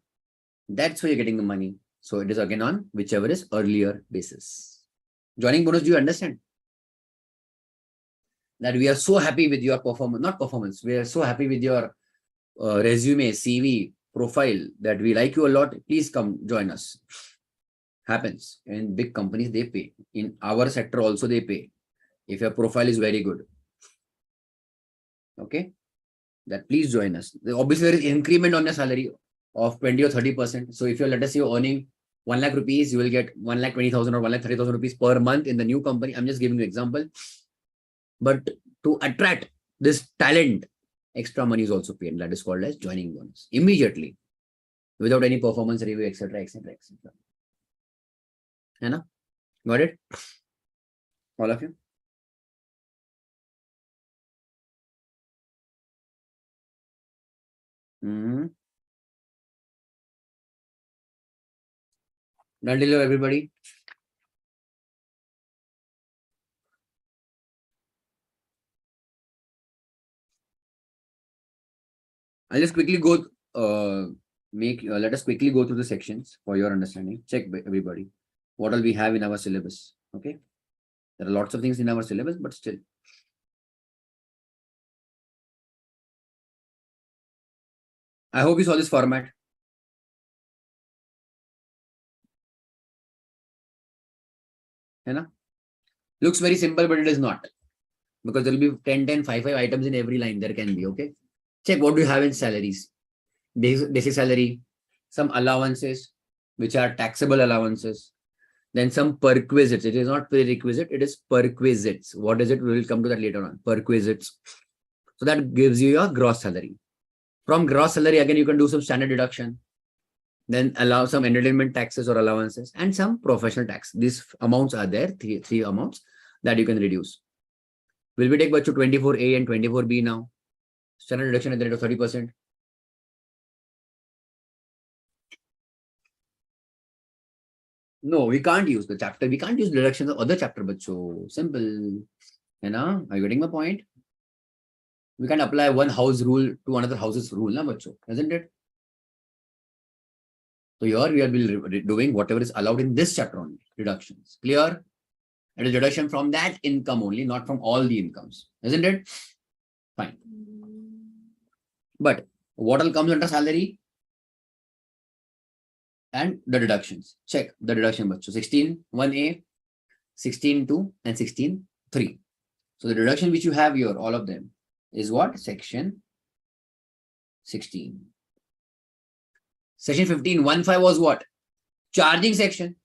that's why you're getting the money. So it is again on whichever is earlier basis. Joining bonus, do you understand? That we are so happy with your performance, not performance, we are so happy with your resume, CV, profile, that we like you a lot. Please come join us. Happens in big companies, they pay. In our sector also they pay if your profile is very good. Okay, that please join us. Obviously there is increment on your salary of 20 or 30%. So if you're, let us say, you're earning 1 lakh rupees, you will get 1,20,000 or 1,30,000 rupees per month in the new company. I'm just giving you an example. But to attract this talent, extra money is also paid. That is called as joining bonus immediately, without any performance review, etc., etc., etc. Anna, got it? All of you? Done till everybody? I'll just quickly go, let us quickly go through the sections for your understanding. Check everybody. What all we have in our syllabus. Okay. There are lots of things in our syllabus, but still. I hope you saw this format. Looks very simple, but it is not. Because there will be 10, 5 items in every line. There can be, okay? Check what do you have in salaries. Basic salary, some allowances, which are taxable allowances. Then some perquisites. It is not prerequisite, it is perquisites. What is it? We will come to that later on. Perquisites. So that gives you your gross salary. From gross salary, again, you can do some standard deduction. Then allow some entertainment taxes or allowances and some professional tax. These amounts are there, three amounts that you can reduce. Will we take back to 24A and 24B now? Standard deduction at the rate of 30%. No, we can't use the chapter. We can't use deductions of other chapter, but so simple. Are you getting my point? We can't apply one house rule to another house's rule, na, bacho, isn't it? So here we will be doing whatever is allowed in this chapter only, deductions. Clear? It is deduction from that income only, not from all the incomes, isn't it? Fine. But what all comes under salary? And the deductions. Check the deduction, bacho. 16(1)(a), 16(2), and 16(3). So the deduction which you have here, all of them, is what? Section 16. Section 15(1)(5) was what? Charging section.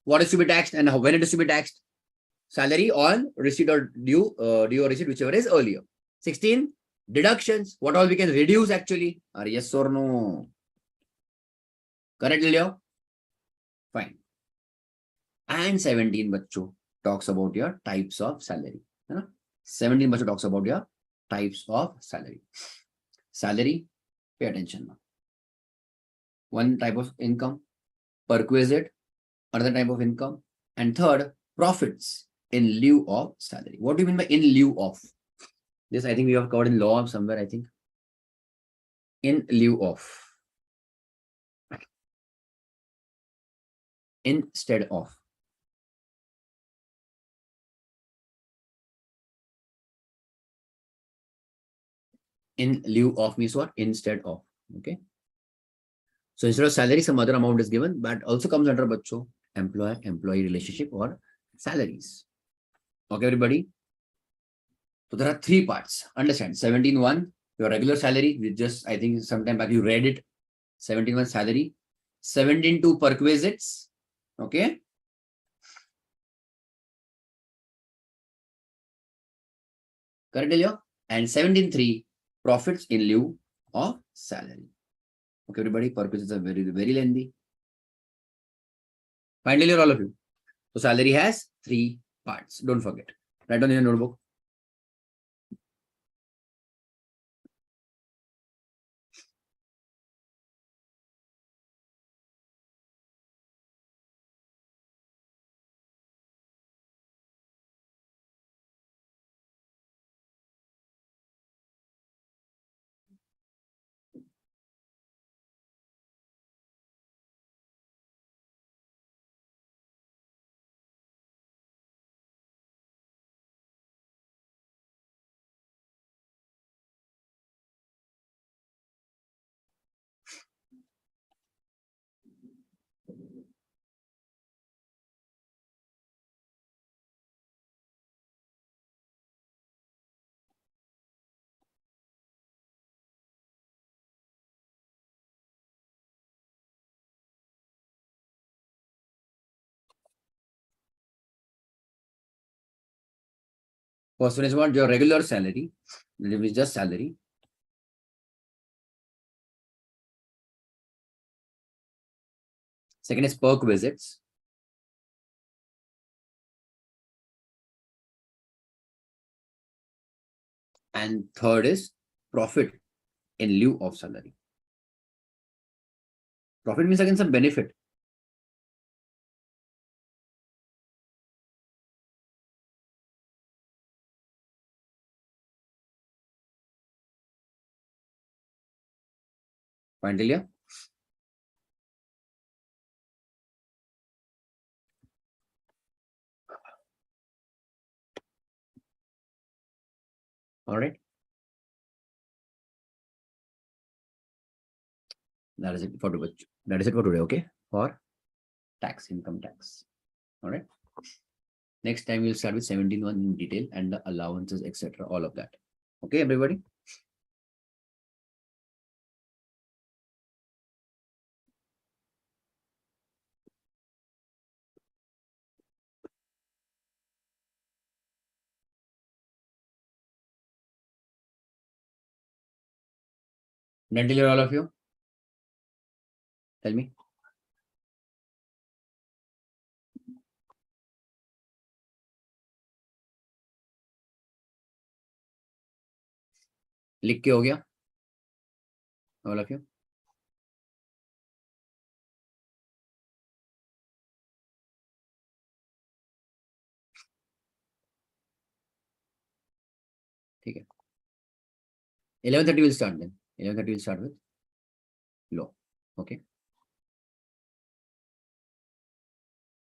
What is to be taxed and when it is to be taxed? Salary on receipt or due or receipt, whichever is earlier. 16, deductions. What all we can reduce actually? Are yes or no? Correct, Lilio? Fine. And 17, bacho, talks about your types of salary. 17, bacho, talks about your types of salary. Salary, pay attention now. One type of income, perquisite, another type of income, and third, profits in lieu of salary. What do you mean by in lieu of? This I think we have covered in law somewhere, I think. In lieu of. Instead of. In lieu of means what? Instead of. Okay. So instead of salary, some other amount is given, but also comes under bacho, employer-employee relationship or salaries. Okay, everybody. So there are three parts. Understand? 17(1), your regular salary. We just, I think sometime back you read it. 17(1) salary. 17(2) perquisites. Okay. Correct, Elio? And 17(3) profits in lieu of salary. Okay, everybody. Perquisites are very, very lengthy. Finally, all of you. So salary has three parts. Don't forget. Write on in your notebook. First one is what? Your regular salary, which is just salary. Second is perquisites. And third is profit in lieu of salary. Profit means again some benefit. Fine till here? All right. That is it for today. That is it for today. Okay. For tax, income tax. All right. Next time we'll start with 17 in detail and the allowances, etc. All of that. Okay, everybody. Done till here, all of you? Tell me. लिख के हो गया? All of you? ठीक है. 11:30 will start then. 11:30 will start with law. Okay.